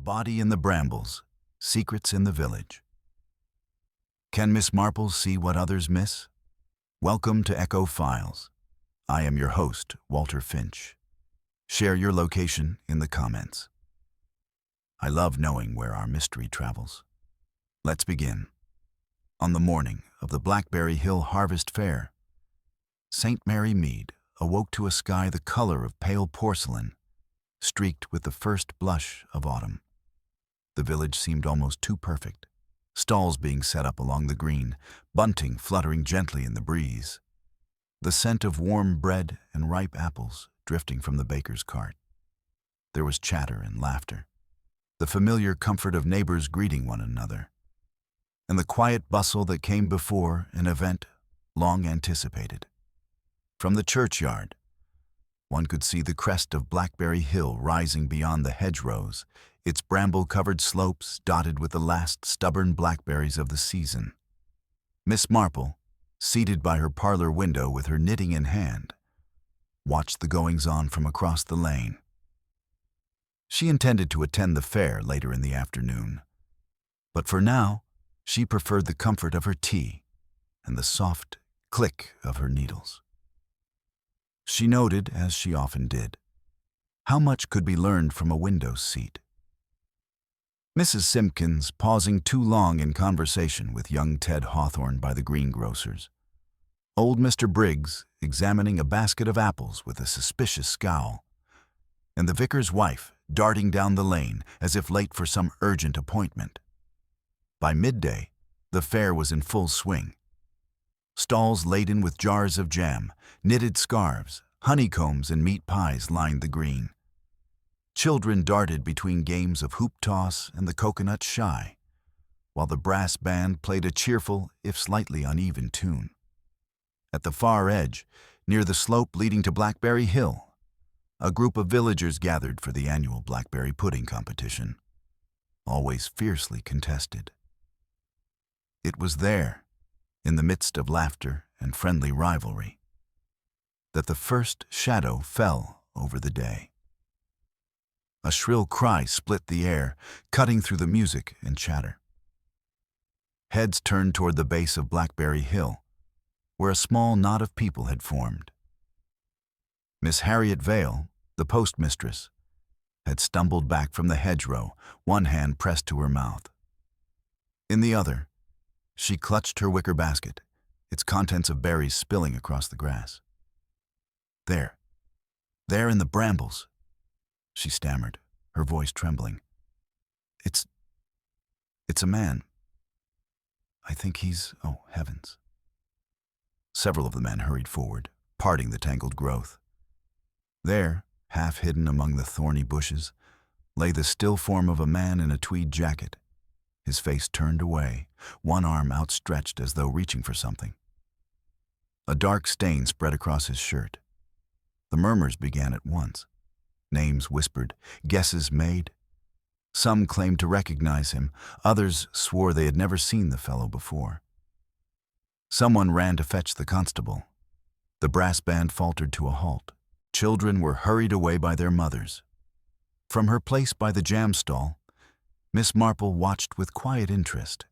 Body in the Brambles, Secrets in the Village. Can Miss Marple see what others miss? Welcome to Echo Files. I am your host, Walter Finch. Share your location in the comments. I love knowing where our mystery travels. Let's begin. On the morning of the Blackberry Hill Harvest Fair, St. Mary Mead awoke to a sky the color of pale porcelain, streaked with the first blush of autumn. The village seemed almost too perfect, stalls being set up along the green, bunting fluttering gently in the breeze, the scent of warm bread and ripe apples drifting from the baker's cart. There was chatter and laughter, the familiar comfort of neighbors greeting one another, and the quiet bustle that came before an event long anticipated. From the churchyard, one could see the crest of Blackberry Hill rising beyond the hedgerows, its bramble-covered slopes dotted with the last stubborn blackberries of the season. Miss Marple, seated by her parlor window with her knitting in hand, watched the goings-on from across the lane. She intended to attend the fair later in the afternoon, but for now, she preferred the comfort of her tea and the soft click of her needles. She noted, as she often did, how much could be learned from a window seat. Mrs. Simpkins pausing too long in conversation with young Ted Hawthorne by the greengrocer's. Old Mr. Briggs examining a basket of apples with a suspicious scowl, and the vicar's wife darting down the lane as if late for some urgent appointment. By midday, the fair was in full swing. Stalls laden with jars of jam, knitted scarves, honeycombs, and meat pies lined the green. Children darted between games of hoop toss and the coconut shy, while the brass band played a cheerful, if slightly uneven tune. At the far edge, near the slope leading to Blackberry Hill, a group of villagers gathered for the annual blackberry pudding competition, always fiercely contested. It was there, in the midst of laughter and friendly rivalry, that the first shadow fell over the day. A shrill cry split the air, cutting through the music and chatter. Heads turned toward the base of Blackberry Hill, where a small knot of people had formed. Miss Harriet Vale, the postmistress, had stumbled back from the hedgerow, one hand pressed to her mouth. In the other, she clutched her wicker basket, its contents of berries spilling across the grass. There in the brambles, she stammered, her voice trembling. It's a man. I think he's, oh heavens. Several of the men hurried forward, parting the tangled growth. There, half hidden among the thorny bushes, lay the still form of a man in a tweed jacket, his face turned away, one arm outstretched as though reaching for something. A dark stain spread across his shirt. The murmurs began at once. Names whispered, guesses made. Some claimed to recognize him, others swore they had never seen the fellow before. Someone ran to fetch the constable. The brass band faltered to a halt. Children were hurried away by their mothers. From her place by the jam stall, Miss Marple watched with quiet interest.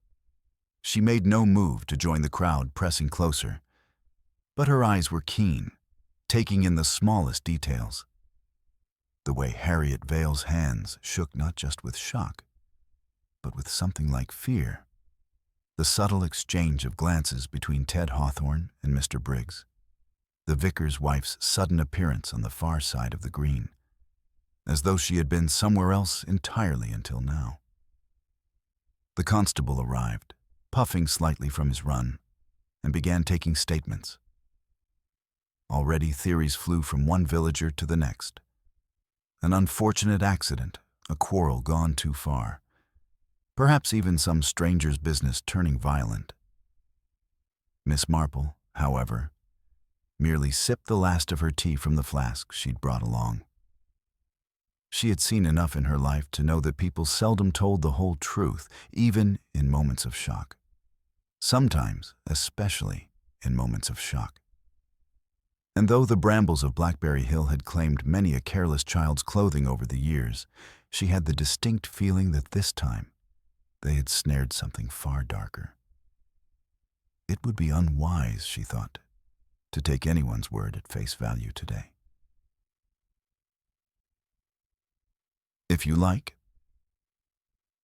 She made no move to join the crowd pressing closer, but her eyes were keen, taking in the smallest details. The way Harriet Vale's hands shook not just with shock, but with something like fear. The subtle exchange of glances between Ted Hawthorne and Mr. Briggs. The vicar's wife's sudden appearance on the far side of the green, as though she had been somewhere else entirely until now. The constable arrived, puffing slightly from his run, and began taking statements. Already theories flew from one villager to the next. An unfortunate accident, a quarrel gone too far, perhaps even some stranger's business turning violent. Miss Marple, however, merely sipped the last of her tea from the flask she'd brought along. She had seen enough in her life to know that people seldom told the whole truth, even in moments of shock. Sometimes, especially in moments of shock. And though the brambles of Blackberry Hill had claimed many a careless child's clothing over the years, she had the distinct feeling that this time they had snared something far darker. It would be unwise, she thought, to take anyone's word at face value today. If you like,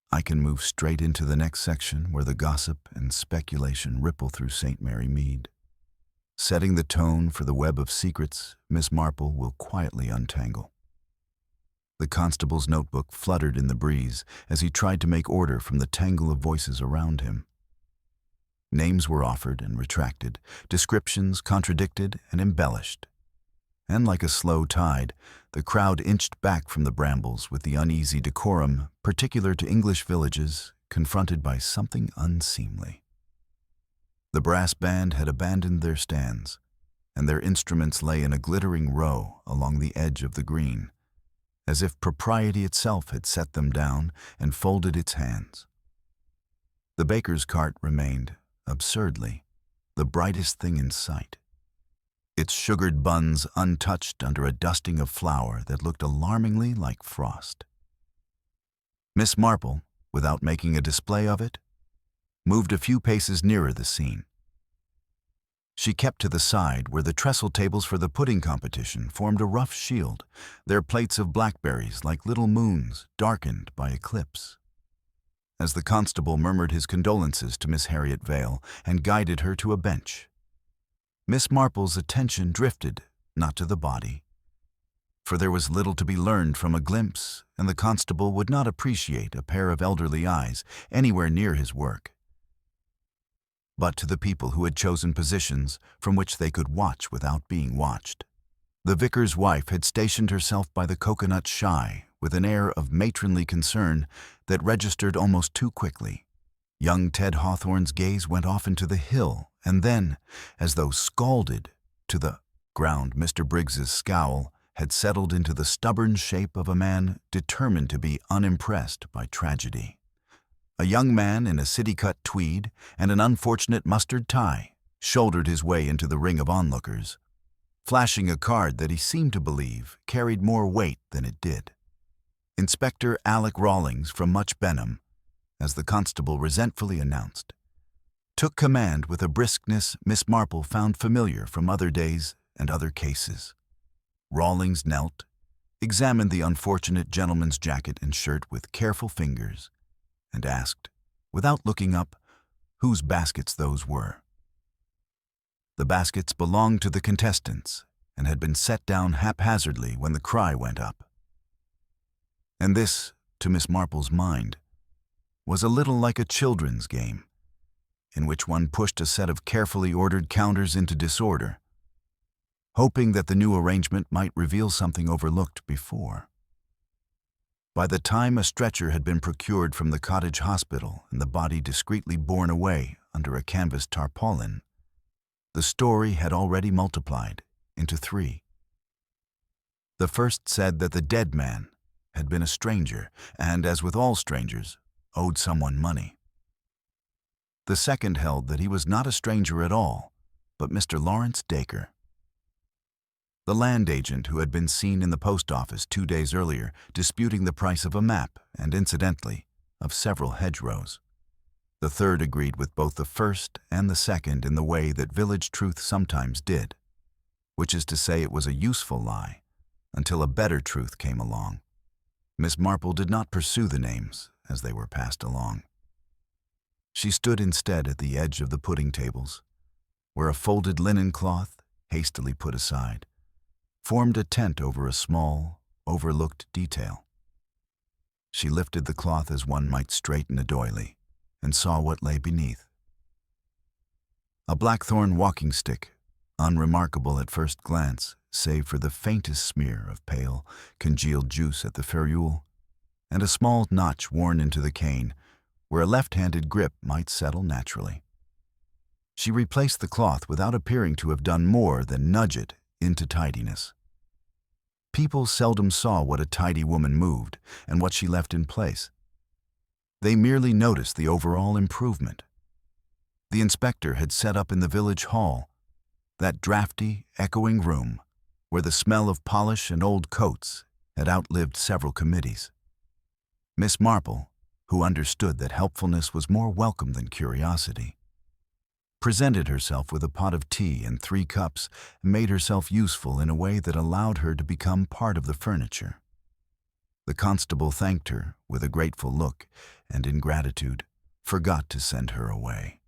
I can move straight into the next section where the gossip and speculation ripple through St. Mary Mead. Setting the tone for the web of secrets Miss Marple will quietly untangle. The constable's notebook fluttered in the breeze as he tried to make order from the tangle of voices around him. Names were offered and retracted, descriptions contradicted and embellished. And like a slow tide, the crowd inched back from the brambles with the uneasy decorum particular to English villages confronted by something unseemly. The brass band had abandoned their stands, and their instruments lay in a glittering row along the edge of the green, as if propriety itself had set them down and folded its hands. The baker's cart remained, absurdly, the brightest thing in sight, its sugared buns untouched under a dusting of flour that looked alarmingly like frost. Miss Marple, without making a display of it, moved a few paces nearer the scene. She kept to the side where the trestle tables for the pudding competition formed a rough shield, their plates of blackberries like little moons darkened by eclipse. As the constable murmured his condolences to Miss Harriet Vale and guided her to a bench, Miss Marple's attention drifted, not to the body, for there was little to be learned from a glimpse, and the constable would not appreciate a pair of elderly eyes anywhere near his work, but to the people who had chosen positions from which they could watch without being watched. The vicar's wife had stationed herself by the coconut shy with an air of matronly concern that registered almost too quickly. Young Ted Hawthorne's gaze went off into the hill, and then, as though scalded to the ground, Mr. Briggs's scowl had settled into the stubborn shape of a man determined to be unimpressed by tragedy. A young man in a city-cut tweed and an unfortunate mustard tie shouldered his way into the ring of onlookers, flashing a card that he seemed to believe carried more weight than it did. Inspector Alec Rawlings from Much Benham, as the constable resentfully announced, took command with a briskness Miss Marple found familiar from other days and other cases. Rawlings knelt, examined the unfortunate gentleman's jacket and shirt with careful fingers, and asked, without looking up, whose baskets those were. The baskets belonged to the contestants and had been set down haphazardly when the cry went up. And this, to Miss Marple's mind, was a little like a children's game, in which one pushed a set of carefully ordered counters into disorder, hoping that the new arrangement might reveal something overlooked before. By the time a stretcher had been procured from the cottage hospital and the body discreetly borne away under a canvas tarpaulin, the story had already multiplied into 3. The first said that the dead man had been a stranger and, as with all strangers, owed someone money. The second held that he was not a stranger at all, but Mr. Lawrence Dacre, the land agent who had been seen in the post office 2 days earlier disputing the price of a map and, incidentally, of several hedgerows. The third agreed with both the first and the second in the way that village truth sometimes did, which is to say it was a useful lie until a better truth came along. Miss Marple did not pursue the names as they were passed along. She stood instead at the edge of the pudding tables, where a folded linen cloth, hastily put aside, formed a tent over a small, overlooked detail. She lifted the cloth as one might straighten a doily, and saw what lay beneath. A blackthorn walking stick, unremarkable at first glance, save for the faintest smear of pale, congealed juice at the ferrule, and a small notch worn into the cane, where a left-handed grip might settle naturally. She replaced the cloth without appearing to have done more than nudge it into tidiness. People seldom saw what a tidy woman moved and what she left in place. They merely noticed the overall improvement. The inspector had set up in the village hall, that drafty, echoing room where the smell of polish and old coats had outlived several committees. Miss Marple, who understood that helpfulness was more welcome than curiosity, presented herself with a pot of tea and 3 cups and made herself useful in a way that allowed her to become part of the furniture. The constable thanked her with a grateful look and, in gratitude, forgot to send her away.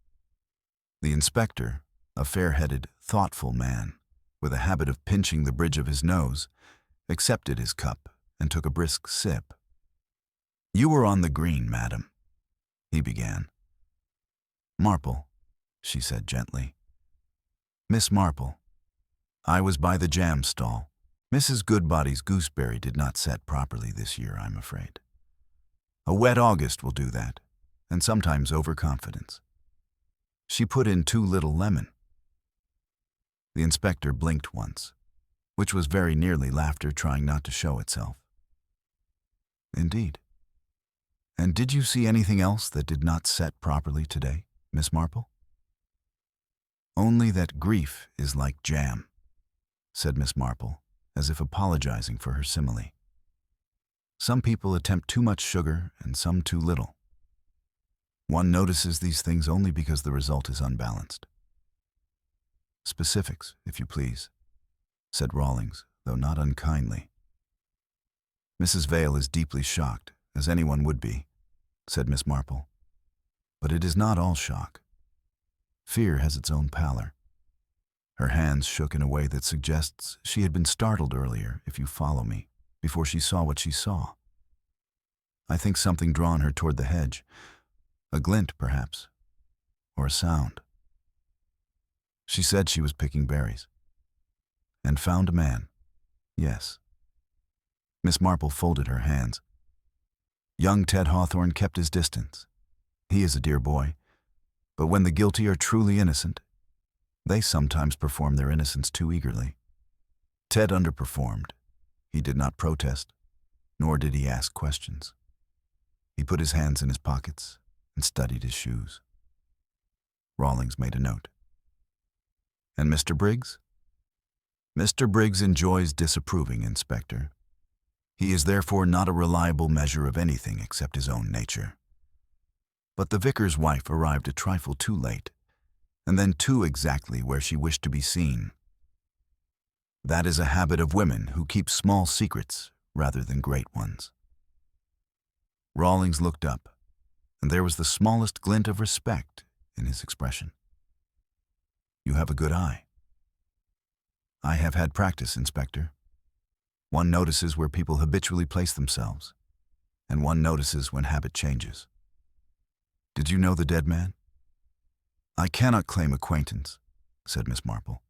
The inspector, a fair-headed, thoughtful man, with a habit of pinching the bridge of his nose, accepted his cup and took a brisk sip. "You were on the green, madam," he began. "Marple," she said gently. "Miss Marple. I was by the jam stall. Mrs. Goodbody's gooseberry did not set properly this year, I'm afraid. A wet August will do that, and sometimes overconfidence. She put in too little lemon." The inspector blinked once, which was very nearly laughter trying not to show itself. "Indeed. And did you see anything else that did not set properly today, Miss Marple?" "Only that grief is like jam," said Miss Marple, as if apologizing for her simile. "Some people attempt too much sugar and some too little. One notices these things only because the result is unbalanced." "Specifics, if you please," said Rawlings, though not unkindly. "Mrs. Vale is deeply shocked, as anyone would be," said Miss Marple. "But it is not all shock. Fear has its own pallor." Her hands shook in a way that suggests she had been startled earlier, if you follow me, before she saw what she saw. "I think something drawn her toward the hedge. A glint, perhaps, or a sound. She said she was picking berries. And found a man. Yes." Miss Marple folded her hands. "Young Ted Hawthorne kept his distance. He is a dear boy. But when the guilty are truly innocent, they sometimes perform their innocence too eagerly. Ted underperformed. He did not protest, nor did he ask questions. He put his hands in his pockets and studied his shoes." Rawlings made a note. "And Mr. Briggs?" "Mr. Briggs enjoys disapproving, Inspector. He is therefore not a reliable measure of anything except his own nature. But the vicar's wife arrived a trifle too late, and then too exactly where she wished to be seen. That is a habit of women who keep small secrets rather than great ones." Rawlings looked up, and there was the smallest glint of respect in his expression. "You have a good eye." "I have had practice, Inspector. One notices where people habitually place themselves, and one notices when habit changes." "Did you know the dead man?" "I cannot claim acquaintance," said Miss Marple.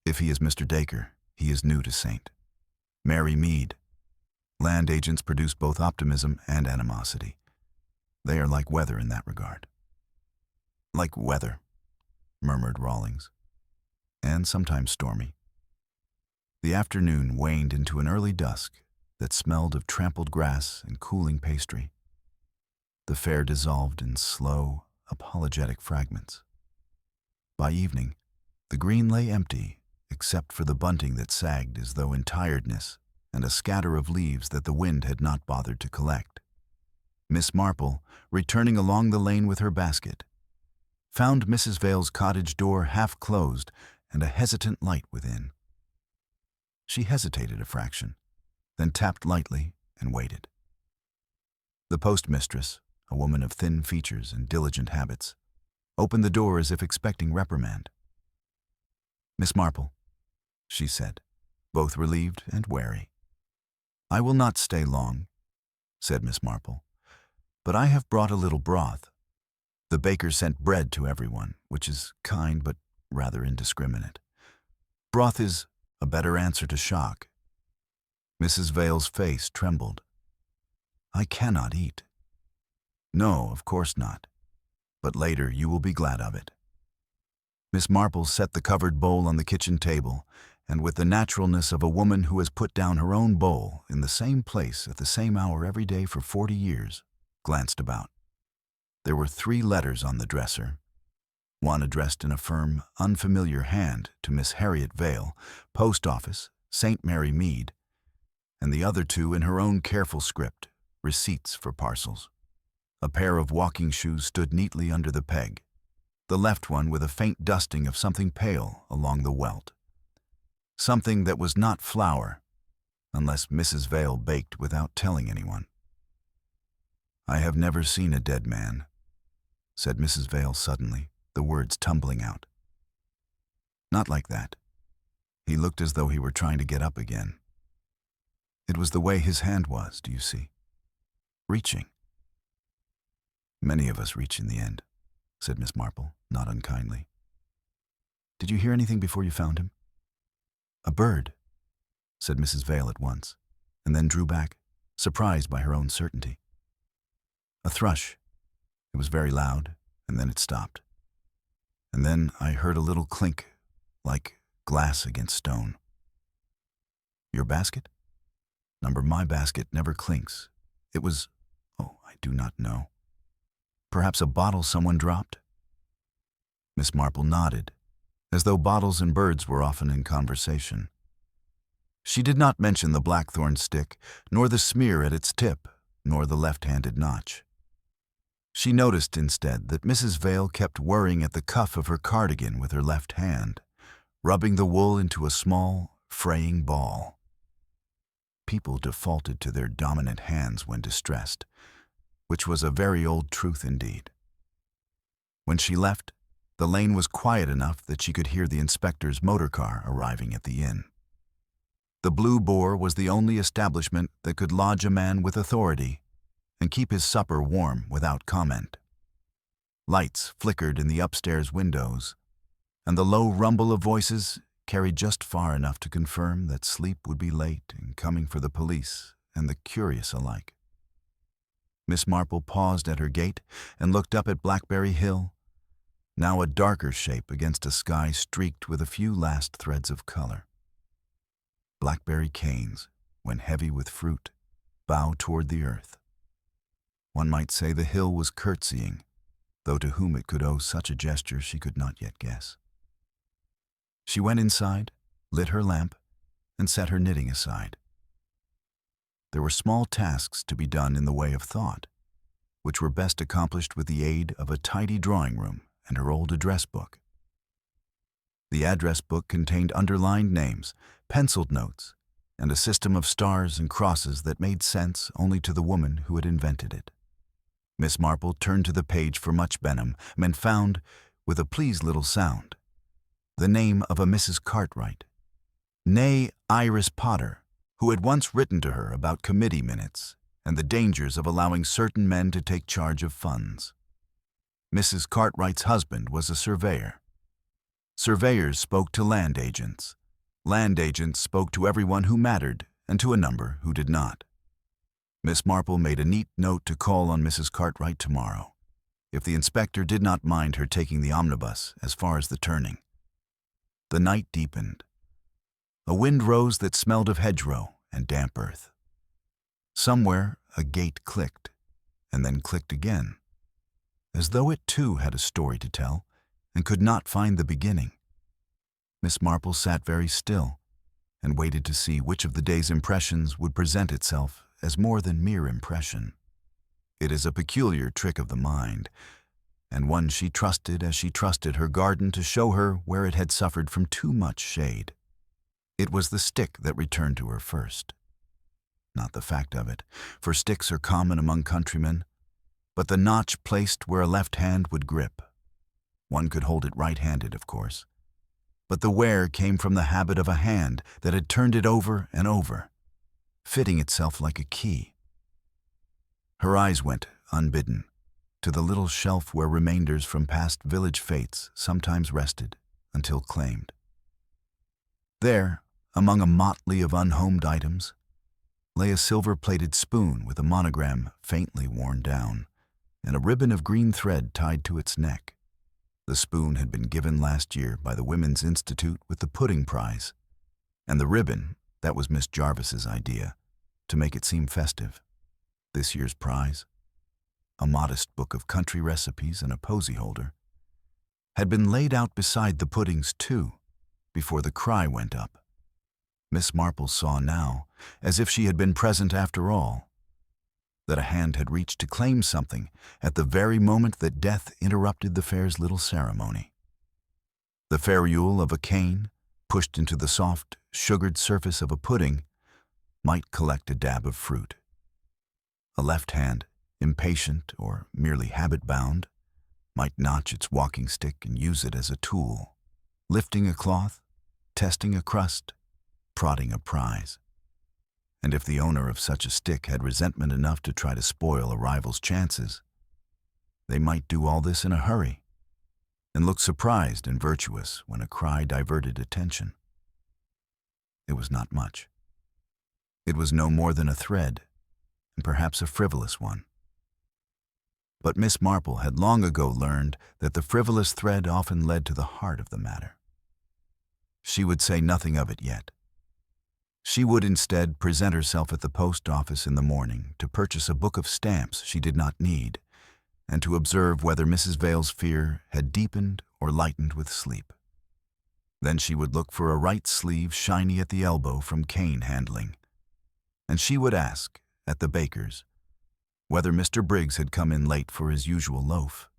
"If he is Mr. Dacre, he is new to Saint. Mary Mead. Land agents produce both optimism and animosity. They are like weather in that regard." "Like weather," murmured Rawlings. "And sometimes stormy." The afternoon waned into an early dusk that smelled of trampled grass and cooling pastry. The fair dissolved in slow, apologetic fragments. By evening, the green lay empty except for the bunting that sagged as though in tiredness and a scatter of leaves that the wind had not bothered to collect. Miss Marple, returning along the lane with her basket, found Mrs. Vale's cottage door half closed and a hesitant light within. She hesitated a fraction, then tapped lightly and waited. The postmistress, a woman of thin features and diligent habits, opened the door as if expecting reprimand. "Miss Marple," she said, both relieved and wary. "I will not stay long," said Miss Marple, "but I have brought a little broth. The baker sent bread to everyone, which is kind but rather indiscriminate. Broth is a better answer to shock." Mrs. Vale's face trembled. "I cannot eat." "No, of course not. But later you will be glad of it." Miss Marple set the covered bowl on the kitchen table, and with the naturalness of a woman who has put down her own bowl in the same place at the same hour every day for 40 years, glanced about. There were 3 letters on the dresser, one addressed in a firm, unfamiliar hand to Miss Harriet Vale, Post Office, St. Mary Mead, and the other 2 in her own careful script, receipts for parcels. A pair of walking shoes stood neatly under the peg, the left one with a faint dusting of something pale along the welt. Something that was not flour, unless Mrs. Vale baked without telling anyone. "I have never seen a dead man," said Mrs. Vale suddenly, the words tumbling out. "Not like that. He looked as though he were trying to get up again. It was the way his hand was, do you see? Reaching." "Many of us reach in the end," said Miss Marple, not unkindly. "Did you hear anything before you found him?" "A bird," said Mrs. Vale at once, and then drew back, surprised by her own certainty. "A thrush. It was very loud, and then it stopped. And then I heard a little clink, like glass against stone." "Your basket?" My basket never clinks. It was, oh, I do not know. Perhaps a bottle someone dropped?" Miss Marple nodded, as though bottles and birds were often in conversation. She did not mention the blackthorn stick, nor the smear at its tip, nor the left-handed notch. She noticed instead that Mrs. Vale kept whirring at the cuff of her cardigan with her left hand, rubbing the wool into a small, fraying ball. People defaulted to their dominant hands when distressed, which was a very old truth indeed. When she left, the lane was quiet enough that she could hear the inspector's motor car arriving at the inn. The Blue Boar was the only establishment that could lodge a man with authority and keep his supper warm without comment. Lights flickered in the upstairs windows, and the low rumble of voices carried just far enough to confirm that sleep would be late and coming for the police and the curious alike. Miss Marple paused at her gate and looked up at Blackberry Hill, now a darker shape against a sky streaked with a few last threads of color. Blackberry canes, when heavy with fruit, bow toward the earth. One might say the hill was curtsying, though to whom it could owe such a gesture she could not yet guess. She went inside, lit her lamp, and set her knitting aside. There were small tasks to be done in the way of thought, which were best accomplished with the aid of a tidy drawing room and her old address book. The address book contained underlined names, penciled notes, and a system of stars and crosses that made sense only to the woman who had invented it. Miss Marple turned to the page for Much Benham and found, with a pleased little sound, the name of a Mrs. Cartwright, née Iris Potter, who had once written to her about committee minutes and the dangers of allowing certain men to take charge of funds. Mrs. Cartwright's husband was a surveyor. Surveyors spoke to land agents. Land agents spoke to everyone who mattered and to a number who did not. Miss Marple made a neat note to call on Mrs. Cartwright tomorrow, if the inspector did not mind her taking the omnibus as far as the turning. The night deepened. A wind rose that smelled of hedgerow and damp earth. Somewhere a gate clicked, and then clicked again, as though it too had a story to tell and could not find the beginning. Miss Marple sat very still and waited to see which of the day's impressions would present itself as more than mere impression. It is a peculiar trick of the mind, and one she trusted as she trusted her garden to show her where it had suffered from too much shade. It was the stick that returned to her first. Not the fact of it, for sticks are common among countrymen, but the notch placed where a left hand would grip. One could hold it right-handed, of course, but the wear came from the habit of a hand that had turned it over and over, fitting itself like a key. Her eyes went, unbidden, to the little shelf where remainders from past village fates sometimes rested until claimed. There, among a motley of unhomed items, lay a silver-plated spoon with a monogram faintly worn down, and a ribbon of green thread tied to its neck. The spoon had been given last year by the Women's Institute with the pudding prize, and the ribbon, that was Miss Jarvis's idea, to make it seem festive. This year's prize, a modest book of country recipes and a posy holder, had been laid out beside the puddings too, before the cry went up. Miss Marple saw now, as if she had been present after all, that a hand had reached to claim something at the very moment that death interrupted the fair's little ceremony. The ferrule of a cane, pushed into the soft, sugared surface of a pudding, might collect a dab of fruit. A left hand, impatient or merely habit-bound, might notch its walking stick and use it as a tool, lifting a cloth, testing a crust, prodding a prize. And if the owner of such a stick had resentment enough to try to spoil a rival's chances, they might do all this in a hurry and look surprised and virtuous when a cry diverted attention. It was not much. It was no more than a thread, and perhaps a frivolous one. But Miss Marple had long ago learned that the frivolous thread often led to the heart of the matter. She would say nothing of it yet. She would instead present herself at the post office in the morning to purchase a book of stamps she did not need, and to observe whether Mrs. Vale's fear had deepened or lightened with sleep. Then she would look for a right sleeve shiny at the elbow from cane handling, and she would ask, at the baker's, whether Mr. Briggs had come in late for his usual loaf,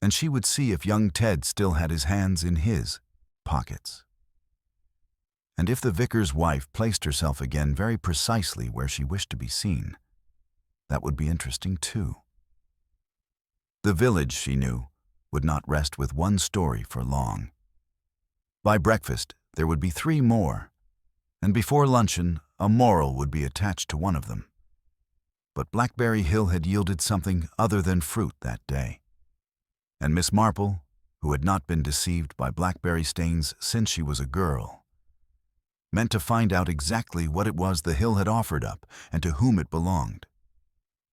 and she would see if young Ted still had his hands in his pockets. And if the vicar's wife placed herself again very precisely where she wished to be seen, that would be interesting too. The village, she knew, would not rest with one story for long. By breakfast, there would be 3 more, and before luncheon, a moral would be attached to one of them. But Blackberry Hill had yielded something other than fruit that day, and Miss Marple, who had not been deceived by blackberry stains since she was a girl, meant to find out exactly what it was the hill had offered up and to whom it belonged.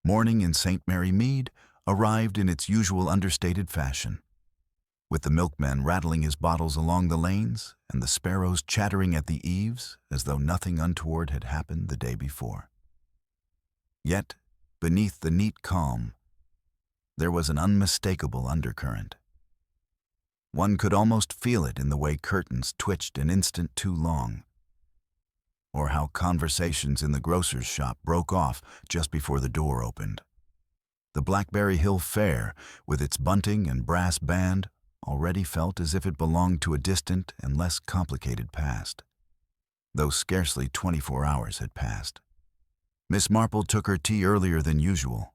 Morning in St. Mary Mead arrived in its usual understated fashion, with the milkman rattling his bottles along the lanes and the sparrows chattering at the eaves as though nothing untoward had happened the day before. Yet, beneath the neat calm, there was an unmistakable undercurrent. One could almost feel it in the way curtains twitched an instant too long, or how conversations in the grocer's shop broke off just before the door opened. The Blackberry Hill Fair, with its bunting and brass band, already felt as if it belonged to a distant and less complicated past, though scarcely 24 hours had passed. Miss Marple took her tea earlier than usual,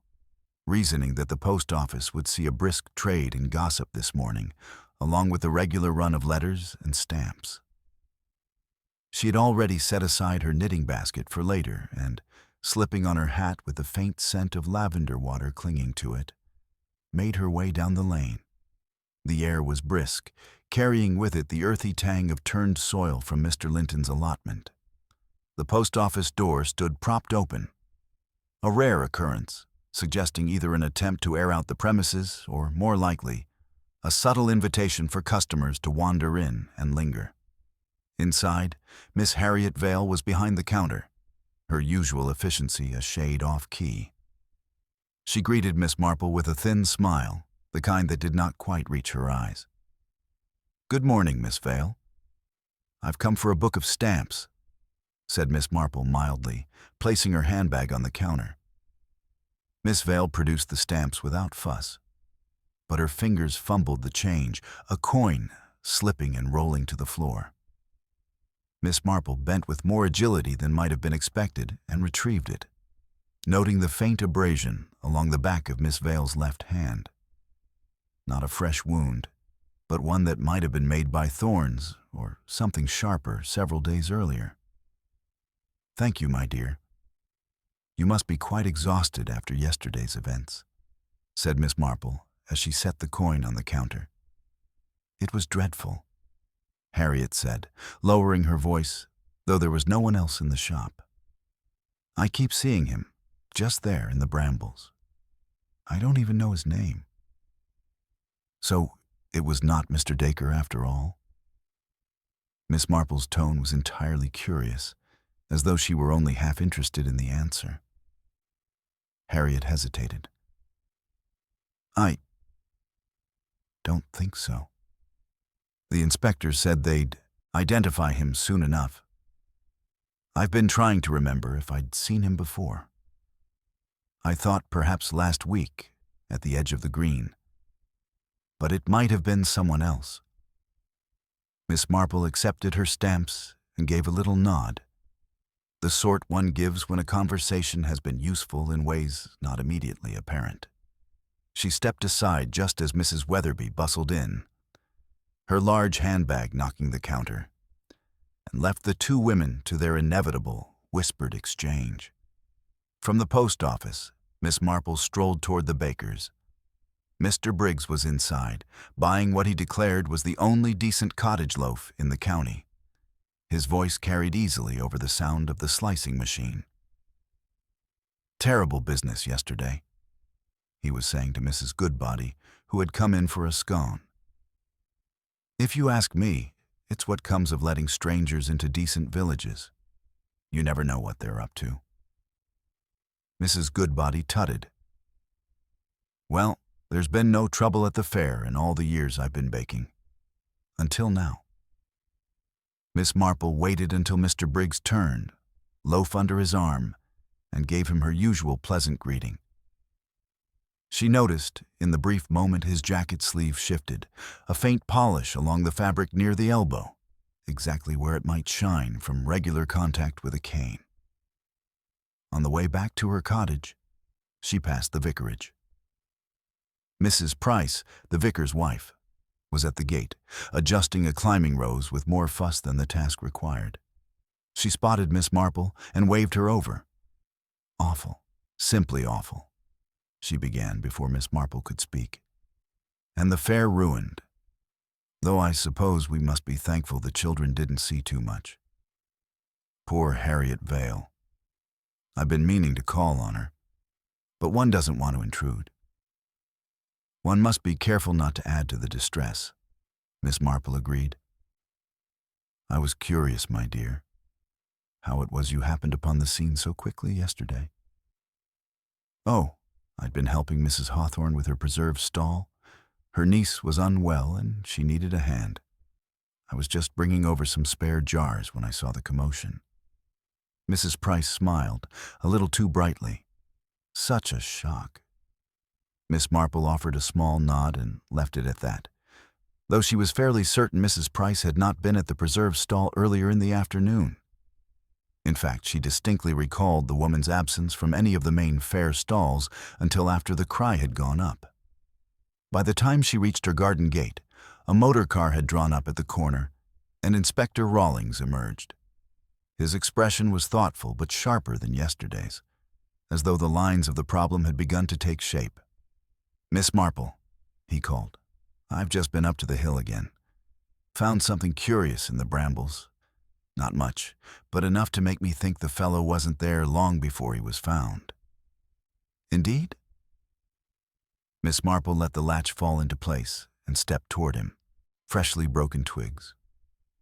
reasoning that the post office would see a brisk trade in gossip this morning, along with the regular run of letters and stamps. She had already set aside her knitting basket for later and, slipping on her hat with the faint scent of lavender water clinging to it, made her way down the lane. The air was brisk, carrying with it the earthy tang of turned soil from Mr. Linton's allotment. The post office door stood propped open, a rare occurrence, suggesting either an attempt to air out the premises or, more likely, a subtle invitation for customers to wander in and linger. Inside, Miss Harriet Vale was behind the counter, her usual efficiency a shade off-key. She greeted Miss Marple with a thin smile, the kind that did not quite reach her eyes. "Good morning, Miss Vale. I've come for a book of stamps," said Miss Marple mildly, placing her handbag on the counter. Miss Vale produced the stamps without fuss, but her fingers fumbled the change, a coin slipping and rolling to the floor. Miss Marple bent with more agility than might have been expected and retrieved it, noting the faint abrasion along the back of Miss Vale's left hand. Not a fresh wound, but one that might have been made by thorns or something sharper several days earlier. "Thank you, my dear. You must be quite exhausted after yesterday's events," said Miss Marple as she set the coin on the counter. "It was dreadful," Harriet said, lowering her voice, though there was no one else in the shop. "I keep seeing him, just there in the brambles. I don't even know his name." "So it was not Mr. Dacre after all?" Miss Marple's tone was entirely curious, as though she were only half interested in the answer. Harriet hesitated. "I don't think so. The inspector said they'd identify him soon enough. I've been trying to remember if I'd seen him before. I thought perhaps last week, at the edge of the green. But it might have been someone else. Miss Marple accepted her stamps and gave a little nod, the sort one gives when a conversation has been useful in ways not immediately apparent. She stepped aside just as Mrs. Weatherby bustled in, her large handbag knocking the counter, and left the two women to their inevitable, whispered exchange. From the post office, Miss Marple strolled toward the baker's. Mr. Briggs was inside, buying what he declared was the only decent cottage loaf in the county. His voice carried easily over the sound of the slicing machine. "Terrible business yesterday," he was saying to Mrs. Goodbody, who had come in for a scone. "If you ask me, it's what comes of letting strangers into decent villages. You never know what they're up to." Mrs. Goodbody tutted. "Well, there's been no trouble at the fair in all the years I've been baking. Until now." Miss Marple waited until Mr. Briggs turned, loaf under his arm, and gave him her usual pleasant greeting. She noticed, in the brief moment his jacket sleeve shifted, a faint polish along the fabric near the elbow, exactly where it might shine from regular contact with a cane. On the way back to her cottage, she passed the vicarage. Mrs. Price, the vicar's wife, was at the gate, adjusting a climbing rose with more fuss than the task required. She spotted Miss Marple and waved her over. "Awful, simply awful," she began before Miss Marple could speak. "And the fair ruined, though I suppose we must be thankful the children didn't see too much. Poor Harriet Vale. I've been meaning to call on her, but one doesn't want to intrude." "One must be careful not to add to the distress," Miss Marple agreed. "I was curious, my dear, how it was you happened upon the scene so quickly yesterday." "Oh, I'd been helping Mrs. Hawthorne with her preserve stall. Her niece was unwell and she needed a hand. I was just bringing over some spare jars when I saw the commotion." Mrs. Price smiled, a little too brightly. "Such a shock." Miss Marple offered a small nod and left it at that, though she was fairly certain Mrs. Price had not been at the preserve stall earlier in the afternoon. In fact, she distinctly recalled the woman's absence from any of the main fair stalls until after the cry had gone up. By the time she reached her garden gate, a motor car had drawn up at the corner, and Inspector Rawlings emerged. His expression was thoughtful but sharper than yesterday's, as though the lines of the problem had begun to take shape. "Miss Marple," he called, "I've just been up to the hill again. Found something curious in the brambles. Not much, but enough to make me think the fellow wasn't there long before he was found." "Indeed?" Miss Marple let the latch fall into place and stepped toward him. Freshly broken twigs,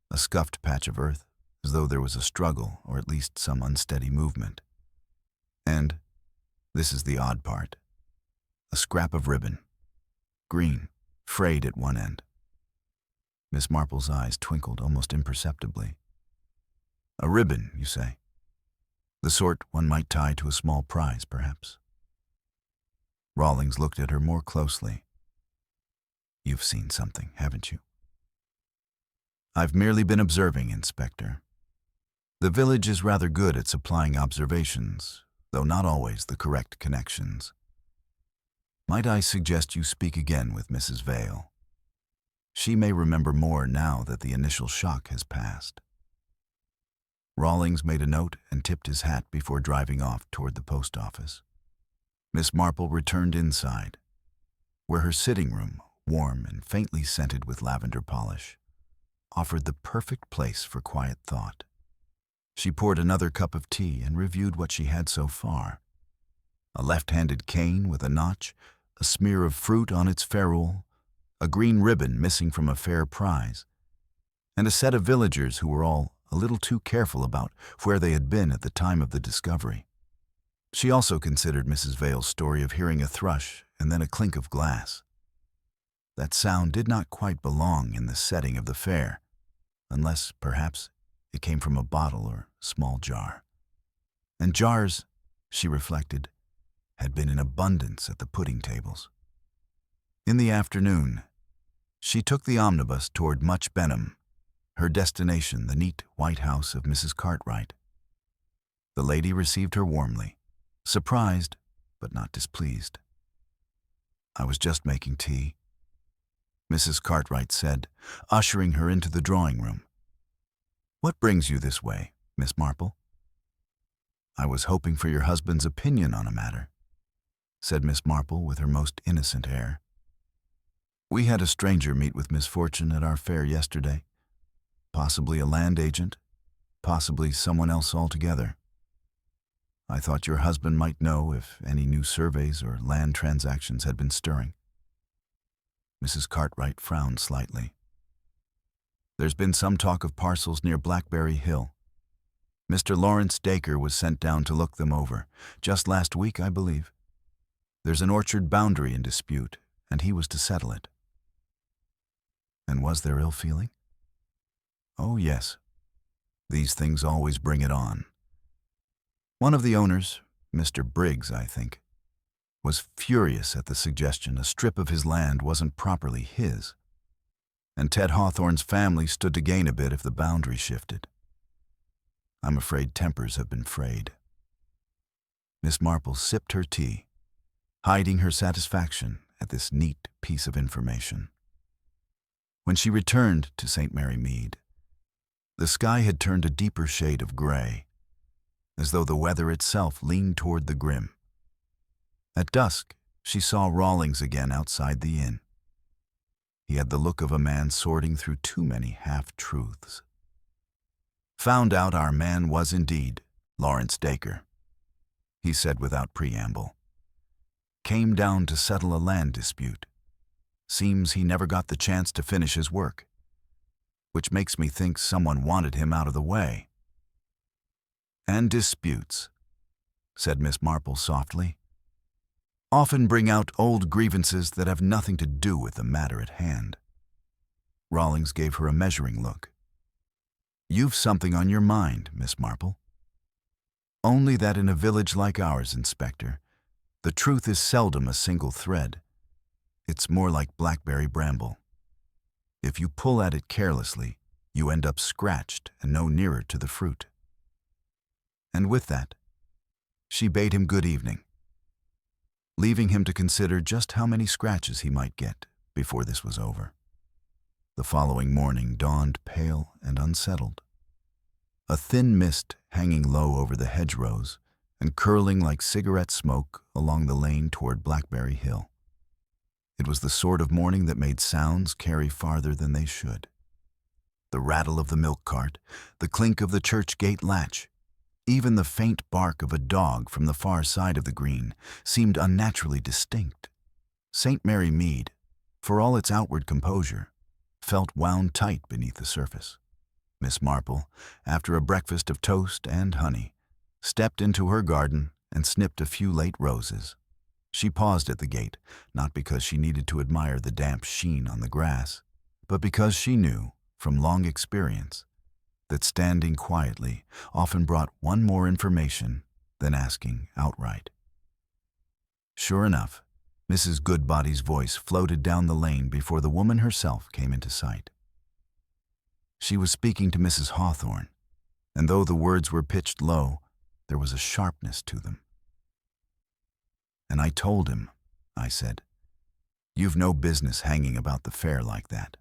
a scuffed patch of earth, as though there was a struggle or at least some unsteady movement. And, this is the odd part, a scrap of ribbon, green, frayed at one end. Miss Marple's eyes twinkled almost imperceptibly. "A ribbon, you say? The sort one might tie to a small prize, perhaps?" Rawlings looked at her more closely. "You've seen something, haven't you?" "I've merely been observing, Inspector. The village is rather good at supplying observations, though not always the correct connections. Might I suggest you speak again with Mrs. Vale? She may remember more now that the initial shock has passed." Rawlings made a note and tipped his hat before driving off toward the post office. Miss Marple returned inside, where her sitting room, warm and faintly scented with lavender polish, offered the perfect place for quiet thought. She poured another cup of tea and reviewed what she had so far. A left-handed cane with a notch, a smear of fruit on its ferrule, a green ribbon missing from a fair prize, and a set of villagers who were all a little too careful about where they had been at the time of the discovery. She also considered Mrs. Vale's story of hearing a thrush and then a clink of glass. That sound did not quite belong in the setting of the fair, unless, perhaps, it came from a bottle or small jar. And jars, she reflected, had been in abundance at the pudding tables. In the afternoon, she took the omnibus toward Much Benham, her destination the neat white house of Mrs. Cartwright. The lady received her warmly, surprised but not displeased. "I was just making tea," Mrs. Cartwright said, ushering her into the drawing room. "What brings you this way, Miss Marple?" "I was hoping for your husband's opinion on a matter," said Miss Marple with her most innocent air. "We had a stranger meet with misfortune at our fair yesterday. Possibly a land agent, possibly someone else altogether. I thought your husband might know if any new surveys or land transactions had been stirring." Mrs. Cartwright frowned slightly. "There's been some talk of parcels near Blackberry Hill. Mr. Lawrence Dacre was sent down to look them over, just last week, I believe. There's an orchard boundary in dispute, and he was to settle it." "And was there ill feeling?" "Oh, yes. These things always bring it on. One of the owners, Mr. Briggs, I think, was furious at the suggestion a strip of his land wasn't properly his, and Ted Hawthorne's family stood to gain a bit if the boundary shifted. I'm afraid tempers have been frayed." Miss Marple sipped her tea, hiding her satisfaction at this neat piece of information. When she returned to St. Mary Mead, the sky had turned a deeper shade of gray, as though the weather itself leaned toward the grim. At dusk, she saw Rawlings again outside the inn. He had the look of a man sorting through too many half-truths. "Found out our man was indeed Lawrence Dacre," he said without preamble. "Came down to settle a land dispute. Seems he never got the chance to finish his work, which makes me think someone wanted him out of the way." "And disputes," said Miss Marple softly, "often bring out old grievances that have nothing to do with the matter at hand." Rawlings gave her a measuring look. "You've something on your mind, Miss Marple. Only that in a village like ours, Inspector, the truth is seldom a single thread. It's more like blackberry bramble. If you pull at it carelessly, you end up scratched and no nearer to the fruit." And with that, she bade him good evening, leaving him to consider just how many scratches he might get before this was over. The following morning dawned pale and unsettled, a thin mist hanging low over the hedgerows and curling like cigarette smoke along the lane toward Blackberry Hill. It was the sort of morning that made sounds carry farther than they should. The rattle of the milk cart, the clink of the church gate latch, even the faint bark of a dog from the far side of the green seemed unnaturally distinct. St. Mary Mead, for all its outward composure, felt wound tight beneath the surface. Miss Marple, after a breakfast of toast and honey, stepped into her garden and snipped a few late roses. She paused at the gate, not because she needed to admire the damp sheen on the grass, but because she knew, from long experience, that standing quietly often brought one more information than asking outright. Sure enough, Mrs. Goodbody's voice floated down the lane before the woman herself came into sight. She was speaking to Mrs. Hawthorne, and though the words were pitched low, there was a sharpness to them. "And I told him," I said, "you've no business hanging about the fair like that,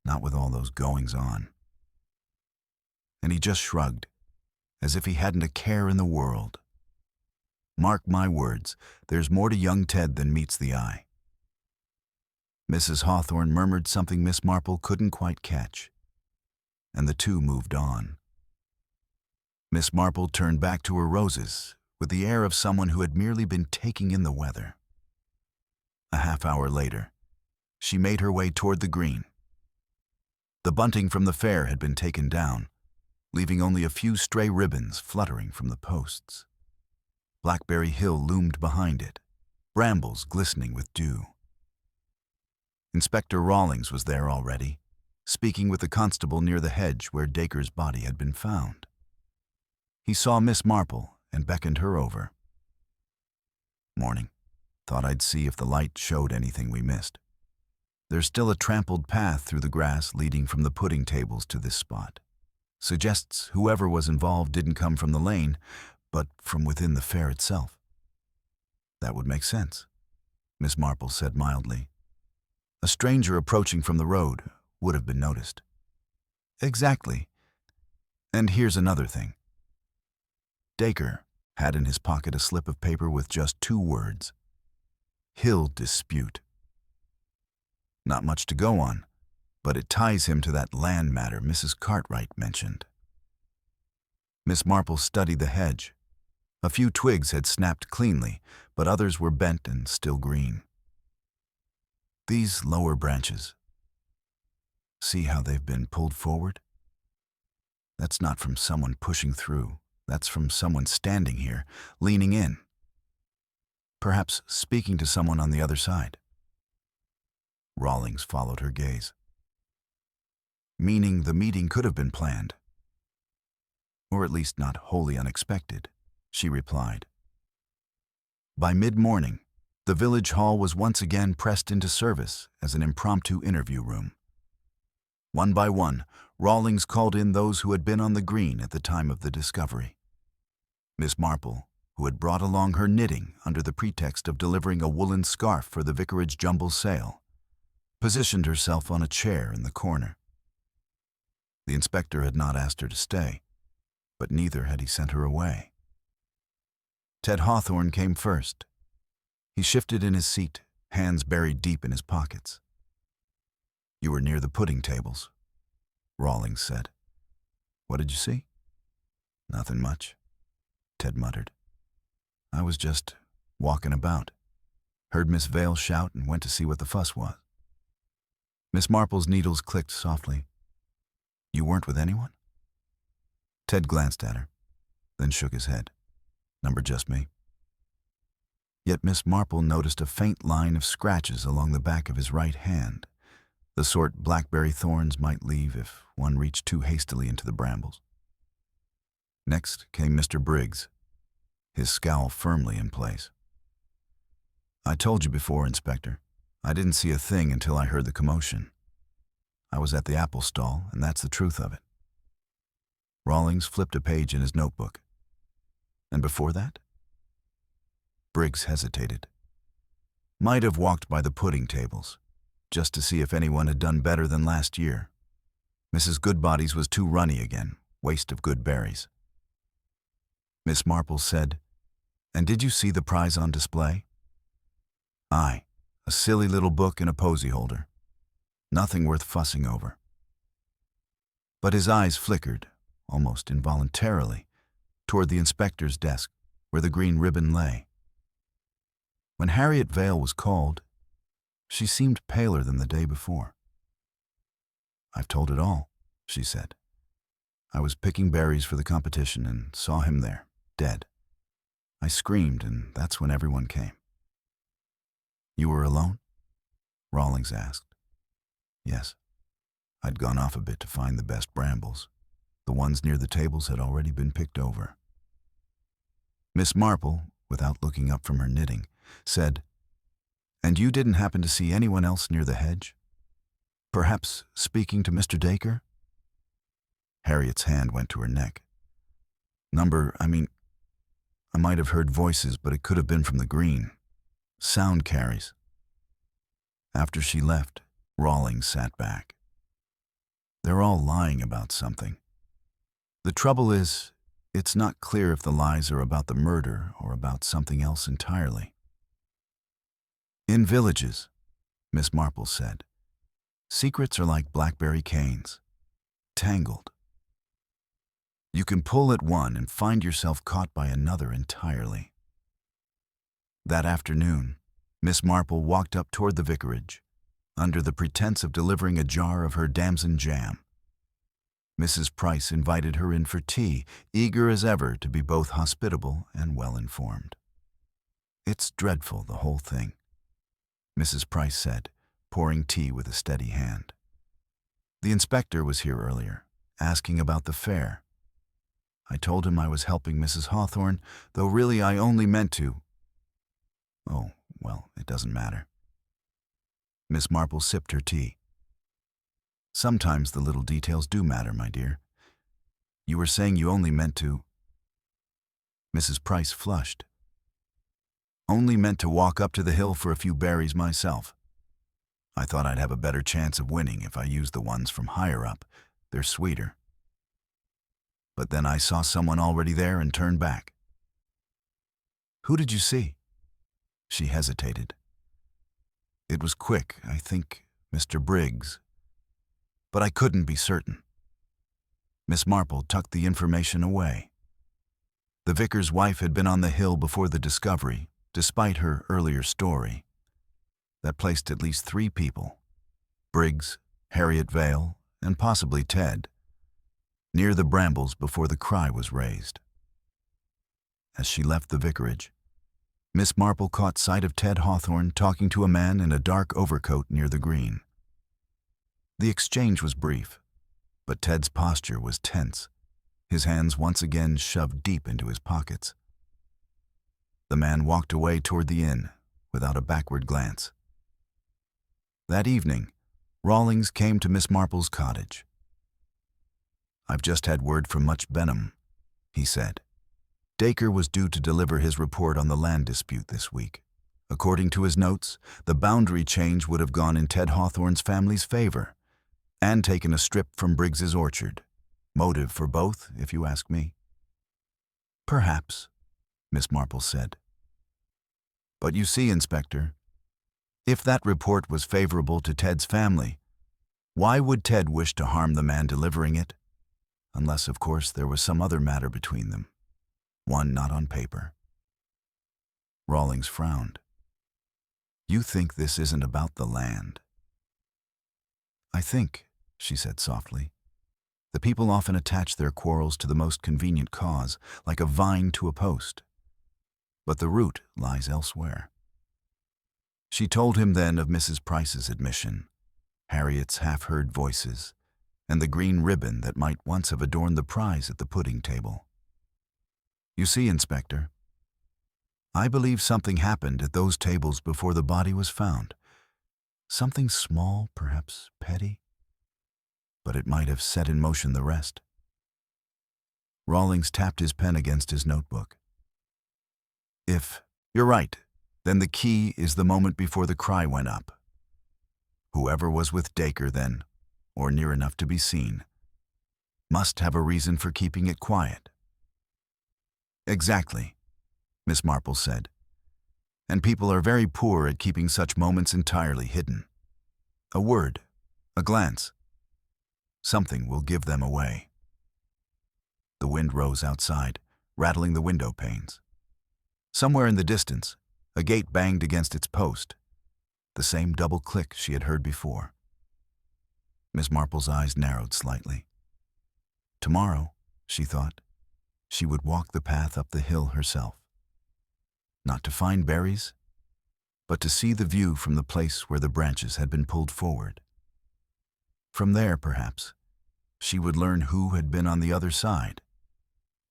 not with all those goings-on." And he just shrugged, as if he hadn't a care in the world. Mark my words, there's more to young Ted than meets the eye. Mrs. Hawthorne murmured something Miss Marple couldn't quite catch, and the two moved on. Miss Marple turned back to her roses with the air of someone who had merely been taking in the weather. A half-hour later, she made her way toward the green. The bunting from the fair had been taken down, leaving only a few stray ribbons fluttering from the posts. Blackberry Hill loomed behind it, brambles glistening with dew. Inspector Rawlings was there already, speaking with the constable near the hedge where Dacre's body had been found. He saw Miss Marple and beckoned her over. Morning. Thought I'd see if the light showed anything we missed. There's still a trampled path through the grass leading from the pudding tables to this spot. Suggests whoever was involved didn't come from the lane, but from within the fair itself. That would make sense, Miss Marple said mildly. A stranger approaching from the road would have been noticed. Exactly. And here's another thing. Dacre had in his pocket a slip of paper with just 2 words. Hill dispute. Not much to go on, but it ties him to that land matter Mrs. Cartwright mentioned. Miss Marple studied the hedge. A few twigs had snapped cleanly, but others were bent and still green. These lower branches, see how they've been pulled forward? That's not from someone pushing through. That's from someone standing here, leaning in. Perhaps speaking to someone on the other side. Rawlings followed her gaze. Meaning the meeting could have been planned. Or at least not wholly unexpected, she replied. By mid-morning, the village hall was once again pressed into service as an impromptu interview room. One by one, Rawlings called in those who had been on the green at the time of the discovery. Miss Marple, who had brought along her knitting under the pretext of delivering a woolen scarf for the vicarage jumble sale, positioned herself on a chair in the corner. The inspector had not asked her to stay, but neither had he sent her away. Ted Hawthorne came first. He shifted in his seat, hands buried deep in his pockets. You were near the pudding tables, Rawlings said. What did you see? Nothing much, Ted muttered. I was just walking about. Heard Miss Vale shout and went to see what the fuss was. Miss Marple's needles clicked softly. You weren't with anyone? Ted glanced at her, then shook his head. Number just me. Yet Miss Marple noticed a faint line of scratches along the back of his right hand, the sort blackberry thorns might leave if one reached too hastily into the brambles. Next came Mr. Briggs, his scowl firmly in place. I told you before, Inspector, I didn't see a thing until I heard the commotion. I was at the apple stall, and that's the truth of it. Rawlings flipped a page in his notebook. And before that? Briggs hesitated. Might have walked by the pudding tables, just to see if anyone had done better than last year. Mrs. Goodbody's was too runny again, waste of good berries. Miss Marple said, And did you see the prize on display? Aye, a silly little book in a posy holder. Nothing worth fussing over. But his eyes flickered, almost involuntarily, toward the inspector's desk, where the green ribbon lay. When Harriet Vale was called, she seemed paler than the day before. I've told it all, she said. I was picking berries for the competition and saw him there, dead. I screamed, and that's when everyone came. You were alone? Rawlings asked. Yes. I'd gone off a bit to find the best brambles. The ones near the tables had already been picked over. Miss Marple, without looking up from her knitting, said, And you didn't happen to see anyone else near the hedge? Perhaps speaking to Mr. Dacre? Harriet's hand went to her neck. I might have heard voices, but it could have been from the green. Sound carries. After she left, Rawlings sat back. They're all lying about something. The trouble is, it's not clear if the lies are about the murder or about something else entirely. In villages, Miss Marple said, secrets are like blackberry canes, tangled. You can pull at one and find yourself caught by another entirely. That afternoon, Miss Marple walked up toward the vicarage, under the pretense of delivering a jar of her damson jam. Mrs. Price invited her in for tea, eager as ever to be both hospitable and well-informed. It's dreadful, the whole thing, Mrs. Price said, pouring tea with a steady hand. The inspector was here earlier, asking about the fair. I told him I was helping Mrs. Hawthorne, though really I only meant to. Oh, well, it doesn't matter. Miss Marple sipped her tea. Sometimes the little details do matter, my dear. You were saying you only meant to... Mrs. Price flushed. Only meant to walk up to the hill for a few berries myself. I thought I'd have a better chance of winning if I used the ones from higher up. They're sweeter. But then I saw someone already there and turned back. Who did you see? She hesitated. It was quick, I think Mr. Briggs. But I couldn't be certain. Miss Marple tucked the information away. The vicar's wife had been on the hill before the discovery, despite her earlier story. That placed at least 3 people, Briggs, Harriet Vale, and possibly Ted, near the brambles before the cry was raised. As she left the vicarage, Miss Marple caught sight of Ted Hawthorne talking to a man in a dark overcoat near the green. The exchange was brief, but Ted's posture was tense, his hands once again shoved deep into his pockets. The man walked away toward the inn without a backward glance. That evening, Rawlings came to Miss Marple's cottage. "I've just had word from Much Benham," he said. "Dacre was due to deliver his report on the land dispute this week. According to his notes, the boundary change would have gone in Ted Hawthorne's family's favor and taken a strip from Briggs's orchard. Motive for both, if you ask me." "Perhaps," Miss Marple said. "But you see, Inspector, if that report was favorable to Ted's family, why would Ted wish to harm the man delivering it? Unless, of course, there was some other matter between them, one not on paper." Rawlings frowned. "You think this isn't about the land?" "I think," she said softly, "the people often attach their quarrels to the most convenient cause, like a vine to a post. But the root lies elsewhere." She told him then of Mrs. Price's admission, Harriet's half-heard voices, and the green ribbon that might once have adorned the prize at the pudding table. "You see, Inspector, I believe something happened at those tables before the body was found. Something small, perhaps petty, but it might have set in motion the rest." Rawlings tapped his pen against his notebook. "If you're right, then the key is the moment before the cry went up. Whoever was with Dacre then, or near enough to be seen, must have a reason for keeping it quiet." "Exactly," Miss Marple said. "And people are very poor at keeping such moments entirely hidden. A word, a glance, something will give them away." The wind rose outside, rattling the window panes. Somewhere in the distance, a gate banged against its post, the same double click she had heard before. Miss Marple's eyes narrowed slightly. Tomorrow, she thought, she would walk the path up the hill herself. Not to find berries, but to see the view from the place where the branches had been pulled forward. From there, perhaps, she would learn who had been on the other side,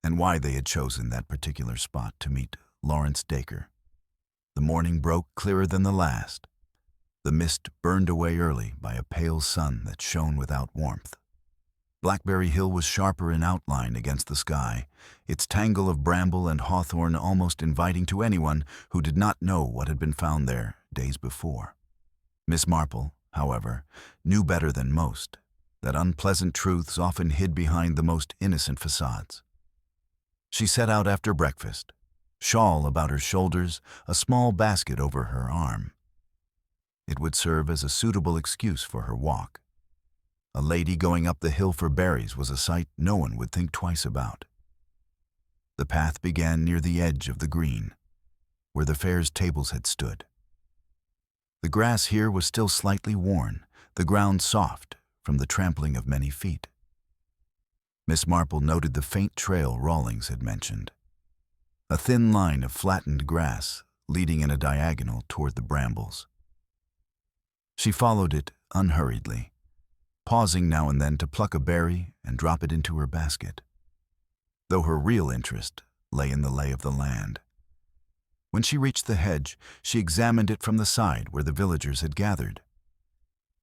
and why they had chosen that particular spot to meet Lawrence Dacre. The morning broke clearer than the last, the mist burned away early by a pale sun that shone without warmth. Blackberry Hill was sharper in outline against the sky, its tangle of bramble and hawthorn almost inviting to anyone who did not know what had been found there days before. Miss Marple, however, knew better than most that unpleasant truths often hid behind the most innocent facades. She set out after breakfast, shawl about her shoulders, a small basket over her arm. It would serve as a suitable excuse for her walk. A lady going up the hill for berries was a sight no one would think twice about. The path began near the edge of the green, where the fair's tables had stood. The grass here was still slightly worn, the ground soft from the trampling of many feet. Miss Marple noted the faint trail Rawlings had mentioned, a thin line of flattened grass leading in a diagonal toward the brambles. She followed it unhurriedly, pausing now and then to pluck a berry and drop it into her basket, though her real interest lay in the lay of the land. When she reached the hedge, she examined it from the side where the villagers had gathered.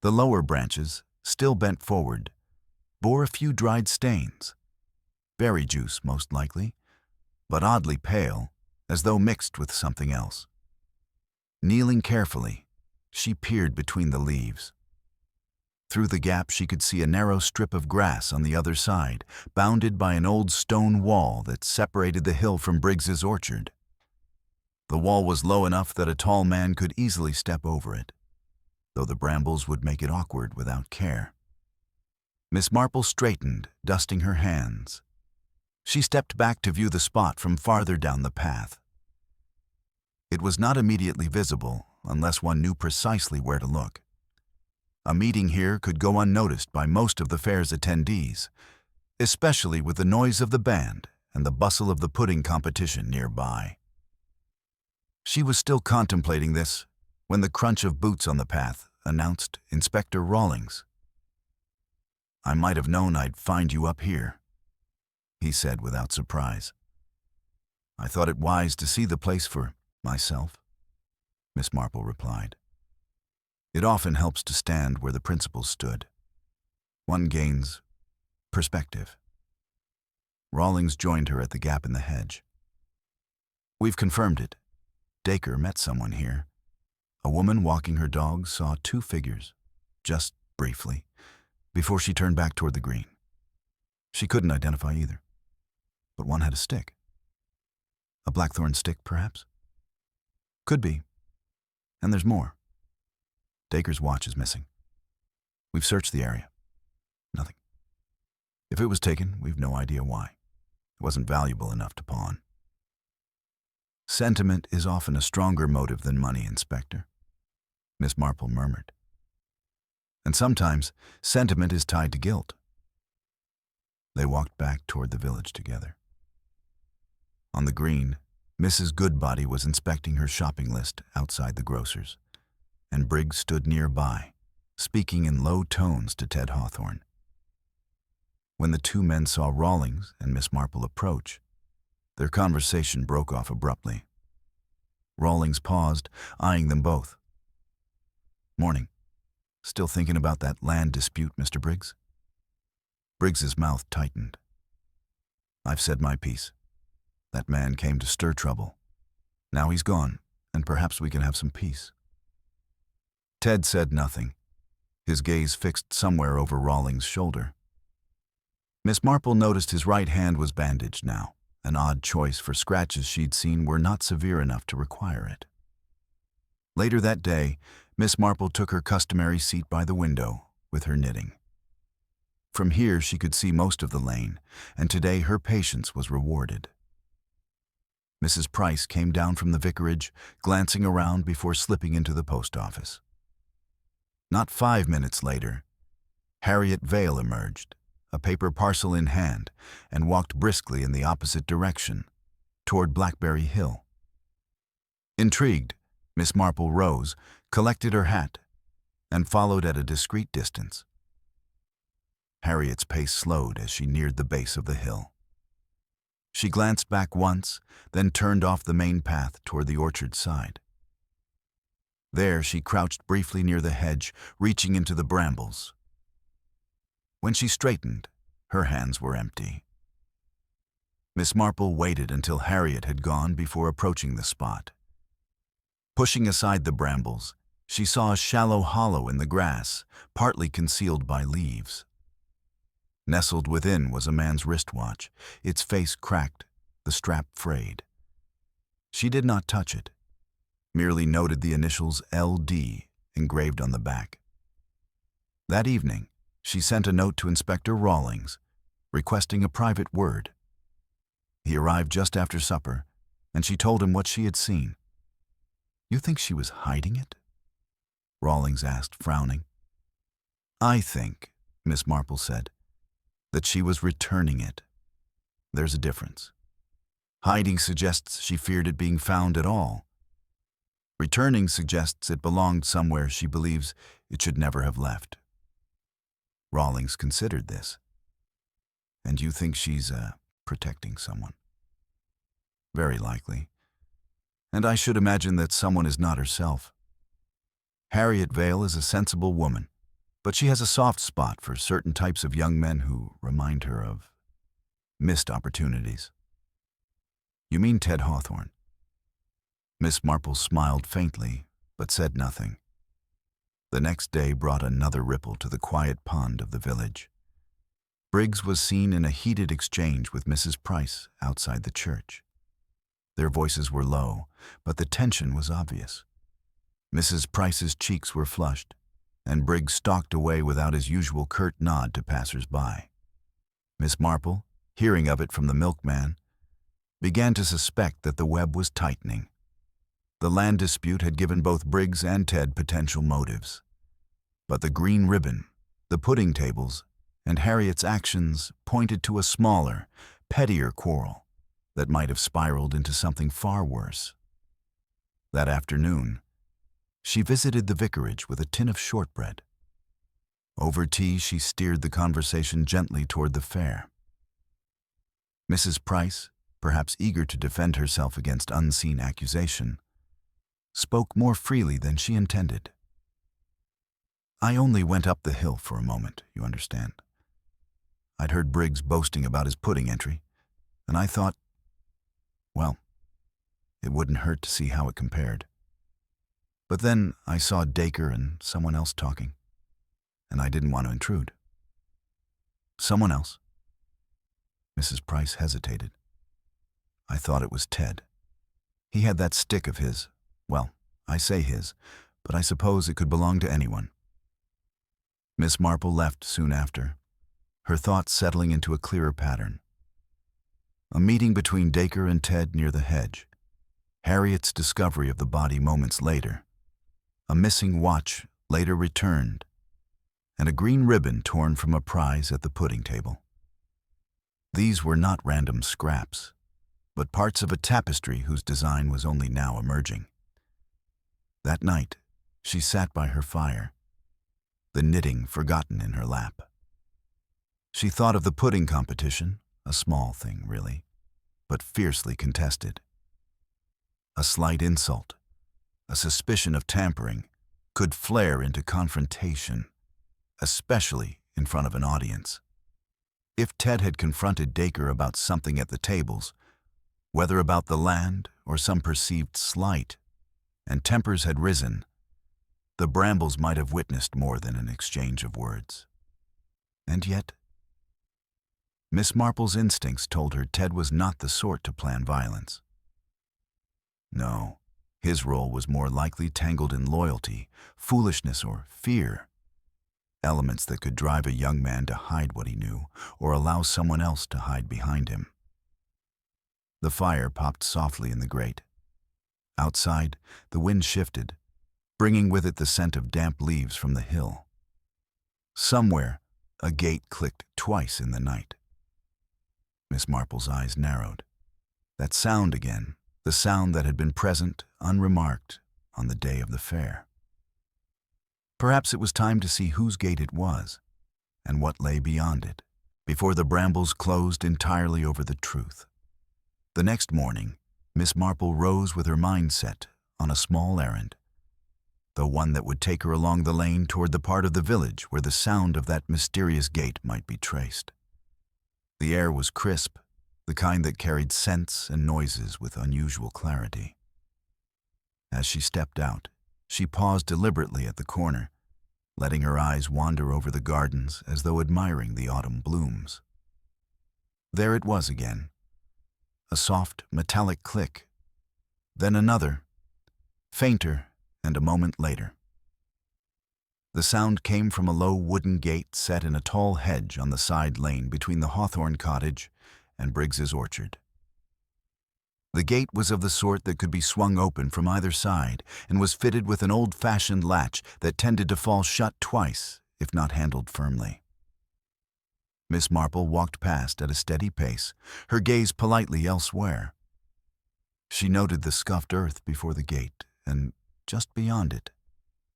The lower branches, still bent forward, bore a few dried stains. Berry juice, most likely, but oddly pale, as though mixed with something else. Kneeling carefully, she peered between the leaves. Through the gap she could see a narrow strip of grass on the other side, bounded by an old stone wall that separated the hill from Briggs's orchard. The wall was low enough that a tall man could easily step over it, though the brambles would make it awkward without care. Miss Marple straightened, dusting her hands. She stepped back to view the spot from farther down the path. It was not immediately visible unless one knew precisely where to look. A meeting here could go unnoticed by most of the fair's attendees, especially with the noise of the band and the bustle of the pudding competition nearby. She was still contemplating this when the crunch of boots on the path announced Inspector Rawlings. "I might have known I'd find you up here," he said without surprise. "I thought it wise to see the place for myself," Miss Marple replied. "It often helps to stand where the principals stood. One gains perspective." Rawlings joined her at the gap in the hedge. "We've confirmed it. Dacre met someone here. A woman walking her dog saw two figures, just briefly, before she turned back toward the green. She couldn't identify either, but one had a stick. A blackthorn stick, perhaps? Could be. And there's more. Dacre's watch is missing. We've searched the area. Nothing. If it was taken, we've no idea why. It wasn't valuable enough to pawn." "Sentiment is often a stronger motive than money, Inspector," Miss Marple murmured. "And sometimes sentiment is tied to guilt." They walked back toward the village together. On the green, Mrs. Goodbody was inspecting her shopping list outside the grocer's, and Briggs stood nearby, speaking in low tones to Ted Hawthorne. When the two men saw Rawlings and Miss Marple approach, their conversation broke off abruptly. Rawlings paused, eyeing them both. "Morning. Still thinking about that land dispute, Mr. Briggs?" Briggs's mouth tightened. "I've said my piece. That man came to stir trouble. Now he's gone, and perhaps we can have some peace." Ted said nothing, his gaze fixed somewhere over Rawlings' shoulder. Miss Marple noticed his right hand was bandaged now, an odd choice, for scratches she'd seen were not severe enough to require it. Later that day, Miss Marple took her customary seat by the window with her knitting. From here she could see most of the lane, and today her patience was rewarded. Mrs. Price came down from the vicarage, glancing around before slipping into the post office. Not 5 minutes later, Harriet Vale emerged, a paper parcel in hand, and walked briskly in the opposite direction, toward Blackberry Hill. Intrigued, Miss Marple rose, collected her hat, and followed at a discreet distance. Harriet's pace slowed as she neared the base of the hill. She glanced back once, then turned off the main path toward the orchard side. There she crouched briefly near the hedge, reaching into the brambles. When she straightened, her hands were empty. Miss Marple waited until Harriet had gone before approaching the spot. Pushing aside the brambles, she saw a shallow hollow in the grass, partly concealed by leaves. Nestled within was a man's wristwatch, its face cracked, the strap frayed. She did not touch it, merely noted the initials LD engraved on the back. That evening, she sent a note to Inspector Rawlings, requesting a private word. He arrived just after supper, and she told him what she had seen. "You think she was hiding it?" Rawlings asked, frowning. "I think," Miss Marple said, "that she was returning it. There's a difference. Hiding suggests she feared it being found at all. Returning suggests it belonged somewhere she believes it should never have left." Rawlings considered this. "And you think she's, protecting someone?" "Very likely. and I should imagine that someone is not herself. Harriet Vale is a sensible woman, but she has a soft spot for certain types of young men who remind her of missed opportunities. You mean Ted Hawthorne? Miss Marple smiled faintly, but said nothing. The next day brought another ripple to the quiet pond of the village. Briggs was seen in a heated exchange with Mrs. Price outside the church. Their voices were low, but the tension was obvious. Mrs. Price's cheeks were flushed, and Briggs stalked away without his usual curt nod to passers-by. Miss Marple, hearing of it from the milkman, began to suspect that the web was tightening. The land dispute had given both Briggs and Ted potential motives. But the green ribbon, the pudding tables, and Harriet's actions pointed to a smaller, pettier quarrel that might have spiraled into something far worse. That afternoon, she visited the vicarage with a tin of shortbread. Over tea, she steered the conversation gently toward the fair. Mrs. Price, perhaps eager to defend herself against unseen accusation, spoke more freely than she intended. I only went up the hill for a moment, you understand. I'd heard Briggs boasting about his pudding entry, and I thought, well, it wouldn't hurt to see how it compared. But then I saw Dacre and someone else talking, and I didn't want to intrude. Someone else? Mrs. Price hesitated. I thought it was Ted. He had that stick of his. Well, I say his, but I suppose it could belong to anyone. Miss Marple left soon after, her thoughts settling into a clearer pattern. A meeting between Dacre and Ted near the hedge, Harriet's discovery of the body moments later, a missing watch later returned, and a green ribbon torn from a prize at the pudding table. These were not random scraps, but parts of a tapestry whose design was only now emerging. That night, she sat by her fire, the knitting forgotten in her lap. She thought of the pudding competition, a small thing, really, but fiercely contested. A slight insult, a suspicion of tampering, could flare into confrontation, especially in front of an audience. If Ted had confronted Dacre about something at the tables, whether about the land or some perceived slight, and tempers had risen, the Brambles might have witnessed more than an exchange of words. And yet, Miss Marple's instincts told her Ted was not the sort to plan violence. No, his role was more likely tangled in loyalty, foolishness, or fear, elements that could drive a young man to hide what he knew or allow someone else to hide behind him. The fire popped softly in the grate. Outside, the wind shifted, bringing with it the scent of damp leaves from the hill. Somewhere, a gate clicked twice in the night. Miss Marple's eyes narrowed. That sound again, the sound that had been present, unremarked, on the day of the fair. Perhaps it was time to see whose gate it was, and what lay beyond it, before the Brambles closed entirely over the truth. The next morning, Miss Marple rose with her mind set on a small errand, the one that would take her along the lane toward the part of the village where the sound of that mysterious gate might be traced. The air was crisp, the kind that carried scents and noises with unusual clarity. As she stepped out, she paused deliberately at the corner, letting her eyes wander over the gardens as though admiring the autumn blooms. There it was again, a soft, metallic click, then another, fainter, and a moment later. The sound came from a low wooden gate set in a tall hedge on the side lane between the Hawthorne cottage and Briggs's orchard. The gate was of the sort that could be swung open from either side and was fitted with an old-fashioned latch that tended to fall shut twice, if not handled firmly. Miss Marple walked past at a steady pace, her gaze politely elsewhere. She noted the scuffed earth before the gate, and just beyond it,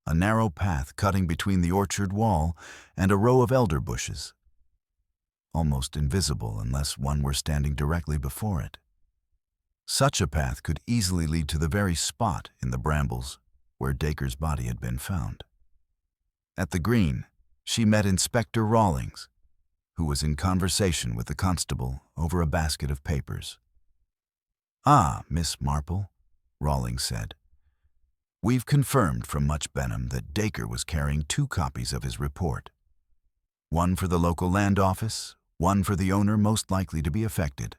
a narrow path cutting between the orchard wall and a row of elder bushes, almost invisible unless one were standing directly before it. Such a path could easily lead to the very spot in the brambles where Dacre's body had been found. At the green, she met Inspector Rawlings, who was in conversation with the constable over a basket of papers. "Ah, Miss Marple," Rawlings said. "We've confirmed from Much Benham that Dacre was carrying 2 copies of his report. One for the local land office, one for the owner most likely to be affected.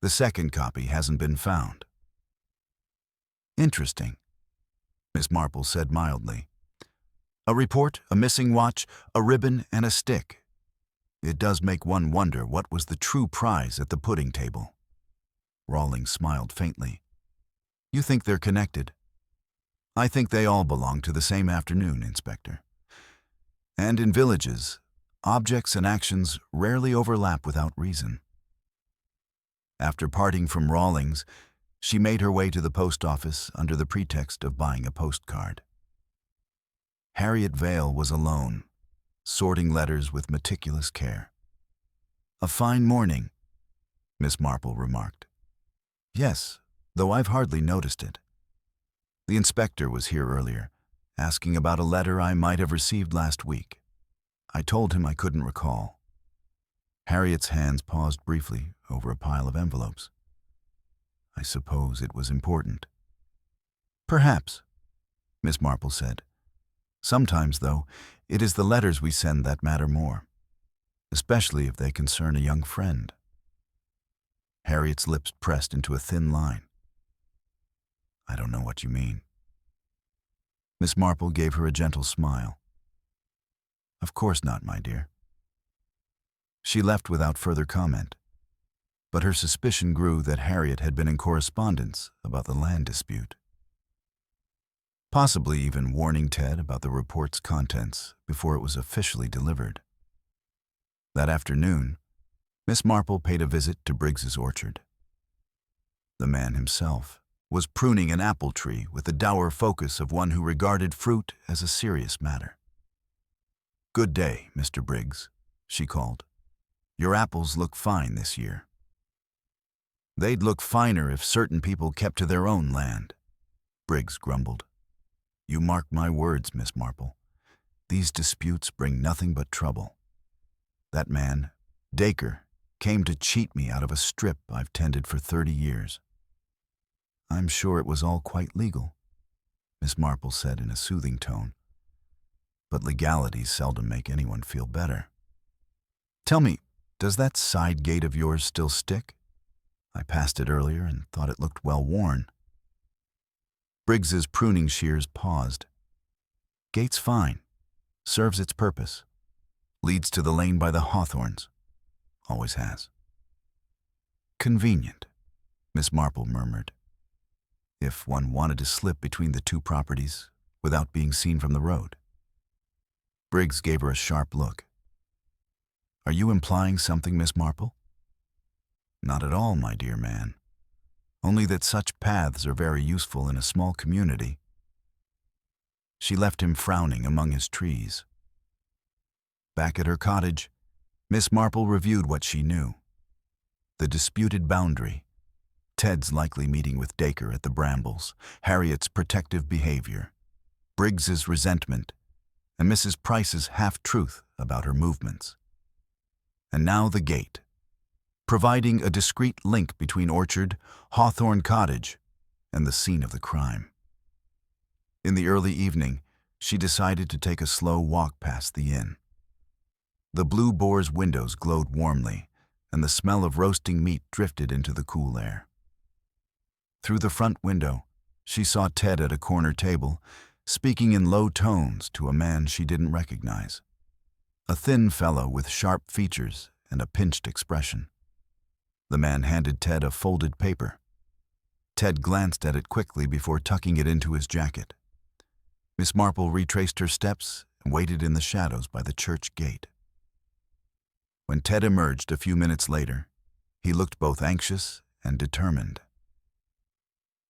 The second copy hasn't been found." "Interesting," Miss Marple said mildly. "A report, a missing watch, a ribbon, and a stick. It does make one wonder what was the true prize at the pudding table." Rawlings smiled faintly. "You think they're connected?" "I think they all belong to the same afternoon, Inspector. And in villages, objects and actions rarely overlap without reason." After parting from Rawlings, she made her way to the post office under the pretext of buying a postcard. Harriet Vale was alone, sorting letters with meticulous care. "A fine morning," Miss Marple remarked. "Yes, though I've hardly noticed it. The inspector was here earlier, asking about a letter I might have received last week. I told him I couldn't recall." Harriet's hands paused briefly over a pile of envelopes. "I suppose it was important." "Perhaps," Miss Marple said. "Sometimes, though, it is the letters we send that matter more, especially if they concern a young friend." Harriet's lips pressed into a thin line. "I don't know what you mean." Miss Marple gave her a gentle smile. "Of course not, my dear." She left without further comment, but her suspicion grew that Harriet had been in correspondence about the land dispute. Possibly even warning Ted about the report's contents before it was officially delivered. That afternoon, Miss Marple paid a visit to Briggs's orchard. The man himself was pruning an apple tree with the dour focus of one who regarded fruit as a serious matter. "Good day, Mr. Briggs," she called. "Your apples look fine this year." "They'd look finer if certain people kept to their own land," Briggs grumbled. "You mark my words, Miss Marple. These disputes bring nothing but trouble. That man, Dacre, came to cheat me out of a strip I've tended for 30 years. "I'm sure it was all quite legal," Miss Marple said in a soothing tone. "But legalities seldom make anyone feel better. Tell me, does that side gate of yours still stick? I passed it earlier and thought it looked well worn." Briggs's pruning shears paused. "Gate's fine. Serves its purpose. Leads to the lane by the hawthorns. Always has." "Convenient," Miss Marple murmured. "If one wanted to slip between the 2 properties without being seen from the road." Briggs gave her a sharp look. "Are you implying something, Miss Marple?" "Not at all, my dear man. Only that such paths are very useful in a small community." She left him frowning among his trees. Back at her cottage, Miss Marple reviewed what she knew. The disputed boundary, Ted's likely meeting with Dacre at the brambles, Harriet's protective behavior, Briggs's resentment, and Mrs. Price's half-truth about her movements. And now the gate, providing a discreet link between orchard, Hawthorne Cottage, and the scene of the crime. In the early evening, she decided to take a slow walk past the inn. The Blue Boar's windows glowed warmly, and the smell of roasting meat drifted into the cool air. Through the front window, she saw Ted at a corner table, speaking in low tones to a man she didn't recognize. A thin fellow with sharp features and a pinched expression. The man handed Ted a folded paper. Ted glanced at it quickly before tucking it into his jacket. Miss Marple retraced her steps and waited in the shadows by the church gate. When Ted emerged a few minutes later, he looked both anxious and determined.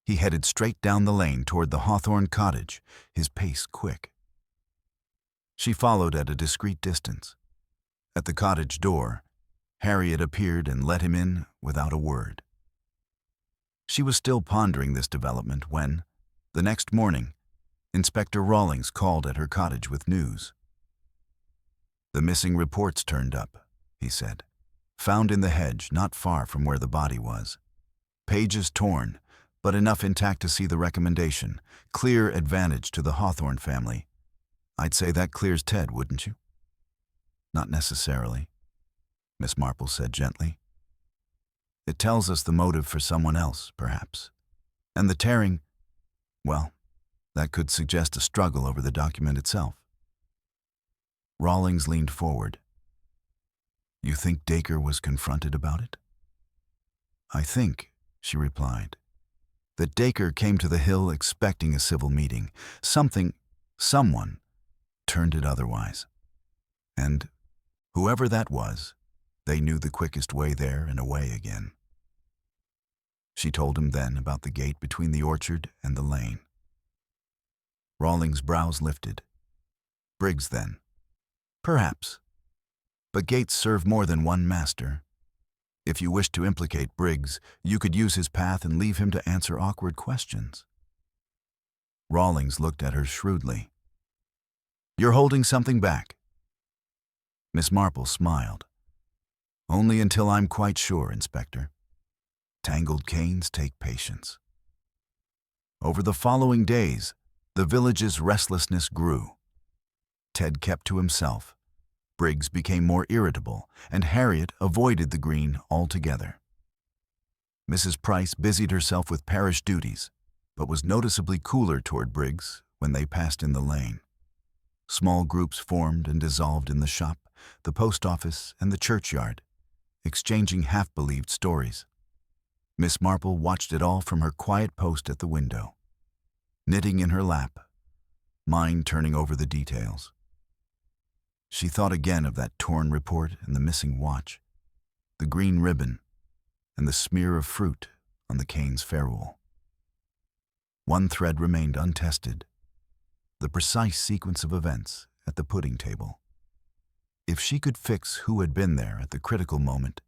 He headed straight down the lane toward the Hawthorne Cottage, his pace quick. She followed at a discreet distance. At the cottage door, Harriet appeared and let him in without a word. She was still pondering this development when, the next morning, Inspector Rawlings called at her cottage with news. "The missing reports turned up," he said. "Found in the hedge not far from where the body was. Pages torn, but enough intact to see the recommendation. Clear advantage to the Hawthorne family. I'd say that clears Ted, wouldn't you?" "Not necessarily," Miss Marple said gently. "It tells us the motive for someone else, perhaps. And the tearing, well, that could suggest a struggle over the document itself." Rawlings leaned forward. "You think Dacre was confronted about it?" "I think," she replied, "that Dacre came to the Hill expecting a civil meeting. Someone turned it otherwise. And whoever that was, they knew the quickest way there and away again." She told him then about the gate between the orchard and the lane. Rawlings' brows lifted. "Briggs, then?" "Perhaps. But gates serve more than one master. If you wished to implicate Briggs, you could use his path and leave him to answer awkward questions." Rawlings looked at her shrewdly. "You're holding something back." Miss Marple smiled. "Only until I'm quite sure, Inspector. Tangled canes take patience." Over the following days, the village's restlessness grew. Ted kept to himself, Briggs became more irritable, and Harriet avoided the green altogether. Mrs. Price busied herself with parish duties, but was noticeably cooler toward Briggs when they passed in the lane. Small groups formed and dissolved in the shop, the post office, and the churchyard, exchanging half-believed stories. Miss Marple watched it all from her quiet post at the window, knitting in her lap, mind turning over the details. She thought again of that torn report and the missing watch, the green ribbon, and the smear of fruit on the cane's ferrule. One thread remained untested, the precise sequence of events at the pudding table. If she could fix who had been there at the critical moment,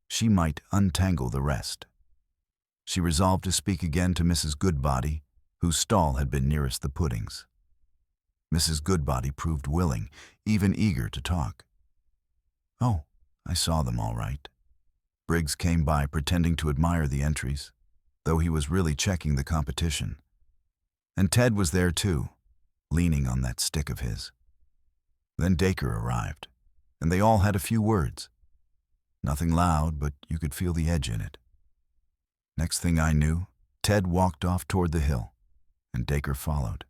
she might untangle the rest. She resolved to speak again to Mrs. Goodbody, whose stall had been nearest the puddings. Mrs. Goodbody proved willing, even eager to talk. "Oh, I saw them all right." Briggs came by pretending to admire the entries, though he was really checking the competition. And Ted was there too, leaning on that stick of his. Then Dacre arrived, and they all had a few words. Nothing loud, but you could feel the edge in it. Next thing I knew, Ted walked off toward the hill, and Dacre followed.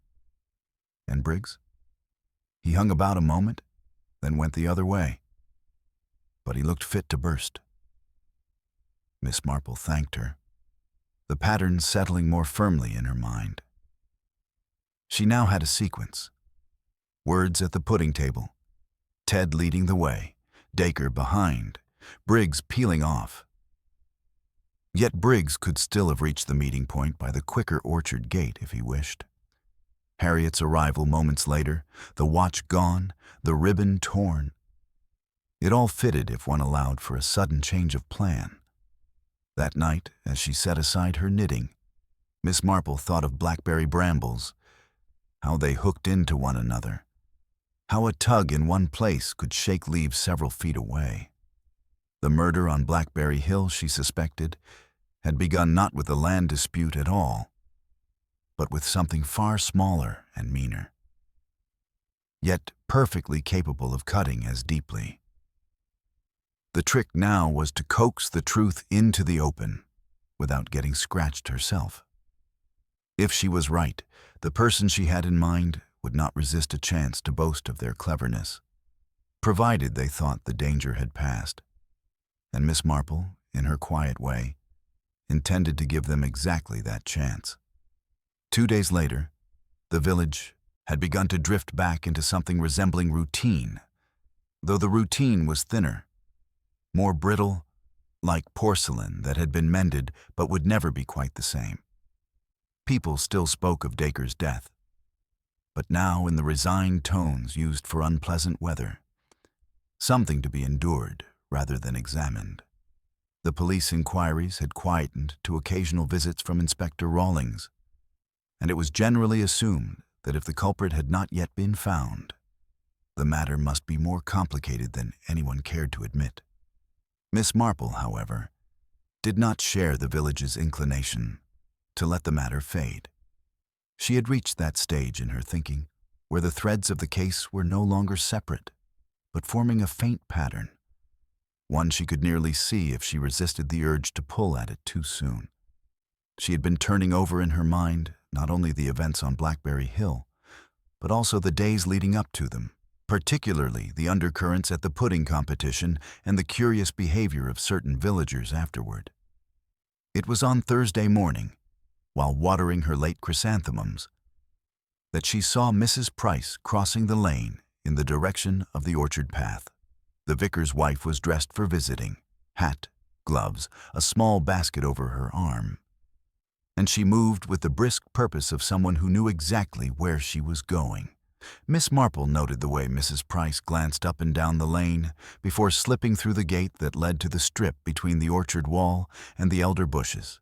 And Briggs? He hung about a moment, then went the other way. But he looked fit to burst. Miss Marple thanked her, the pattern settling more firmly in her mind. She now had a sequence. Words at the pudding table, Ted leading the way, Dacre behind, Briggs peeling off. Yet Briggs could still have reached the meeting point by the quicker orchard gate if he wished. Harriet's arrival moments later, the watch gone, the ribbon torn. It all fitted if one allowed for a sudden change of plan. That night, as she set aside her knitting, Miss Marple thought of blackberry brambles, how they hooked into one another, how a tug in one place could shake leaves several feet away. The murder on Blackberry Hill, she suspected, had begun not with a land dispute at all, but with something far smaller and meaner, yet perfectly capable of cutting as deeply. The trick now was to coax the truth into the open without getting scratched herself. If she was right, the person she had in mind would not resist a chance to boast of their cleverness, provided they thought the danger had passed. And Miss Marple, in her quiet way, intended to give them exactly that chance. 2 days later, the village had begun to drift back into something resembling routine, though the routine was thinner, more brittle, like porcelain that had been mended but would never be quite the same. People still spoke of Dacre's death, but now in the resigned tones used for unpleasant weather, something to be endured rather than examined. The police inquiries had quietened to occasional visits from Inspector Rawlings, and it was generally assumed that if the culprit had not yet been found, the matter must be more complicated than anyone cared to admit. Miss Marple, however, did not share the village's inclination to let the matter fade. She had reached that stage in her thinking where the threads of the case were no longer separate, but forming a faint pattern, one she could nearly see if she resisted the urge to pull at it too soon. She had been turning over in her mind not only the events on Blackberry Hill, but also the days leading up to them, particularly the undercurrents at the pudding competition and the curious behavior of certain villagers afterward. It was on Thursday morning, while watering her late chrysanthemums, that she saw Mrs. Price crossing the lane in the direction of the orchard path. The vicar's wife was dressed for visiting, hat, gloves, a small basket over her arm, and she moved with the brisk purpose of someone who knew exactly where she was going. Miss Marple noted the way Mrs. Price glanced up and down the lane before slipping through the gate that led to the strip between the orchard wall and the elder bushes.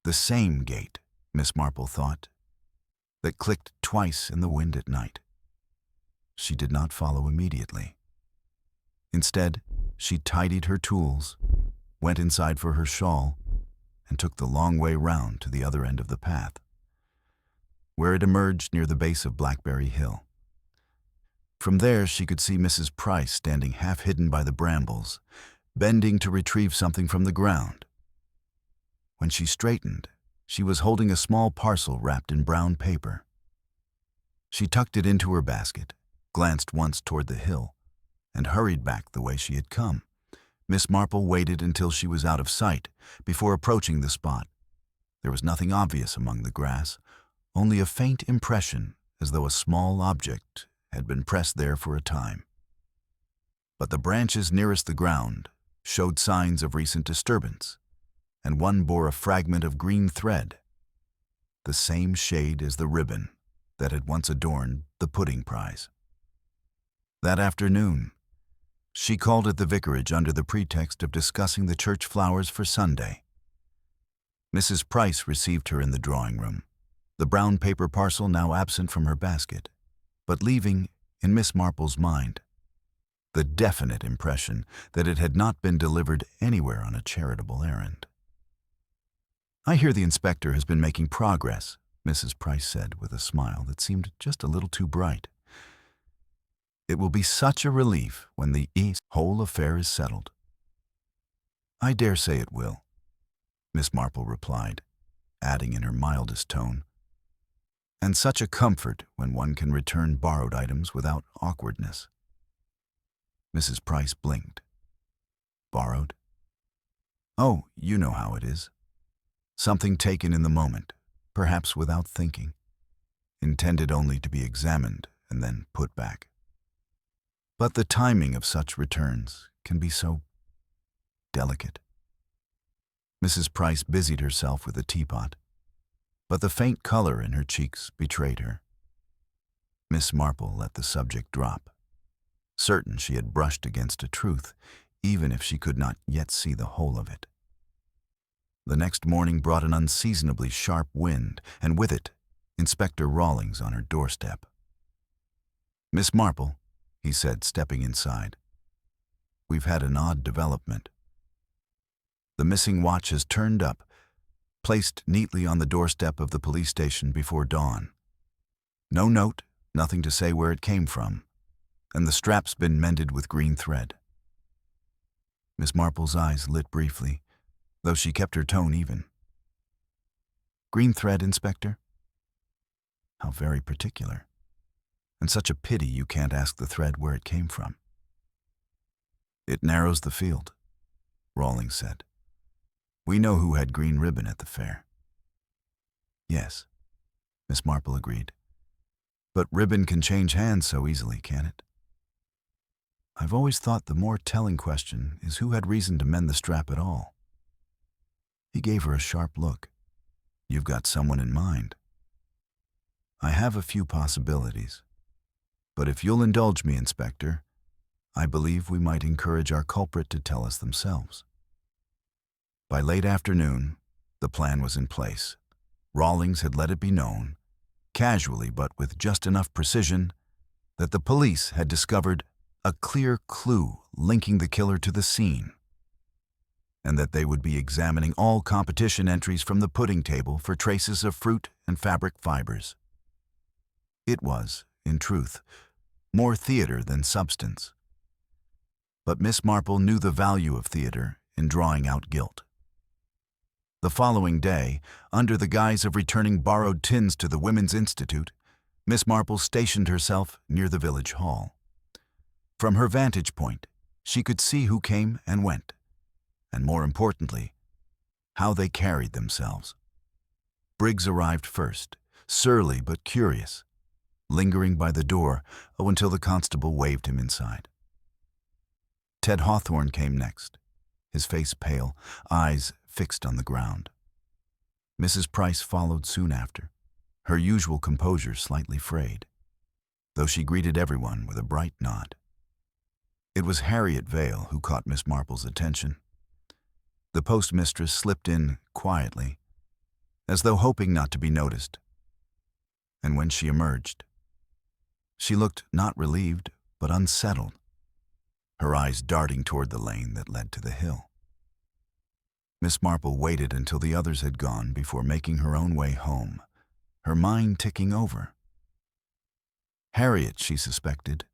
The same gate, Miss Marple thought, that clicked twice in the wind at night. She did not follow immediately. Instead, she tidied her tools, went inside for her shawl, and took the long way round to the other end of the path, where it emerged near the base of Blackberry Hill. From there she could see Mrs. Price standing half hidden by the brambles, bending to retrieve something from the ground. When she straightened, she was holding a small parcel wrapped in brown paper. She tucked it into her basket, glanced once toward the hill, and hurried back the way she had come. Miss Marple waited until she was out of sight before approaching the spot. There was nothing obvious among the grass, only a faint impression as though a small object had been pressed there for a time. But the branches nearest the ground showed signs of recent disturbance, and one bore a fragment of green thread, the same shade as the ribbon that had once adorned the pudding prize. That afternoon, she called at the vicarage under the pretext of discussing the church flowers for Sunday. Mrs. Price received her in the drawing room, the brown paper parcel now absent from her basket, but leaving, in Miss Marple's mind, the definite impression that it had not been delivered anywhere on a charitable errand. "I hear the inspector has been making progress," Mrs. Price said with a smile that seemed just a little too bright. "It will be such a relief when the whole affair is settled." "I dare say it will," Miss Marple replied, adding in her mildest tone, "and such a comfort when one can return borrowed items without awkwardness." Mrs. Price blinked. "Borrowed? Oh, you know how it is. Something taken in the moment, perhaps without thinking, intended only to be examined and then put back. But the timing of such returns can be so delicate." Mrs. Price busied herself with a teapot, but the faint color in her cheeks betrayed her. Miss Marple let the subject drop, certain she had brushed against a truth, even if she could not yet see the whole of it. The next morning brought an unseasonably sharp wind, and with it, Inspector Rawlings on her doorstep. "Miss Marple," he said, stepping inside, "we've had an odd development. The missing watch has turned up, placed neatly on the doorstep of the police station before dawn. No note, nothing to say where it came from, and the strap's been mended with green thread." Miss Marple's eyes lit briefly, though she kept her tone even. "Green thread, Inspector? How very particular. And such a pity you can't ask the thread where it came from." "It narrows the field," Rawlings said. "We know who had green ribbon at the fair." "Yes," Miss Marple agreed. "But ribbon can change hands so easily, can it? I've always thought the more telling question is who had reason to mend the strap at all." He gave her a sharp look. "You've got someone in mind." "I have a few possibilities. But if you'll indulge me, Inspector, I believe we might encourage our culprit to tell us themselves." By late afternoon, the plan was in place. Rawlings had let it be known, casually but with just enough precision, that the police had discovered a clear clue linking the killer to the scene, and that they would be examining all competition entries from the pudding table for traces of fruit and fabric fibers. It was, in truth, more theater than substance. But Miss Marple knew the value of theater in drawing out guilt. The following day, under the guise of returning borrowed tins to the Women's Institute, Miss Marple stationed herself near the village hall. From her vantage point, she could see who came and went, and more importantly, how they carried themselves. Briggs arrived first, surly but curious, lingering by the door until the constable waved him inside. Ted Hawthorne came next, his face pale, eyes fixed on the ground. Mrs. Price followed soon after, her usual composure slightly frayed, though she greeted everyone with a bright nod. It was Harriet Vale who caught Miss Marple's attention. The postmistress slipped in quietly, as though hoping not to be noticed, and when she emerged, she looked not relieved but unsettled, her eyes darting toward the lane that led to the hill. Miss Marple waited until the others had gone before making her own way home, her mind ticking over. Harriet, she suspected,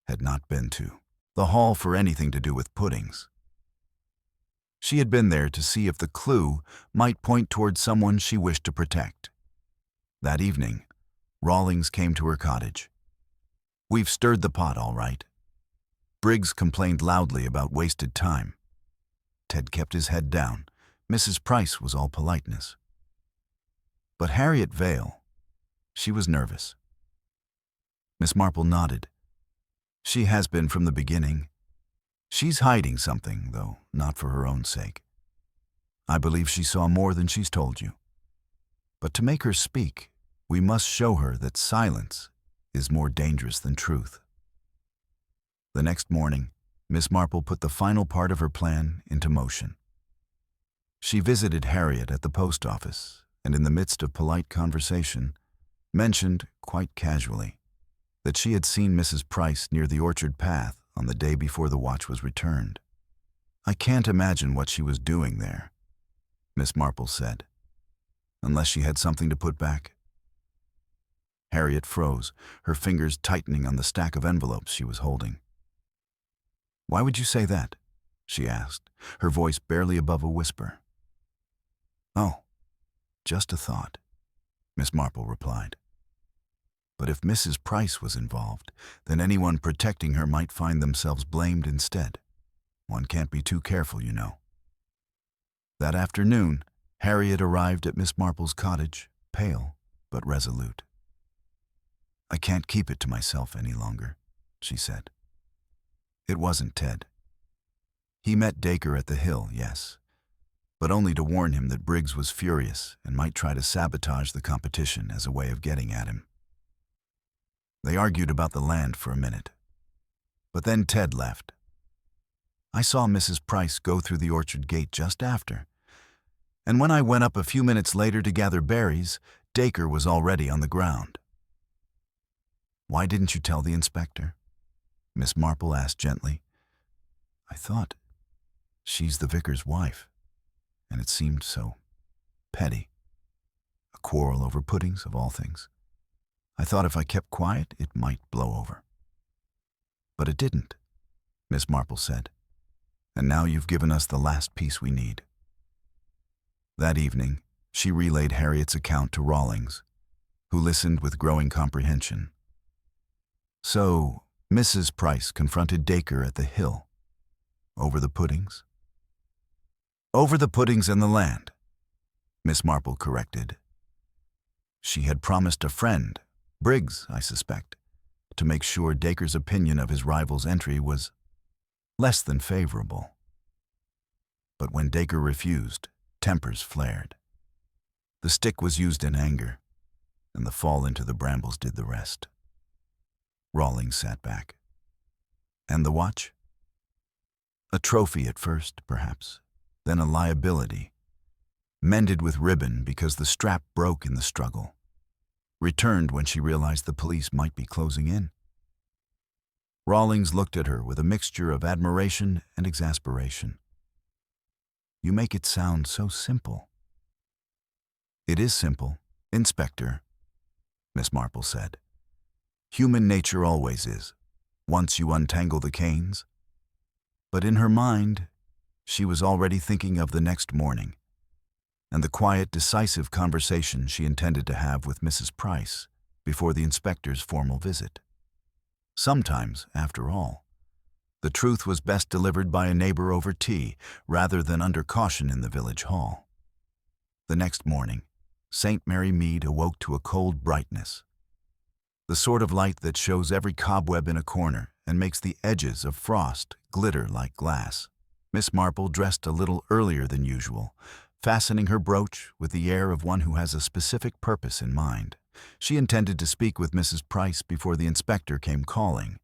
had not been to the hall for anything to do with puddings. She had been there to see if the clue might point toward someone she wished to protect. That evening, Rawlings came to her cottage. "We've stirred the pot, all right." Briggs complained loudly about wasted time. Ted kept his head down. Mrs. Price was all politeness. But Harriet Vale, she was nervous. Miss Marple nodded. "She has been from the beginning. She's hiding something, though not for her own sake. I believe she saw more than she's told you. But to make her speak, we must show her that silence is more dangerous than truth." The next morning, Miss Marple put the final part of her plan into motion. She visited Harriet at the post office and, in the midst of polite conversation, mentioned, quite casually, that she had seen Mrs. Price near the orchard path on the day before the watch was returned. "I can't imagine what she was doing there," Miss Marple said, "unless she had something to put back." Harriet froze, her fingers tightening on the stack of envelopes she was holding. "Why would you say that?" she asked, her voice barely above a whisper. "Oh, just a thought," Miss Marple replied. "But if Mrs. Price was involved, then anyone protecting her might find themselves blamed instead. One can't be too careful, you know." That afternoon, Harriet arrived at Miss Marple's cottage, pale but resolute. "I can't keep it to myself any longer," she said. It wasn't Ted. He met Dacre at the hill, yes, but only to warn him that Briggs was furious and might try to sabotage the competition as a way of getting at him. They argued about the land for a minute, but then Ted left. I saw Mrs. Price go through the orchard gate just after, and when I went up a few minutes later to gather berries, Dacre was already on the ground. "Why didn't you tell the inspector?" Miss Marple asked gently. "I thought, she's the vicar's wife, and it seemed so petty. A quarrel over puddings, of all things. I thought if I kept quiet, it might blow over." "But it didn't," Miss Marple said, "and now you've given us the last piece we need." That evening, she relayed Harriet's account to Rawlings, who listened with growing comprehension. "So, Mrs. Price confronted Dacre at the hill. Over the puddings?" "Over the puddings and the land," Miss Marple corrected. "She had promised a friend, Briggs, I suspect, to make sure Dacre's opinion of his rival's entry was less than favorable. But when Dacre refused, tempers flared. The stick was used in anger, and the fall into the brambles did the rest." Rawlings sat back. "And the watch?" "A trophy at first, perhaps, then a liability, mended with ribbon because the strap broke in the struggle, returned when she realized the police might be closing in. Rawlings looked at her with a mixture of admiration and exasperation. "You make it sound so simple." "It is simple, Inspector," Miss Marple said. "Human nature always is, once you untangle the canes." But in her mind, she was already thinking of the next morning, and the quiet, decisive conversation she intended to have with Mrs. Price before the inspector's formal visit. Sometimes, after all, the truth was best delivered by a neighbor over tea rather than under caution in the village hall. The next morning, St. Mary Mead awoke to a cold brightness, the sort of light that shows every cobweb in a corner and makes the edges of frost glitter like glass. Miss Marple dressed a little earlier than usual, fastening her brooch with the air of one who has a specific purpose in mind. She intended to speak with Mrs. Price before the inspector came calling,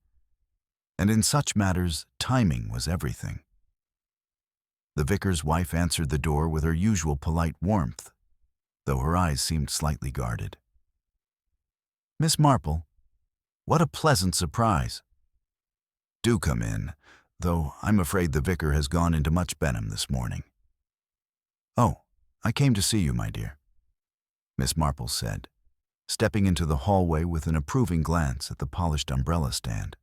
and in such matters, timing was everything. The vicar's wife answered the door with her usual polite warmth, though her eyes seemed slightly guarded. "Miss Marple, what a pleasant surprise." "Do come in, though I'm afraid the vicar has gone into much Benham this morning." "Oh, I came to see you, my dear," Miss Marple said, stepping into the hallway with an approving glance at the polished umbrella stand.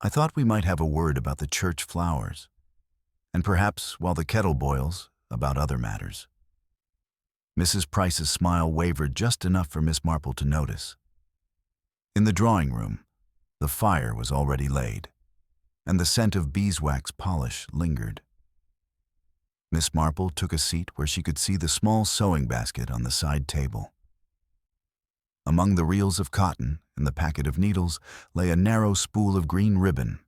"I thought we might have a word about the church flowers, and perhaps, while the kettle boils, about other matters." Mrs. Price's smile wavered just enough for Miss Marple to notice. In the drawing room, the fire was already laid, and the scent of beeswax polish lingered. Miss Marple took a seat where she could see the small sewing basket on the side table. Among the reels of cotton and the packet of needles lay a narrow spool of green ribbon,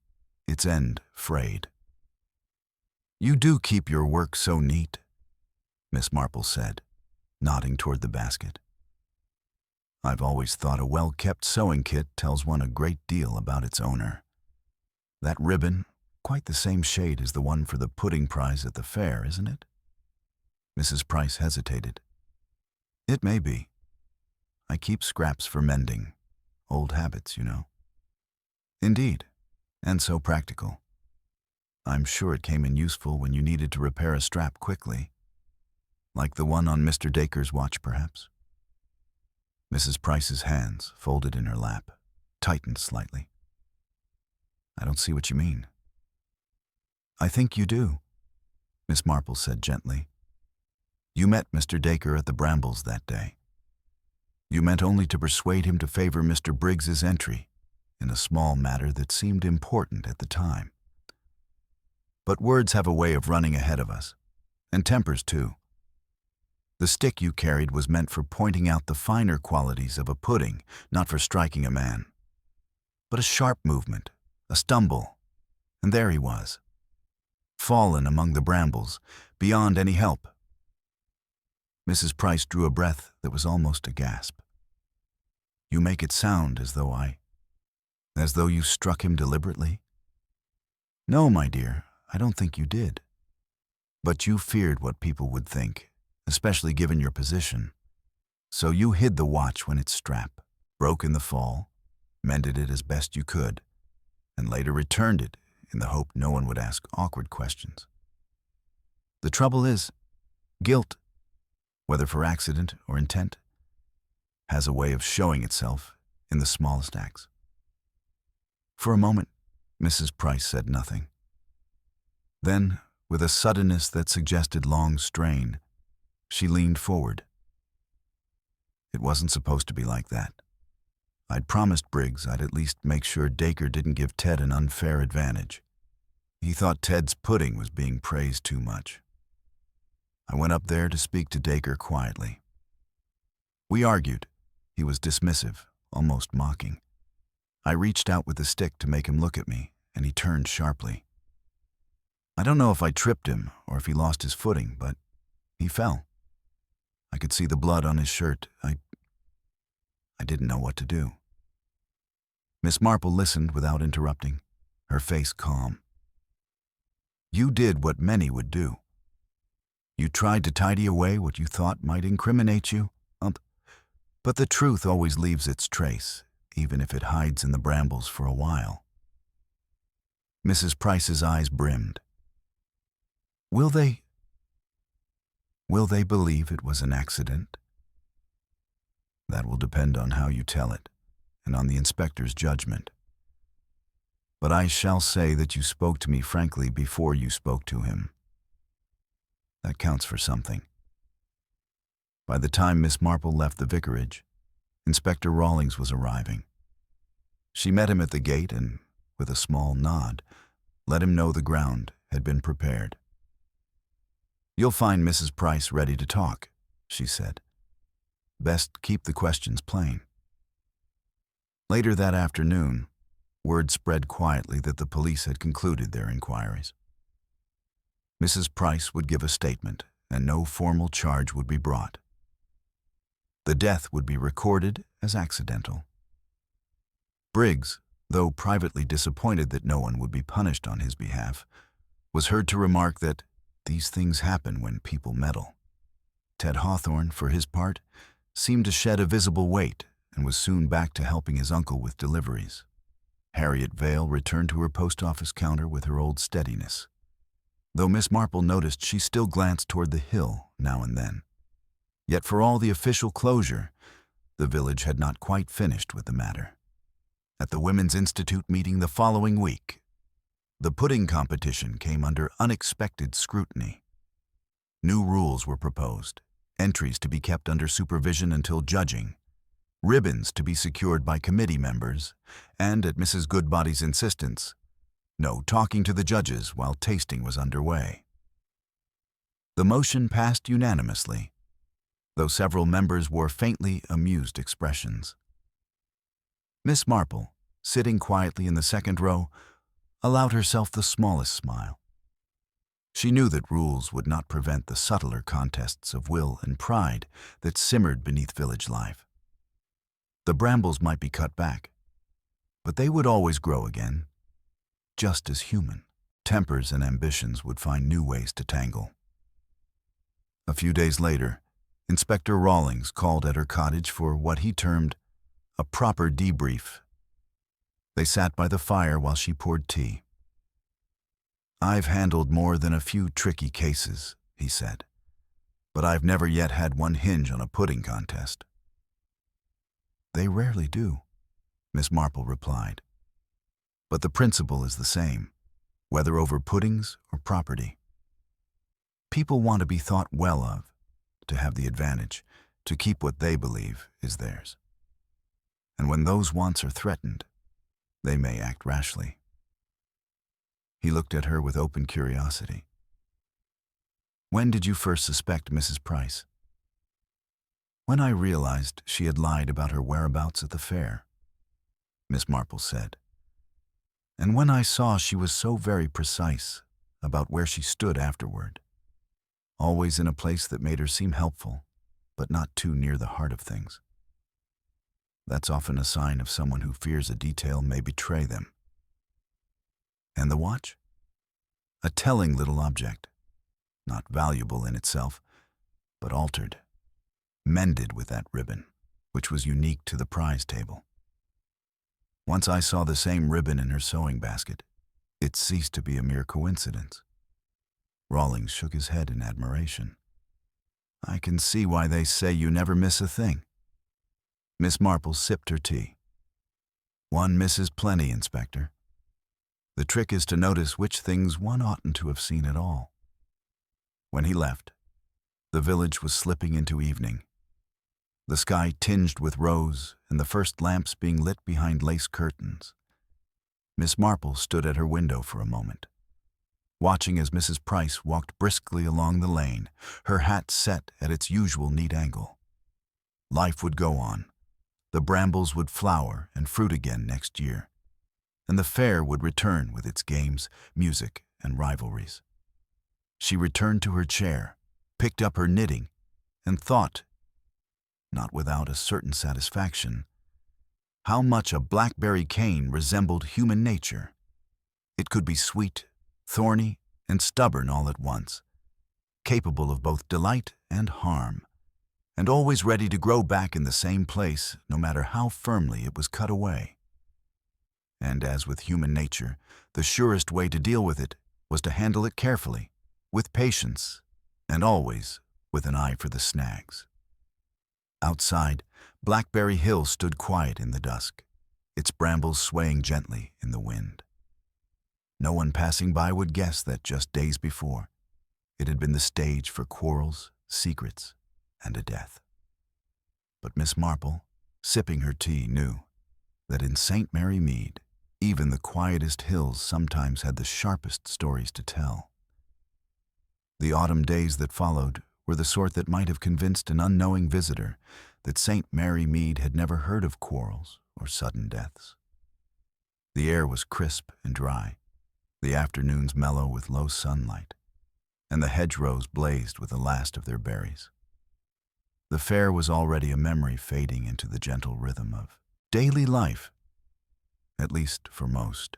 its end frayed. "You do keep your work so neat," Miss Marple said, nodding toward the basket. "I've always thought a well-kept sewing kit tells one a great deal about its owner. That ribbon, quite the same shade as the one for the pudding prize at the fair, isn't it?" Mrs. Price hesitated. "It may be. I keep scraps for mending. Old habits, you know." "Indeed, and so practical. I'm sure it came in useful when you needed to repair a strap quickly. Like the one on Mr. Dacre's watch, perhaps?" Mrs. Price's hands, folded in her lap, tightened slightly. "I don't see what you mean." "I think you do," Miss Marple said gently. "You met Mr. Dacre at the Brambles that day. You meant only to persuade him to favor Mr. Briggs's entry in a small matter that seemed important at the time. But words have a way of running ahead of us, and tempers too. The stick you carried was meant for pointing out the finer qualities of a pudding, not for striking a man. But a sharp movement, a stumble, and there he was, fallen among the brambles, beyond any help." Mrs. Price drew a breath that was almost a gasp. "You make it sound as though you struck him deliberately." "No, my dear, I don't think you did. But you feared what people would think, especially given your position. So you hid the watch when its strap broke in the fall, mended it as best you could, and later returned it in the hope no one would ask awkward questions. The trouble is, guilt, whether for accident or intent, has a way of showing itself in the smallest acts." For a moment, Mrs. Price said nothing. Then, with a suddenness that suggested long strain, she leaned forward. "It wasn't supposed to be like that. I'd promised Briggs I'd at least make sure Dacre didn't give Ted an unfair advantage. He thought Ted's pudding was being praised too much. I went up there to speak to Dacre quietly. We argued. He was dismissive, almost mocking. I reached out with the stick to make him look at me, and he turned sharply. I don't know if I tripped him or if he lost his footing, but he fell. I could see the blood on his shirt. I didn't know what to do." Miss Marple listened without interrupting, her face calm. "You did what many would do. You tried to tidy away what you thought might incriminate you, but the truth always leaves its trace, even if it hides in the brambles for a while. Mrs. Price's eyes brimmed. Will they believe it was an accident? That will depend on how you tell it, and on the inspector's judgment. But I shall say that you spoke to me frankly before you spoke to him. That counts for something. By the time Miss Marple left the vicarage, Inspector Rawlings was arriving. She met him at the gate and, with a small nod, let him know the ground had been prepared. "You'll find Mrs. Price ready to talk," she said. "Best keep the questions plain." Later that afternoon, word spread quietly that the police had concluded their inquiries. Mrs. Price would give a statement, and no formal charge would be brought. The death would be recorded as accidental. Briggs, though privately disappointed that no one would be punished on his behalf, was heard to remark that these things happen when people meddle. Ted Hawthorne, for his part, seemed to shed a visible weight and was soon back to helping his uncle with deliveries. Harriet Vale returned to her post office counter with her old steadiness, though Miss Marple noticed she still glanced toward the hill now and then. Yet for all the official closure, the village had not quite finished with the matter. At the Women's Institute meeting the following week, the pudding competition came under unexpected scrutiny. New rules were proposed, entries to be kept under supervision until judging, ribbons to be secured by committee members, and, at Mrs. Goodbody's insistence, no talking to the judges while tasting was underway. The motion passed unanimously, though several members wore faintly amused expressions. Miss Marple, sitting quietly in the second row, allowed herself the smallest smile. She knew that rules would not prevent the subtler contests of will and pride that simmered beneath village life. The brambles might be cut back, but they would always grow again, just as human. Tempers and ambitions would find new ways to tangle. A few days later, Inspector Rawlings called at her cottage for what he termed a proper debrief. They sat by the fire while she poured tea. "I've handled more than a few tricky cases," he said, "but I've never yet had one hinge on a pudding contest." "They rarely do," Miss Marple replied. "But the principle is the same, whether over puddings or property. People want to be thought well of, to have the advantage, to keep what they believe is theirs. And when those wants are threatened, they may act rashly." He looked at her with open curiosity. "When did you first suspect Mrs. Price?" "When I realized she had lied about her whereabouts at the fair," Miss Marple said. "And when I saw she was so very precise about where she stood afterward, always in a place that made her seem helpful, but not too near the heart of things. That's often a sign of someone who fears a detail may betray them." "And the watch?" "A telling little object, not valuable in itself, but altered, mended with that ribbon, which was unique to the prize table. Once I saw the same ribbon in her sewing basket, it ceased to be a mere coincidence." Rawlings shook his head in admiration. "I can see why they say you never miss a thing." Miss Marple sipped her tea. "One misses plenty, Inspector. The trick is to notice which things one oughtn't to have seen at all." When he left, the village was slipping into evening, the sky tinged with rose and the first lamps being lit behind lace curtains. Miss Marple stood at her window for a moment, watching as Mrs. Price walked briskly along the lane, her hat set at its usual neat angle. Life would go on. The brambles would flower and fruit again next year, and the fair would return with its games, music, and rivalries. She returned to her chair, picked up her knitting, and thought, not without a certain satisfaction, how much a blackberry cane resembled human nature. It could be sweet, thorny, and stubborn all at once, capable of both delight and harm, and always ready to grow back in the same place no matter how firmly it was cut away. And as with human nature, the surest way to deal with it was to handle it carefully, with patience, and always with an eye for the snags. Outside, Blackberry Hill stood quiet in the dusk, its brambles swaying gently in the wind. No one passing by would guess that just days before, it had been the stage for quarrels, secrets, and a death. But Miss Marple, sipping her tea, knew that in St. Mary Mead, even the quietest hills sometimes had the sharpest stories to tell. The autumn days that followed were the sort that might have convinced an unknowing visitor that St. Mary Mead had never heard of quarrels or sudden deaths. The air was crisp and dry, the afternoons mellow with low sunlight, and the hedgerows blazed with the last of their berries. The fair was already a memory fading into the gentle rhythm of daily life, at least for most.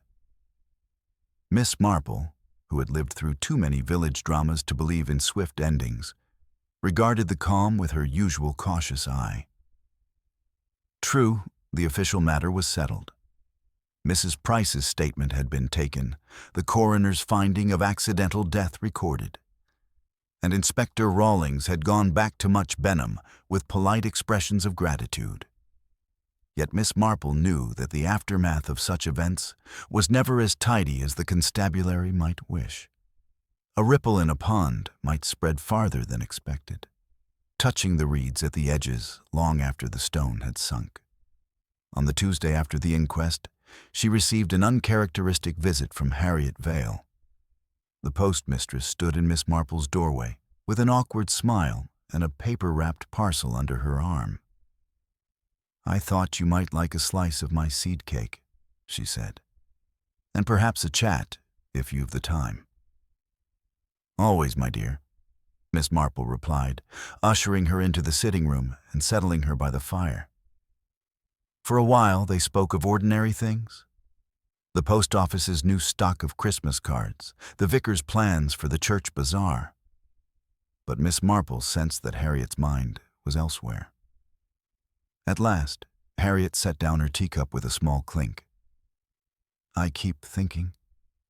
Miss Marple, who had lived through too many village dramas to believe in swift endings, regarded the calm with her usual cautious eye. True, the official matter was settled. Mrs. Price's statement had been taken, the coroner's finding of accidental death recorded, and Inspector Rawlings had gone back to Much Benham with polite expressions of gratitude. Yet Miss Marple knew that the aftermath of such events was never as tidy as the constabulary might wish. A ripple in a pond might spread farther than expected, touching the reeds at the edges long after the stone had sunk. On the Tuesday after the inquest, she received an uncharacteristic visit from Harriet Vale. The postmistress stood in Miss Marple's doorway with an awkward smile and a paper-wrapped parcel under her arm. "I thought you might like a slice of my seed cake," she said, "and perhaps a chat, if you've the time." "Always, my dear," Miss Marple replied, ushering her into the sitting room and settling her by the fire. For a while they spoke of ordinary things. The post office's new stock of Christmas cards, the vicar's plans for the church bazaar. But Miss Marple sensed that Harriet's mind was elsewhere. At last, Harriet set down her teacup with a small clink. "I keep thinking,"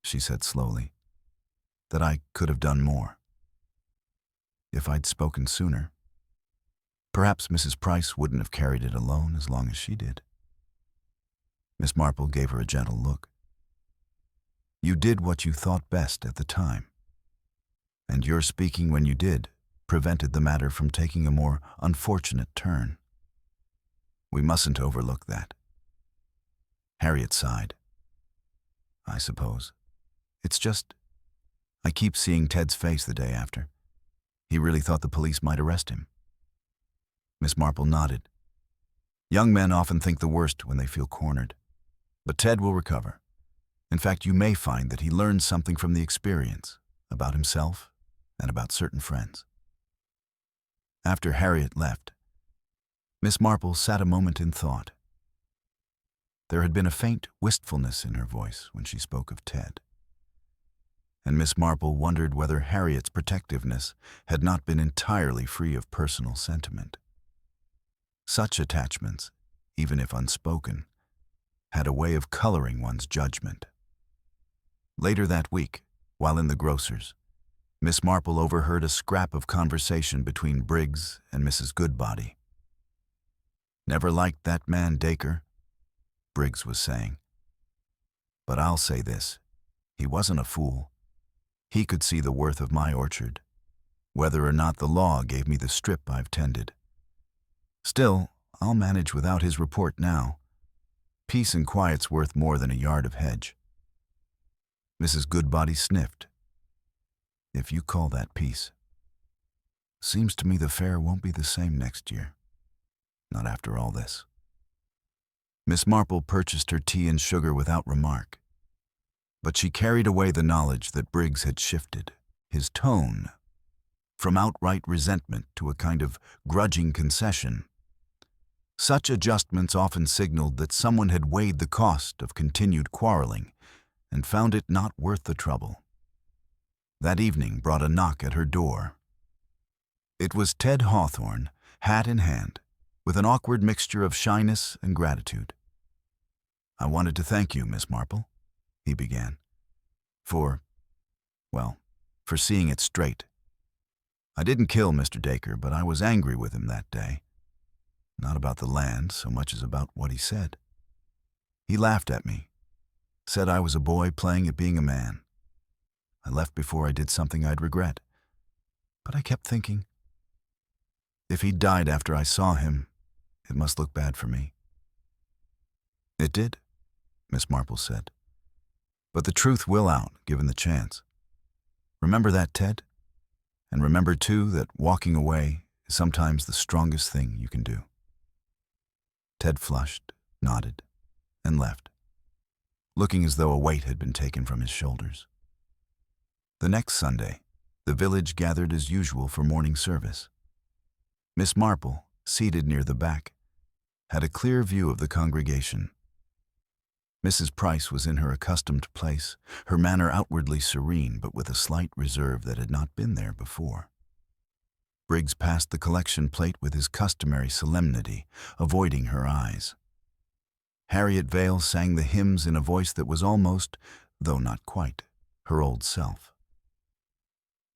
she said slowly, "that I could have done more. If I'd spoken sooner, perhaps Mrs. Price wouldn't have carried it alone as long as she did." Miss Marple gave her a gentle look. "You did what you thought best at the time, and your speaking when you did prevented the matter from taking a more unfortunate turn. We mustn't overlook that." Harriet sighed. "I suppose. It's just, I keep seeing Ted's face the day after. He really thought the police might arrest him." Miss Marple nodded. "Young men often think the worst when they feel cornered. But Ted will recover. In fact, you may find that he learned something from the experience, about himself and about certain friends." After Harriet left, Miss Marple sat a moment in thought. There had been a faint wistfulness in her voice when she spoke of Ted, and Miss Marple wondered whether Harriet's protectiveness had not been entirely free of personal sentiment. Such attachments, even if unspoken, had a way of coloring one's judgment. Later that week, while in the grocer's, Miss Marple overheard a scrap of conversation between Briggs and Mrs. Goodbody. "Never liked that man Dacre," Briggs was saying. "But I'll say this, he wasn't a fool. He could see the worth of my orchard, whether or not the law gave me the strip I've tended. Still, I'll manage without his report now. Peace and quiet's worth more than a yard of hedge." Mrs. Goodbody sniffed. "If you call that peace. Seems to me the fair won't be the same next year. Not after all this." Miss Marple purchased her tea and sugar without remark, but she carried away the knowledge that Briggs had shifted his tone from outright resentment to a kind of grudging concession. Such adjustments often signaled that someone had weighed the cost of continued quarreling and found it not worth the trouble. That evening brought a knock at her door It was Ted Hawthorne, hat in hand, with an awkward mixture of shyness and gratitude. "I wanted to thank you, Miss Marple," he began, for, well, for seeing it straight. "I didn't kill Mr. Dacre, but I was angry with him that day. Not about the land so much as about what he said. He laughed at me, said I was a boy playing at being a man. I left before I did something I'd regret. But I kept thinking, if he'd died after I saw him, it must look bad for me." "It did," Miss Marple said. "But the truth will out, given the chance. Remember that, Ted? And remember, too, that walking away is sometimes the strongest thing you can do." Ted flushed, nodded, and left, looking as though a weight had been taken from his shoulders. The next Sunday, the village gathered as usual for morning service. Miss Marple, seated near the back, had a clear view of the congregation. Mrs. Price was in her accustomed place, her manner outwardly serene but with a slight reserve that had not been there before. Briggs passed the collection plate with his customary solemnity, avoiding her eyes. Harriet Vale sang the hymns in a voice that was almost, though not quite, her old self.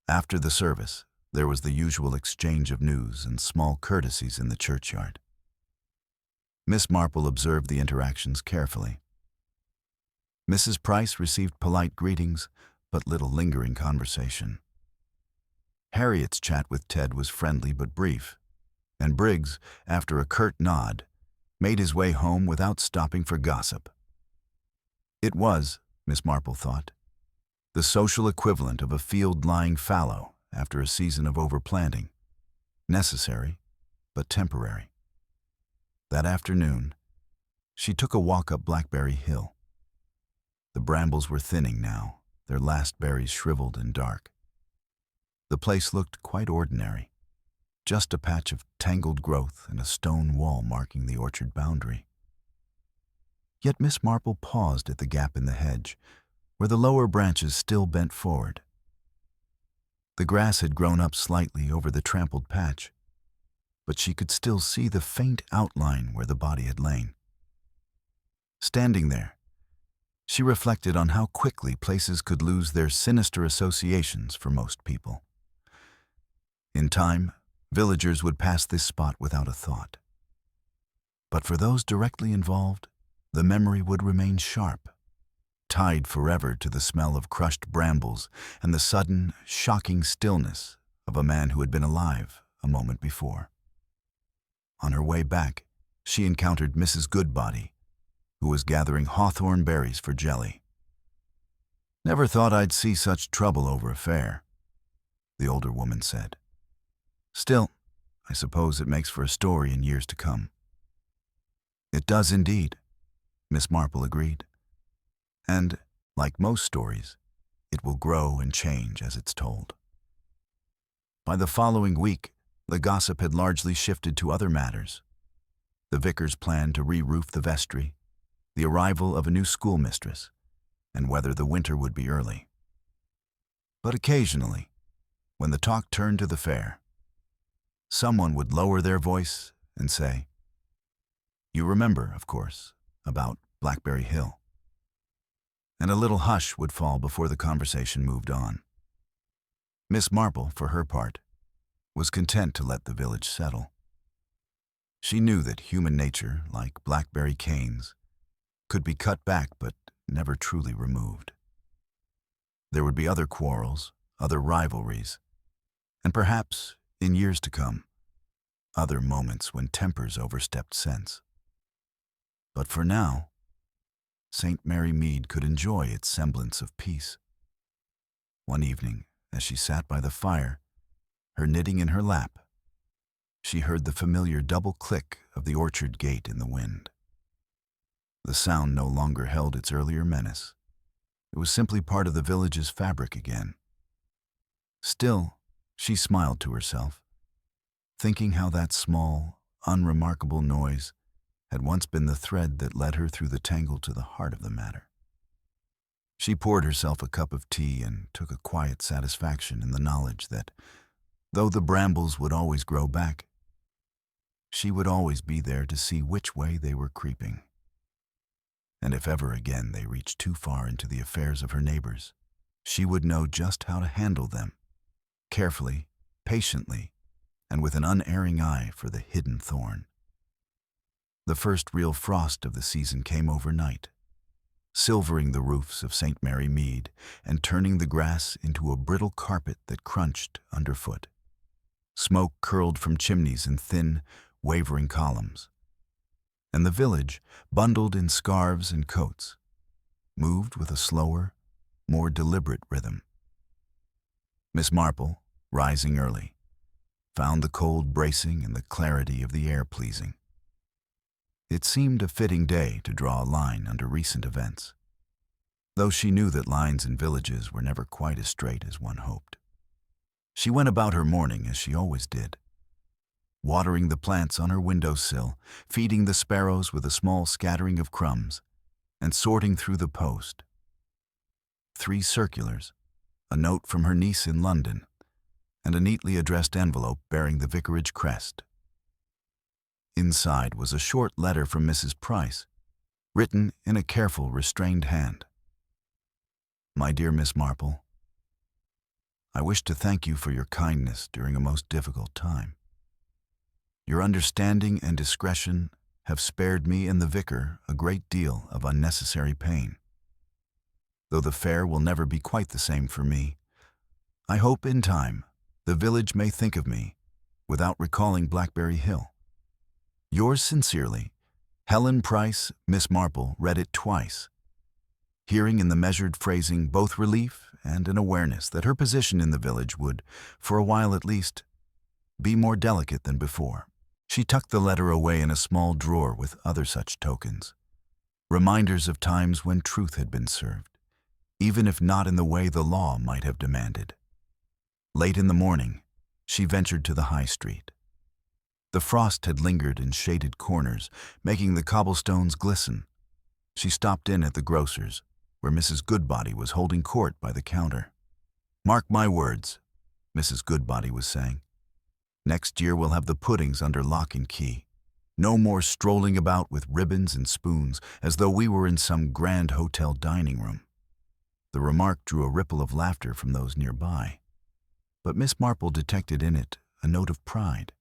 After the service, there was the usual exchange of news and small courtesies in the churchyard. Miss Marple observed the interactions carefully. Mrs. Price received polite greetings, but little lingering conversation. Harriet's chat with Ted was friendly but brief, and Briggs, after a curt nod, made his way home without stopping for gossip. It was, Miss Marple thought, the social equivalent of a field lying fallow after a season of overplanting, necessary but temporary. That afternoon, she took a walk up Blackberry Hill. The brambles were thinning now, their last berries shriveled and dark. The place looked quite ordinary, just a patch of tangled growth and a stone wall marking the orchard boundary. Yet Miss Marple paused at the gap in the hedge, where the lower branches still bent forward. The grass had grown up slightly over the trampled patch, but she could still see the faint outline where the body had lain. Standing there, she reflected on how quickly places could lose their sinister associations for most people. In time, villagers would pass this spot without a thought. But for those directly involved, the memory would remain sharp, tied forever to the smell of crushed brambles and the sudden, shocking stillness of a man who had been alive a moment before. On her way back, she encountered Mrs. Goodbody, who was gathering hawthorn berries for jelly. "Never thought I'd see such trouble over a fair," the older woman said. "Still, I suppose it makes for a story in years to come." "It does indeed," Miss Marple agreed. "And, like most stories, it will grow and change as it's told." By the following week, the gossip had largely shifted to other matters. The vicar's plan to re-roof the vestry, the arrival of a new schoolmistress, and whether the winter would be early. But occasionally, when the talk turned to the fair, someone would lower their voice and say, "You remember, of course, about Blackberry Hill." And a little hush would fall before the conversation moved on. Miss Marple, for her part, was content to let the village settle. She knew that human nature, like blackberry canes, could be cut back but never truly removed. There would be other quarrels, other rivalries, and perhaps, in years to come, other moments when tempers overstepped sense. But for now, St. Mary Mead could enjoy its semblance of peace. One evening, as she sat by the fire, her knitting in her lap, she heard the familiar double click of the orchard gate in the wind. The sound no longer held its earlier menace. It was simply part of the village's fabric again. Still, she smiled to herself, thinking how that small, unremarkable noise had once been the thread that led her through the tangle to the heart of the matter. She poured herself a cup of tea and took a quiet satisfaction in the knowledge that, Though the brambles would always grow back, she would always be there to see which way they were creeping. And if ever again they reached too far into the affairs of her neighbors, she would know just how to handle them, carefully, patiently, and with an unerring eye for the hidden thorn. The first real frost of the season came overnight, silvering the roofs of St. Mary Mead and turning the grass into a brittle carpet that crunched underfoot. Smoke curled from chimneys in thin, wavering columns, and the village, bundled in scarves and coats, moved with a slower, more deliberate rhythm. Miss Marple, rising early, found the cold bracing and the clarity of the air pleasing. It seemed a fitting day to draw a line under recent events, though she knew that lines in villages were never quite as straight as one hoped. She went about her morning as she always did, watering the plants on her windowsill, feeding the sparrows with a small scattering of crumbs, and sorting through the post. 3 circulars, a note from her niece in London, and a neatly addressed envelope bearing the vicarage crest. Inside was a short letter from Mrs. Price, written in a careful, restrained hand. My dear Miss Marple, I wish to thank you for your kindness during a most difficult time. Your understanding and discretion have spared me and the vicar a great deal of unnecessary pain. Though the fare will never be quite the same for me, I hope in time the village may think of me without recalling Blackberry Hill. Yours sincerely, Helen Price. Miss Marple read it twice, hearing in the measured phrasing both relief and an awareness that her position in the village would, for a while at least, be more delicate than before. She tucked the letter away in a small drawer with other such tokens, reminders of times when truth had been served, even if not in the way the law might have demanded. Late in the morning, she ventured to the high street. The frost had lingered in shaded corners, making the cobblestones glisten. She stopped in at the grocer's, where Mrs. Goodbody was holding court by the counter. Mark my words, Mrs. Goodbody was saying. Next year we'll have the puddings under lock and key. No more strolling about with ribbons and spoons as though we were in some grand hotel dining room. The remark drew a ripple of laughter from those nearby, but Miss Marple detected in it a note of pride.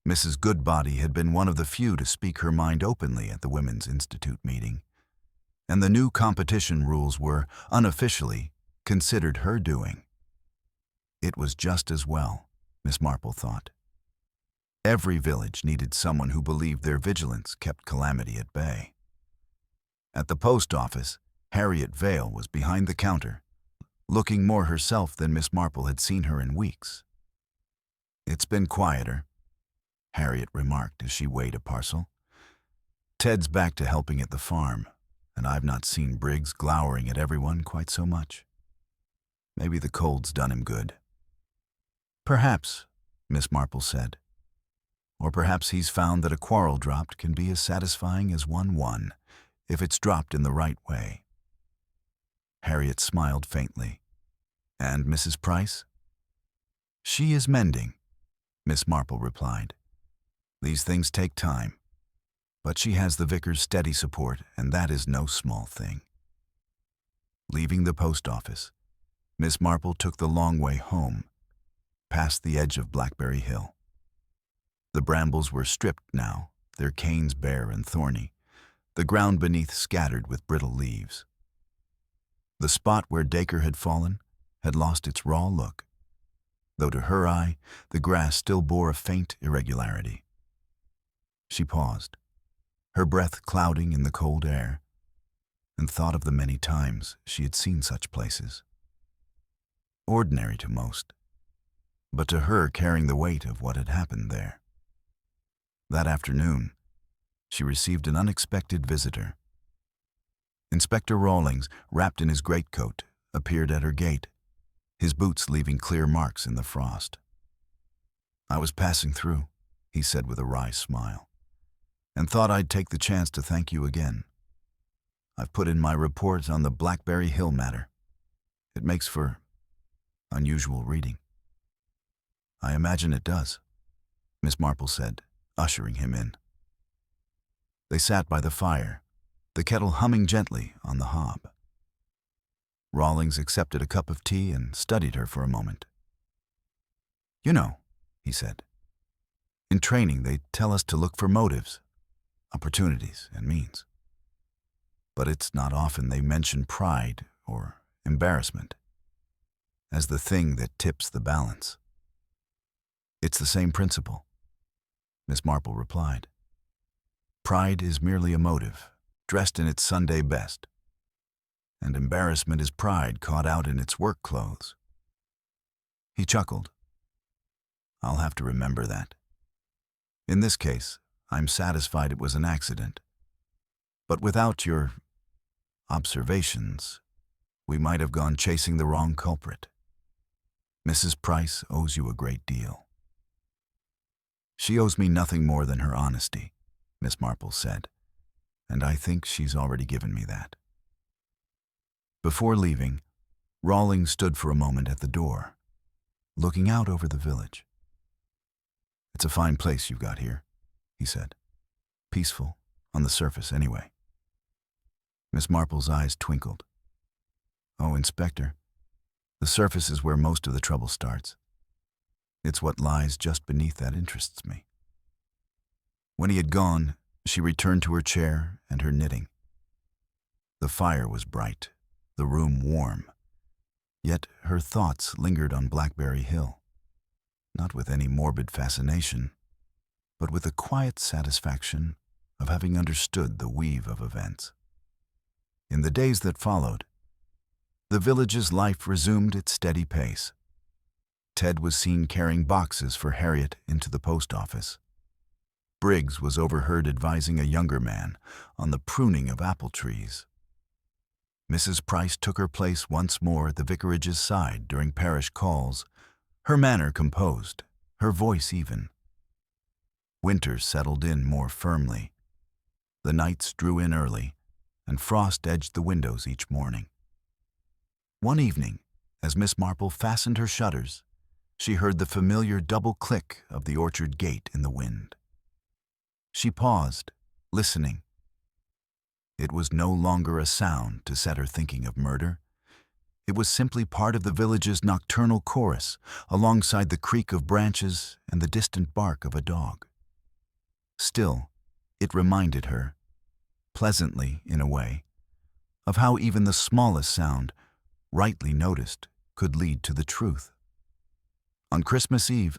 Mrs. Goodbody had been one of the few to speak her mind openly at the Women's Institute meeting, and the new competition rules were, unofficially, considered her doing. It was just as well, Miss Marple thought. Every village needed someone who believed their vigilance kept calamity at bay. At the post office, Harriet Vale was behind the counter, looking more herself than Miss Marple had seen her in weeks. It's been quieter, Harriet remarked as she weighed a parcel. Ted's back to helping at the farm, and I've not seen Briggs glowering at everyone quite so much. Maybe the cold's done him good. Perhaps, Miss Marple said. Or perhaps he's found that a quarrel dropped can be as satisfying as one won, if it's dropped in the right way. Harriet smiled faintly. And Mrs. Price? She is mending, Miss Marple replied. These things take time, but she has the vicar's steady support, and that is no small thing. Leaving the post office, Miss Marple took the long way home, past the edge of Blackberry Hill. The brambles were stripped now, their canes bare and thorny, the ground beneath scattered with brittle leaves. The spot where Dacre had fallen had lost its raw look, though to her eye the grass still bore a faint irregularity. She paused, her breath clouding in the cold air, and thought of the many times she had seen such places. Ordinary to most, but to her carrying the weight of what had happened there. That afternoon, she received an unexpected visitor. Inspector Rawlings, wrapped in his greatcoat, appeared at her gate, his boots leaving clear marks in the frost. I was passing through, he said with a wry smile, and thought I'd take the chance to thank you again. I've put in my report on the Blackberry Hill matter. It makes for unusual reading. I imagine it does, Miss Marple said, ushering him in. They sat by the fire, the kettle humming gently on the hob. Rawlings accepted a cup of tea and studied her for a moment. You know, he said, in training they tell us to look for motives, opportunities, and means. But it's not often they mention pride or embarrassment as the thing that tips the balance. It's the same principle, Miss Marple replied. Pride is merely a motive, dressed in its Sunday best, and embarrassment is pride caught out in its work clothes. He chuckled. I'll have to remember that. In this case, I'm satisfied it was an accident. But without your observations, we might have gone chasing the wrong culprit. Mrs. Price owes you a great deal. She owes me nothing more than her honesty, Miss Marple said, and I think she's already given me that. Before leaving, Rawlings stood for a moment at the door, looking out over the village. It's a fine place you've got here, he said. Peaceful, on the surface anyway. Miss Marple's eyes twinkled. Oh, Inspector, the surface is where most of the trouble starts. It's what lies just beneath that interests me. When he had gone, she returned to her chair and her knitting. The fire was bright, the room warm, yet her thoughts lingered on Blackberry Hill, not with any morbid fascination, but with the quiet satisfaction of having understood the weave of events. In the days that followed, the village's life resumed its steady pace. Ted was seen carrying boxes for Harriet into the post office. Briggs was overheard advising a younger man on the pruning of apple trees. Mrs. Price took her place once more at the vicarage's side during parish calls, her manner composed, her voice even. Winter settled in more firmly. The nights drew in early, and frost edged the windows each morning. One evening, as Miss Marple fastened her shutters, she heard the familiar double click of the orchard gate in the wind. She paused, listening. It was no longer a sound to set her thinking of murder. It was simply part of the village's nocturnal chorus, alongside the creak of branches and the distant bark of a dog. Still, it reminded her, pleasantly in a way, of how even the smallest sound, rightly noticed, could lead to the truth. On Christmas Eve,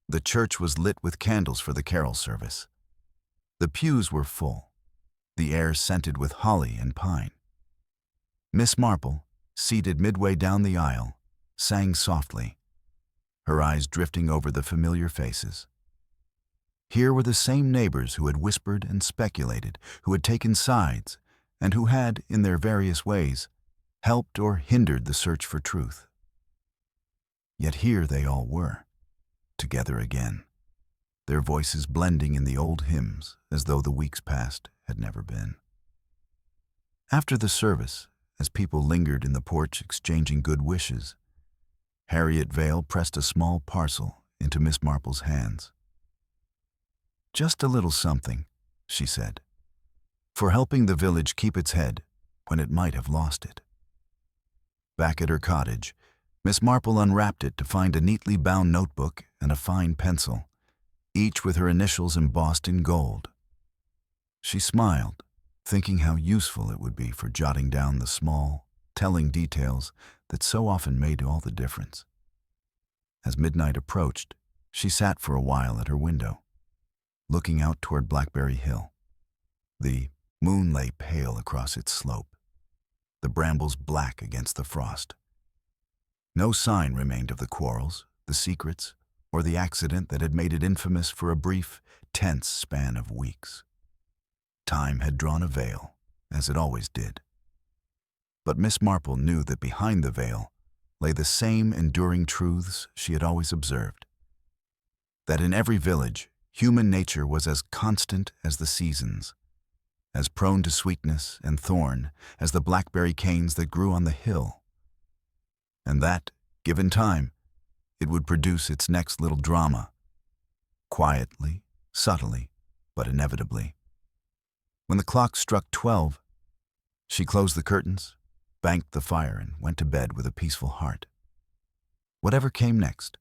the church was lit with candles for the carol service. The pews were full, the air scented with holly and pine. Miss Marple, seated midway down the aisle, sang softly, her eyes drifting over the familiar faces. Here were the same neighbors who had whispered and speculated, who had taken sides, and who had, in their various ways, helped or hindered the search for truth. Yet here they all were, together again, their voices blending in the old hymns as though the weeks past had never been. After the service, as people lingered in the porch exchanging good wishes, Harriet Vale pressed a small parcel into Miss Marple's hands. Just a little something, she said, for helping the village keep its head when it might have lost it. Back at her cottage, Miss Marple unwrapped it to find a neatly bound notebook and a fine pencil, each with her initials embossed in gold. She smiled, thinking how useful it would be for jotting down the small, telling details that so often made all the difference. As midnight approached, she sat for a while at her window, looking out toward Blackberry Hill. The moon lay pale across its slope, the brambles black against the frost. No sign remained of the quarrels, the secrets, or the accident that had made it infamous for a brief, tense span of weeks. Time had drawn a veil, as it always did. But Miss Marple knew that behind the veil lay the same enduring truths she had always observed. That in every village, human nature was as constant as the seasons, as prone to sweetness and thorn as the blackberry canes that grew on the hill. And that, given time, It would produce its next little drama, quietly, subtly, but inevitably. When the clock struck 12, she closed the curtains, banked the fire, and went to bed with a peaceful heart. Whatever came next,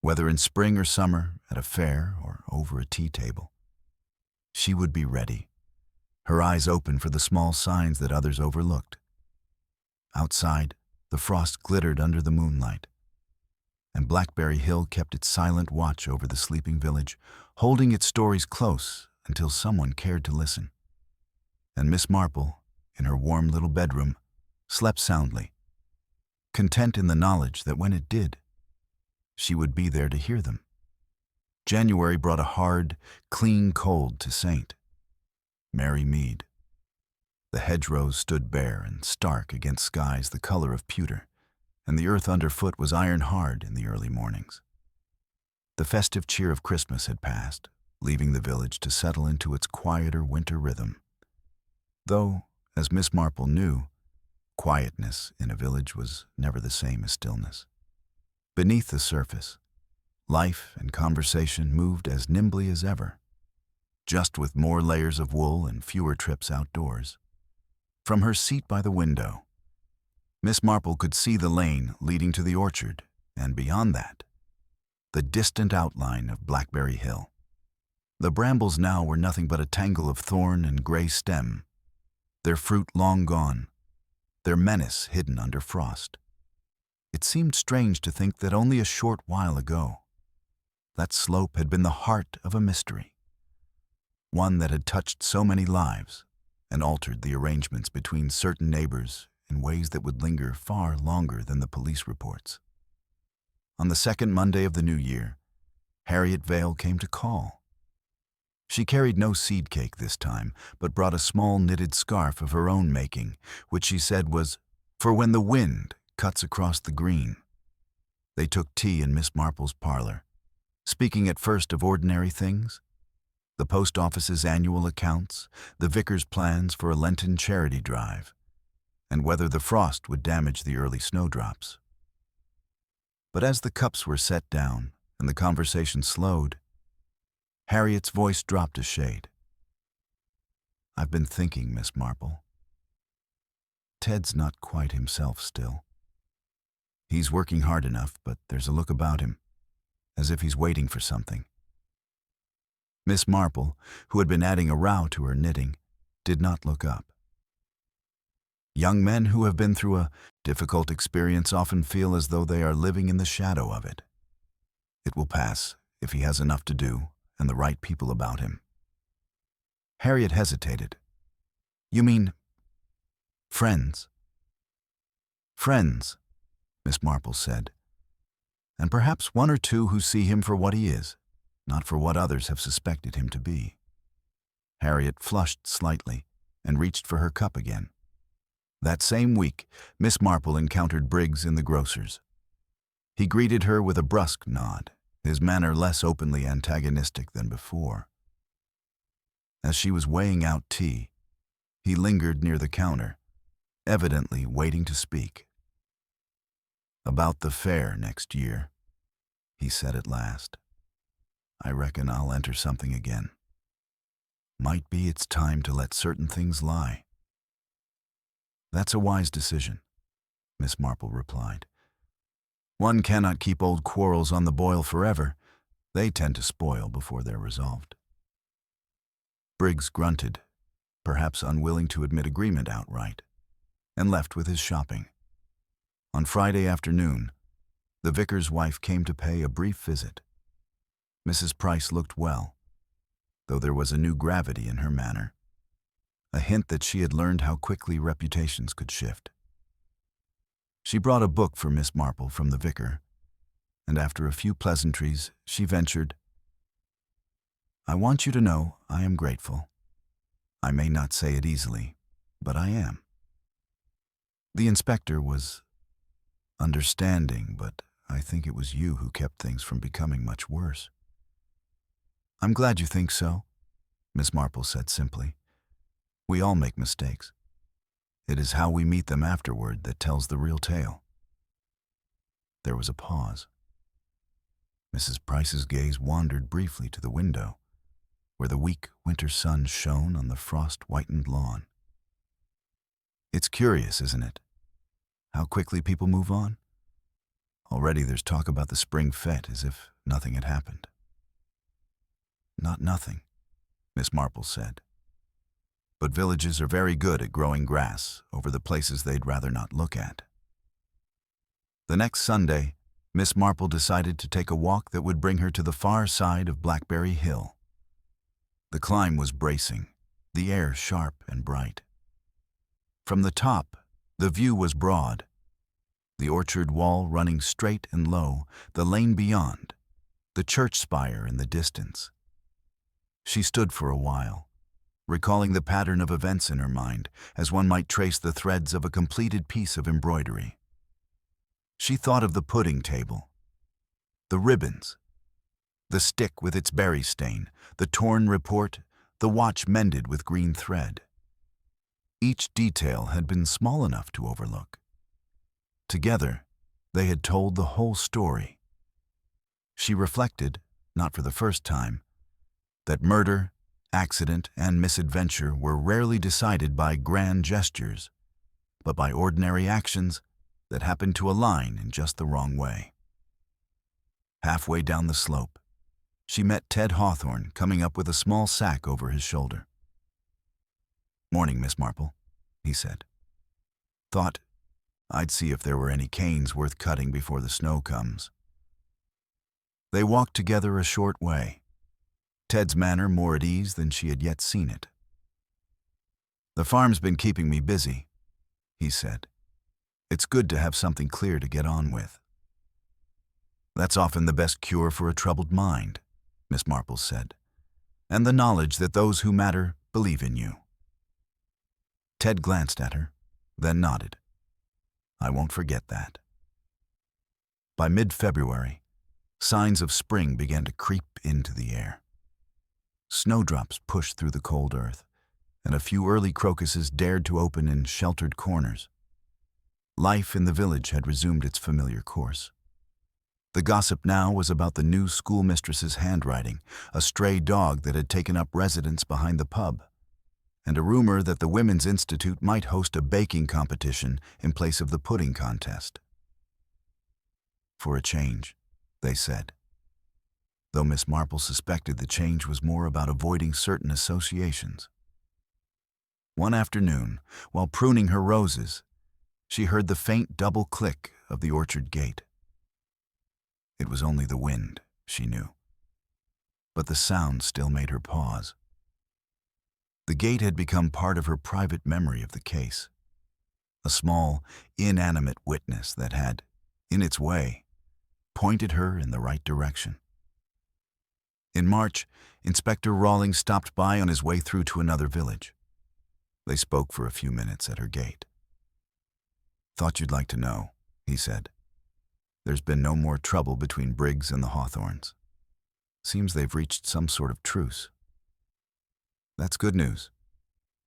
whether in spring or summer, at a fair or over a tea table, she would be ready, her eyes open for the small signs that others overlooked. Outside, the frost glittered under the moonlight, and Blackberry Hill kept its silent watch over the sleeping village, holding its stories close until someone cared to listen. And Miss Marple, in her warm little bedroom, slept soundly, content in the knowledge that when it did, she would be there to hear them. January brought a hard, clean cold to St. Mary Mead. The hedgerows stood bare and stark against skies the color of pewter, and the earth underfoot was iron-hard in the early mornings. The festive cheer of Christmas had passed, leaving the village to settle into its quieter winter rhythm. Though, as Miss Marple knew, quietness in a village was never the same as stillness. Beneath the surface, life and conversation moved as nimbly as ever, just with more layers of wool and fewer trips outdoors. From her seat by the window, Miss Marple could see the lane leading to the orchard, and beyond that, the distant outline of Blackberry Hill. The brambles now were nothing but a tangle of thorn and gray stem, their fruit long gone, their menace hidden under frost. It seemed strange to think that only a short while ago, that slope had been the heart of a mystery, one that had touched so many lives and altered the arrangements between certain neighbors in ways that would linger far longer than the police reports. On the second Monday of the new year, Harriet Vale came to call. She carried no seed cake this time, but brought a small knitted scarf of her own making, which she said was for when the wind cuts across the green. They took tea in Miss Marple's parlor, speaking at first of ordinary things, the post office's annual accounts, the vicar's plans for a Lenten charity drive, and whether the frost would damage the early snowdrops. But as the cups were set down and the conversation slowed, Harriet's voice dropped a shade. "I've been thinking, Miss Marple. Ted's not quite himself still. He's working hard enough, but there's a look about him, as if he's waiting for something." Miss Marple, who had been adding a row to her knitting, did not look up. Young men who have been through a difficult experience often feel as though they are living in the shadow of it. It will pass if he has enough to do and the right people about him. Harriet hesitated. "You mean friends?" "Friends," Miss Marple said, "and perhaps one or two who see him for what he is, not for what others have suspected him to be." Harriet flushed slightly and reached for her cup again. That same week, Miss Marple encountered Briggs in the grocer's. He greeted her with a brusque nod, his manner less openly antagonistic than before. As she was weighing out tea, he lingered near the counter, evidently waiting to speak. "About the fair next year," he said at last. "I reckon I'll enter something again. Might be it's time to let certain things lie." "That's a wise decision," Miss Marple replied. "One cannot keep old quarrels on the boil forever. They tend to spoil before they're resolved." Briggs grunted, perhaps unwilling to admit agreement outright, and left with his shopping. On Friday afternoon, the vicar's wife came to pay a brief visit. Mrs. Price looked well, though there was a new gravity in her manner, a hint that she had learned how quickly reputations could shift. She brought a book for Miss Marple from the vicar, and after a few pleasantries, she ventured, "I want you to know I am grateful. I may not say it easily, but I am." The inspector was understanding, but I think it was you who kept things from becoming much worse. "I'm glad you think so," Miss Marple said simply. "We all make mistakes. It is how we meet them afterward that tells the real tale." There was a pause. Mrs. Price's gaze wandered briefly to the window, where the weak winter sun shone on the frost-whitened lawn. It's curious, isn't it? How quickly people move on? Already there's talk about the spring fete as if nothing had happened. Not nothing, Miss Marple said. But villages are very good at growing grass over the places they'd rather not look at. The next Sunday, Miss Marple decided to take a walk that would bring her to the far side of Blackberry Hill. The climb was bracing, the air sharp and bright. From the top, the view was broad, the orchard wall running straight and low, the lane beyond, the church spire in the distance. She stood for a while, recalling the pattern of events in her mind as one might trace the threads of a completed piece of embroidery. She thought of the pudding table, the ribbons, the stick with its berry stain, the torn report, the watch mended with green thread. Each detail had been small enough to overlook. Together, they had told the whole story. She reflected, not for the first time, that murder, accident, and misadventure were rarely decided by grand gestures, but by ordinary actions that happened to align in just the wrong way. Halfway down the slope, she met Ted Hawthorne coming up with a small sack over his shoulder. "Morning, Miss Marple," he said. "Thought I'd see if there were any canes worth cutting before the snow comes." They walked together a short way, Ted's manner more at ease than she had yet seen it. "The farm's been keeping me busy," he said. "It's good to have something clear to get on with." "That's often the best cure for a troubled mind," Miss Marple said, "and the knowledge that those who matter believe in you." Ted glanced at her, then nodded. "I won't forget that." By mid-February, signs of spring began to creep into the air. Snowdrops pushed through the cold earth, and a few early crocuses dared to open in sheltered corners. Life in the village had resumed its familiar course. The gossip now was about the new schoolmistress's handwriting, a stray dog that had taken up residence behind the pub, and a rumor that the Women's Institute might host a baking competition in place of the pudding contest. For a change, they said, though Miss Marple suspected the change was more about avoiding certain associations. One afternoon, while pruning her roses, she heard the faint double click of the orchard gate. It was only the wind, she knew, but the sound still made her pause. The gate had become part of her private memory of the case, a small, inanimate witness that had, in its way, pointed her in the right direction. In March, Inspector Rawlings stopped by on his way through to another village. They spoke for a few minutes at her gate. "Thought you'd like to know," he said. "There's been no more trouble between Briggs and the Hawthorns. Seems they've reached some sort of truce." "That's good news,"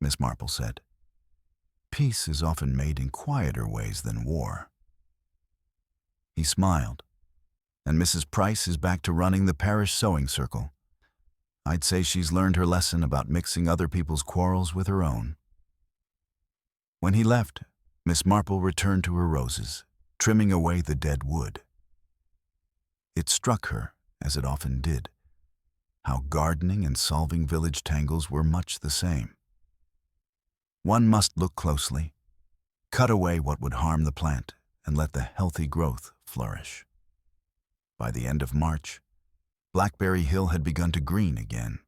Miss Marple said. "Peace is often made in quieter ways than war." He smiled. "And Mrs. Price is back to running the parish sewing circle. I'd say she's learned her lesson about mixing other people's quarrels with her own." When he left, Miss Marple returned to her roses, trimming away the dead wood. It struck her, as it often did, how gardening and solving village tangles were much the same. One must look closely, cut away what would harm the plant, and let the healthy growth flourish. By the end of March, Blackberry Hill had begun to green again,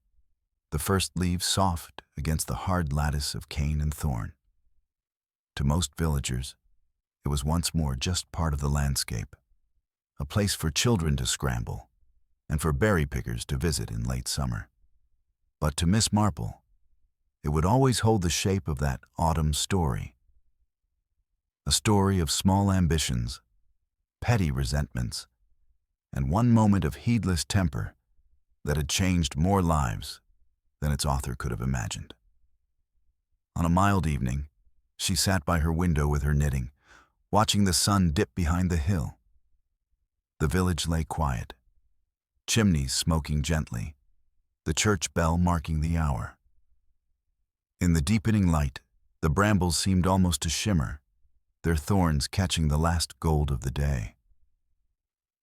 the first leaves soft against the hard lattice of cane and thorn. To most villagers, it was once more just part of the landscape, a place for children to scramble and for berry pickers to visit in late summer. But to Miss Marple, it would always hold the shape of that autumn story, a story of small ambitions, petty resentments, and one moment of heedless temper that had changed more lives than its author could have imagined. On a mild evening, she sat by her window with her knitting, watching the sun dip behind the hill. The village lay quiet, chimneys smoking gently, the church bell marking the hour. In the deepening light, the brambles seemed almost to shimmer, their thorns catching the last gold of the day.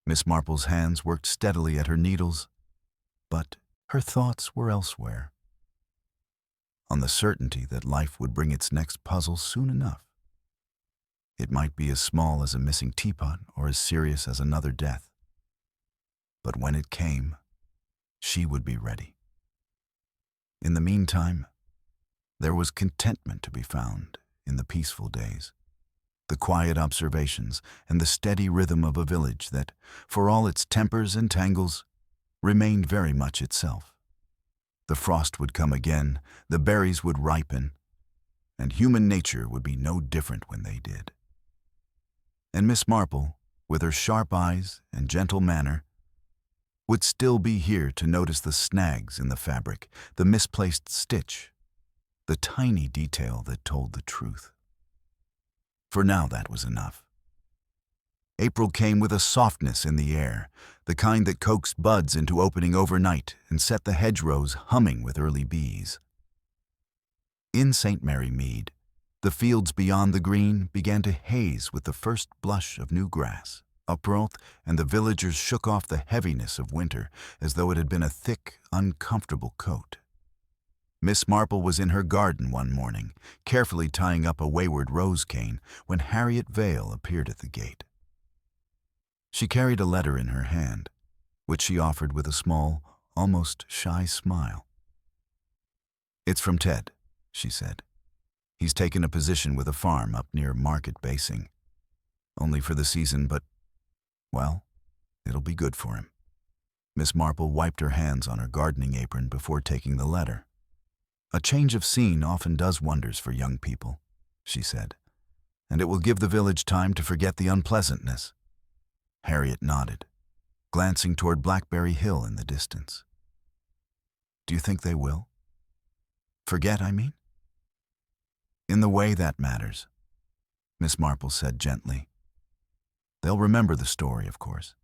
Miss Marple's hands worked steadily at her needles, but her thoughts were elsewhere, on the certainty that life would bring its next puzzle soon enough. It might be as small as a missing teapot or as serious as another death. But when it came, she would be ready. In the meantime, there was contentment to be found in the peaceful days, the quiet observations and the steady rhythm of a village that, for all its tempers and tangles, remained very much itself. The frost would come again, the berries would ripen, and human nature would be no different when they did. And Miss Marple, with her sharp eyes and gentle manner, would still be here to notice the snags in the fabric, the misplaced stitch, the tiny detail that told the truth. For now that was enough. April came with a softness in the air, the kind that coaxed buds into opening overnight and set the hedgerows humming with early bees. In St. Mary Mead, the fields beyond the green began to haze with the first blush of new grass, upgrowth, and the villagers shook off the heaviness of winter as though it had been a thick, uncomfortable coat. Miss Marple was in her garden one morning, carefully tying up a wayward rose cane, when Harriet Vale appeared at the gate. She carried a letter in her hand, which she offered with a small, almost shy smile. "It's from Ted," she said. "He's taken a position with a farm up near Market Basing. Only for the season, but, well, it'll be good for him." Miss Marple wiped her hands on her gardening apron before taking the letter. "A change of scene often does wonders for young people," she said, "and it will give the village time to forget the unpleasantness." Harriet nodded, glancing toward Blackberry Hill in the distance. "Do you think they will? Forget, I mean?" "In the way that matters," Miss Marple said gently. "They'll remember the story, of course.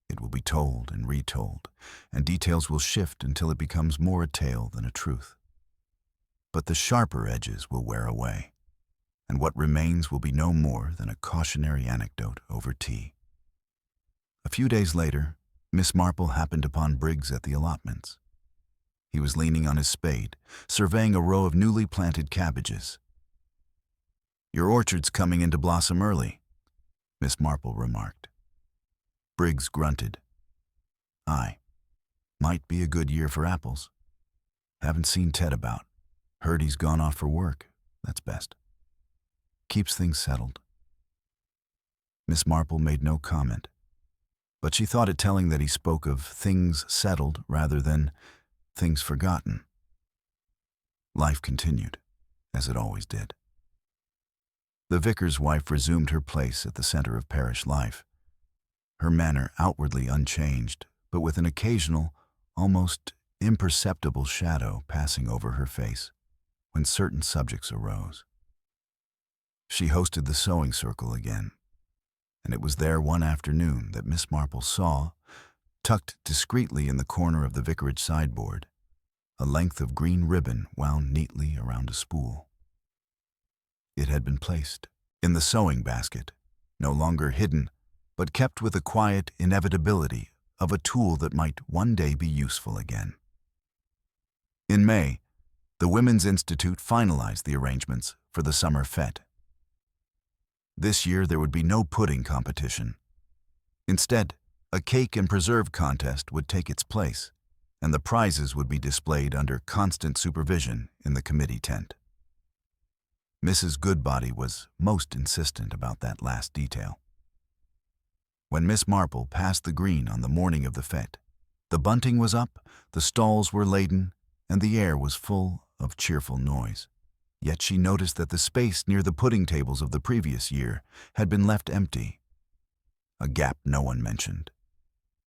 It will be told and retold, and details will shift until it becomes more a tale than a truth. But the sharper edges will wear away, and what remains will be no more than a cautionary anecdote over tea." A few days later, Miss Marple happened upon Briggs at the allotments. He was leaning on his spade, surveying a row of newly planted cabbages. "Your orchard's coming into blossom early," Miss Marple remarked. Briggs grunted. "Aye, might be a good year for apples. Haven't seen Ted about. Heard he's gone off for work. That's best. Keeps things settled." Miss Marple made no comment, but she thought it telling that he spoke of things settled rather than things forgotten. Life continued, as it always did. The vicar's wife resumed her place at the center of parish life, her manner outwardly unchanged, but with an occasional, almost imperceptible shadow passing over her face when certain subjects arose. She hosted the sewing circle again, and it was there one afternoon that Miss Marple saw, tucked discreetly in the corner of the vicarage sideboard, a length of green ribbon wound neatly around a spool. It had been placed in the sewing basket, no longer hidden, but kept with the quiet inevitability of a tool that might one day be useful again. In May, the Women's Institute finalized the arrangements for the summer fete. This year there would be no pudding competition. Instead, a cake and preserve contest would take its place, and the prizes would be displayed under constant supervision in the committee tent. Mrs. Goodbody was most insistent about that last detail. When Miss Marple passed the green on the morning of the fete, the bunting was up, the stalls were laden, and the air was full of cheerful noise. Yet she noticed that the space near the pudding tables of the previous year had been left empty, a gap no one mentioned,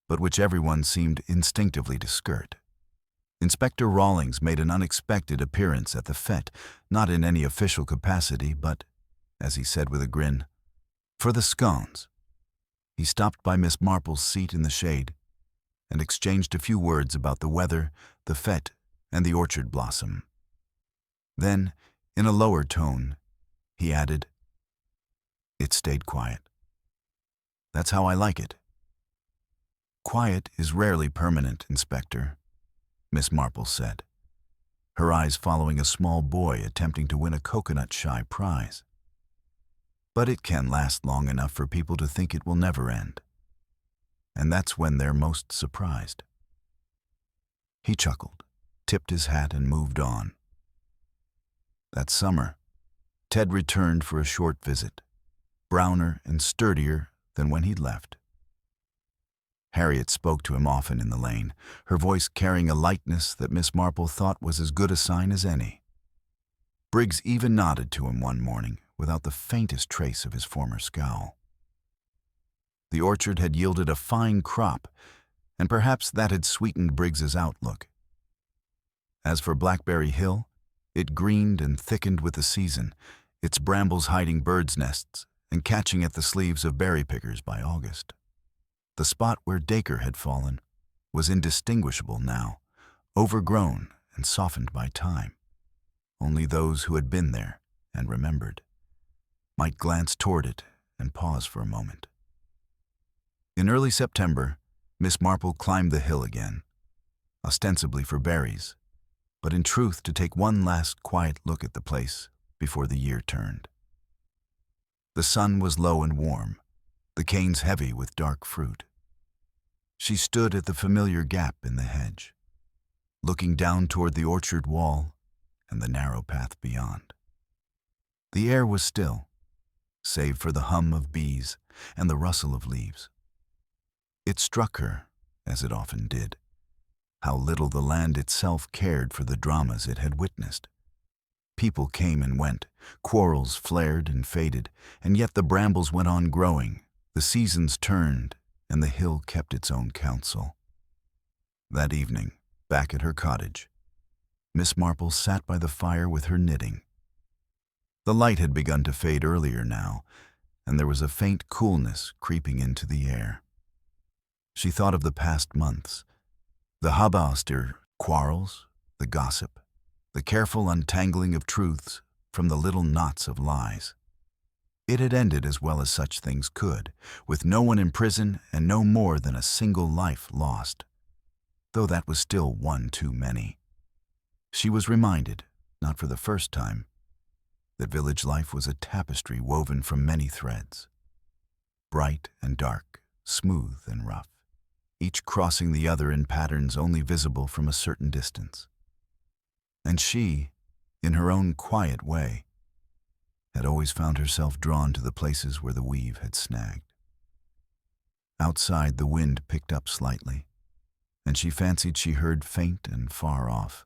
but which everyone seemed instinctively to skirt. Inspector Rawlings made an unexpected appearance at the fete, not in any official capacity, but, as he said with a grin, "for the scones." He stopped by Miss Marple's seat in the shade and exchanged a few words about the weather, the fete, and the orchard blossom. Then, in a lower tone, he added, "It stayed quiet. That's how I like it." "Quiet is rarely permanent, Inspector," Miss Marple said, her eyes following a small boy attempting to win a coconut shy prize. "But it can last long enough for people to think it will never end. And that's when they're most surprised." He chuckled, tipped his hat, and moved on. That summer, Ted returned for a short visit, browner and sturdier than when he'd left. Harriet spoke to him often in the lane, her voice carrying a lightness that Miss Marple thought was as good a sign as any. Briggs even nodded to him one morning, without the faintest trace of his former scowl. The orchard had yielded a fine crop, and perhaps that had sweetened Briggs's outlook. As for Blackberry Hill, it greened and thickened with the season, its brambles hiding birds' nests and catching at the sleeves of berry pickers by August. The spot where Dacre had fallen was indistinguishable now, overgrown and softened by time. Only those who had been there and remembered might glance toward it and pause for a moment. In early September, Miss Marple climbed the hill again, ostensibly for berries, but in truth to take one last quiet look at the place before the year turned. The sun was low and warm, the canes heavy with dark fruit. She stood at the familiar gap in the hedge, looking down toward the orchard wall and the narrow path beyond. The air was still, save for the hum of bees and the rustle of leaves. It struck her, as it often did, how little the land itself cared for the dramas it had witnessed. People came and went, quarrels flared and faded, and yet the brambles went on growing, the seasons turned, and the hill kept its own counsel. That evening, back at her cottage, Miss Marple sat by the fire with her knitting. The light had begun to fade earlier now, and there was a faint coolness creeping into the air. She thought of the past months, the Habaster quarrels, the gossip, the careful untangling of truths from the little knots of lies. It had ended as well as such things could, with no one in prison and no more than a single life lost, though that was still one too many. She was reminded, not for the first time, that village life was a tapestry woven from many threads, bright and dark, smooth and rough, each crossing the other in patterns only visible from a certain distance. And she, in her own quiet way, had always found herself drawn to the places where the weave had snagged. Outside, the wind picked up slightly, and she fancied she heard faint and far off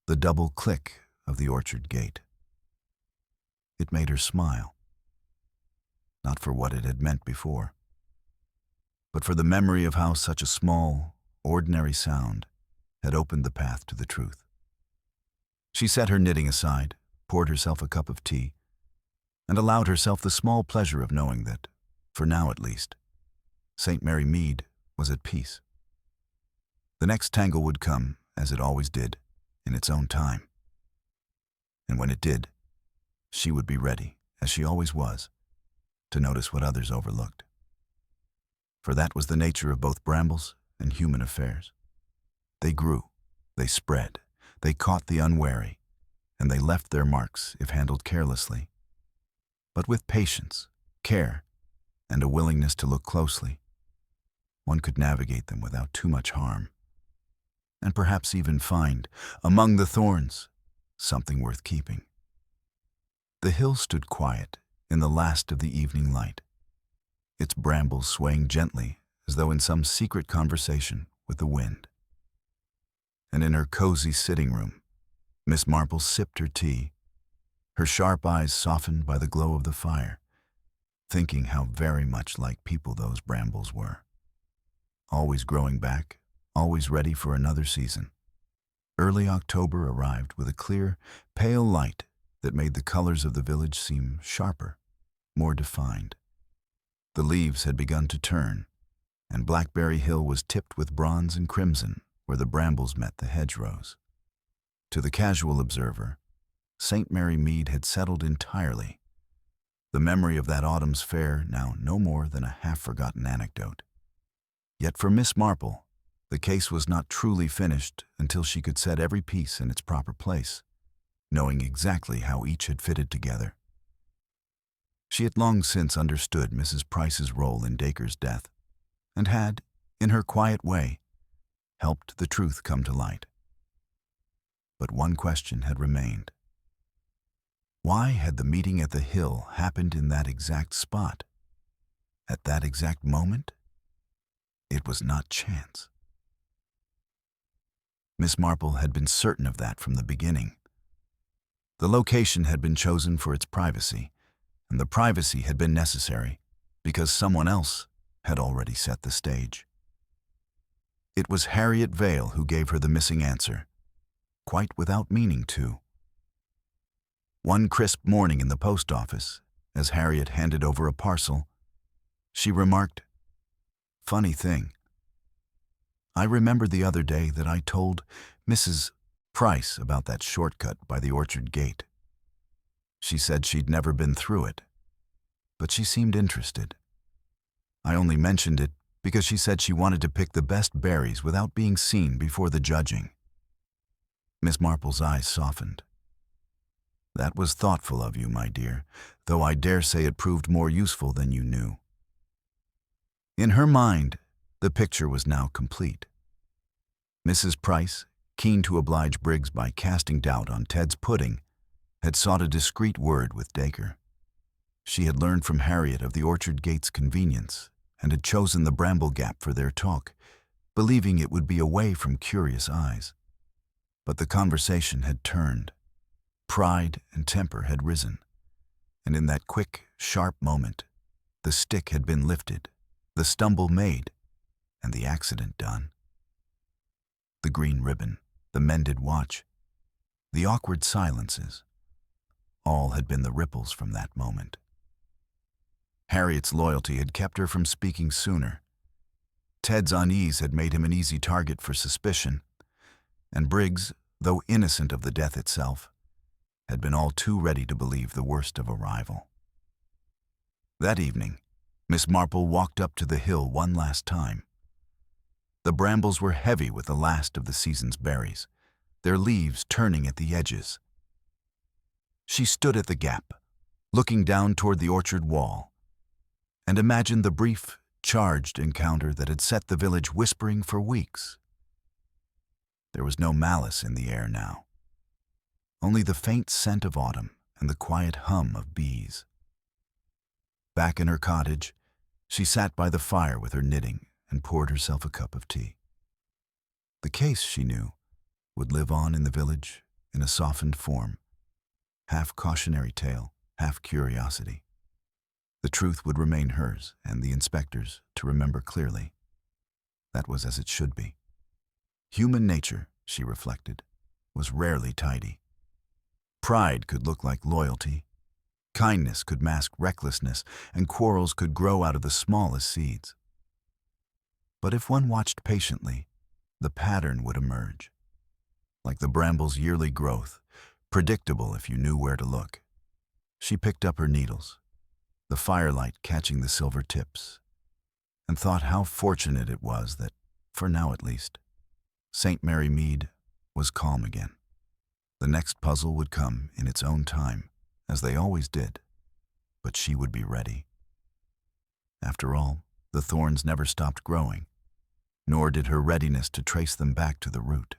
the double click of the orchard gate. It made her smile, not for what it had meant before, but for the memory of how such a small, ordinary sound had opened the path to the truth. She set her knitting aside, poured herself a cup of tea, and allowed herself the small pleasure of knowing that, for now at least, St. Mary Mead was at peace. The next tangle would come, as it always did, in its own time. And when it did, she would be ready, as she always was, to notice what others overlooked. For that was the nature of both brambles and human affairs. They grew, they spread, they caught the unwary, and they left their marks if handled carelessly. But with patience, care, and a willingness to look closely, one could navigate them without too much harm, and perhaps even find, among the thorns, something worth keeping. The hill stood quiet in the last of the evening light, its brambles swaying gently as though in some secret conversation with the wind. And in her cozy sitting room, Miss Marple sipped her tea, her sharp eyes softened by the glow of the fire, thinking how very much like people those brambles were. Always growing back, always ready for another season. Early October arrived with a clear, pale light that made the colors of the village seem sharper, more defined. The leaves had begun to turn, and Blackberry Hill was tipped with bronze and crimson where the brambles met the hedgerows. To the casual observer, St. Mary Mead had settled entirely, the memory of that autumn's fair now no more than a half-forgotten anecdote. Yet for Miss Marple, the case was not truly finished until she could set every piece in its proper place, knowing exactly how each had fitted together. She had long since understood Mrs. Price's role in Dacre's death, and had, in her quiet way, helped the truth come to light. But one question had remained. Why had the meeting at the hill happened in that exact spot? At that exact moment? It was not chance. Miss Marple had been certain of that from the beginning. The location had been chosen for its privacy, and the privacy had been necessary because someone else had already set the stage. It was Harriet Vale who gave her the missing answer, quite without meaning to. One crisp morning in the post office, as Harriet handed over a parcel, she remarked, "Funny thing. I remembered the other day that I told Mrs. Price about that shortcut by the orchard gate. She said she'd never been through it, but she seemed interested. I only mentioned it because she said she wanted to pick the best berries without being seen before the judging." Miss Marple's eyes softened. "That was thoughtful of you, my dear, though I dare say it proved more useful than you knew." In her mind, the picture was now complete. Mrs. Price, keen to oblige Briggs by casting doubt on Ted's pudding, had sought a discreet word with Dacre. She had learned from Harriet of the orchard gate's convenience and had chosen the bramble gap for their talk, believing it would be away from curious eyes. But the conversation had turned. Pride and temper had risen, and in that quick, sharp moment, the stick had been lifted, the stumble made, and the accident done. The green ribbon, the mended watch, the awkward silences, all had been the ripples from that moment. Harriet's loyalty had kept her from speaking sooner. Ted's unease had made him an easy target for suspicion, and Briggs, though innocent of the death itself, had been all too ready to believe the worst of a rival. That evening, Miss Marple walked up to the hill one last time. The brambles were heavy with the last of the season's berries, their leaves turning at the edges. She stood at the gap, looking down toward the orchard wall, and imagined the brief, charged encounter that had set the village whispering for weeks. There was no malice in the air now, only the faint scent of autumn and the quiet hum of bees. Back in her cottage, she sat by the fire with her knitting and poured herself a cup of tea. The case, she knew, would live on in the village in a softened form, half cautionary tale, half curiosity. The truth would remain hers and the inspector's to remember clearly. That was as it should be. Human nature, she reflected, was rarely tidy. Pride could look like loyalty, kindness could mask recklessness, and quarrels could grow out of the smallest seeds. But if one watched patiently, the pattern would emerge. Like the bramble's yearly growth, predictable if you knew where to look. She picked up her needles, the firelight catching the silver tips, and thought how fortunate it was that, for now at least, St. Mary Mead was calm again. The next puzzle would come in its own time, as they always did, but she would be ready. After all, the thorns never stopped growing, nor did her readiness to trace them back to the root.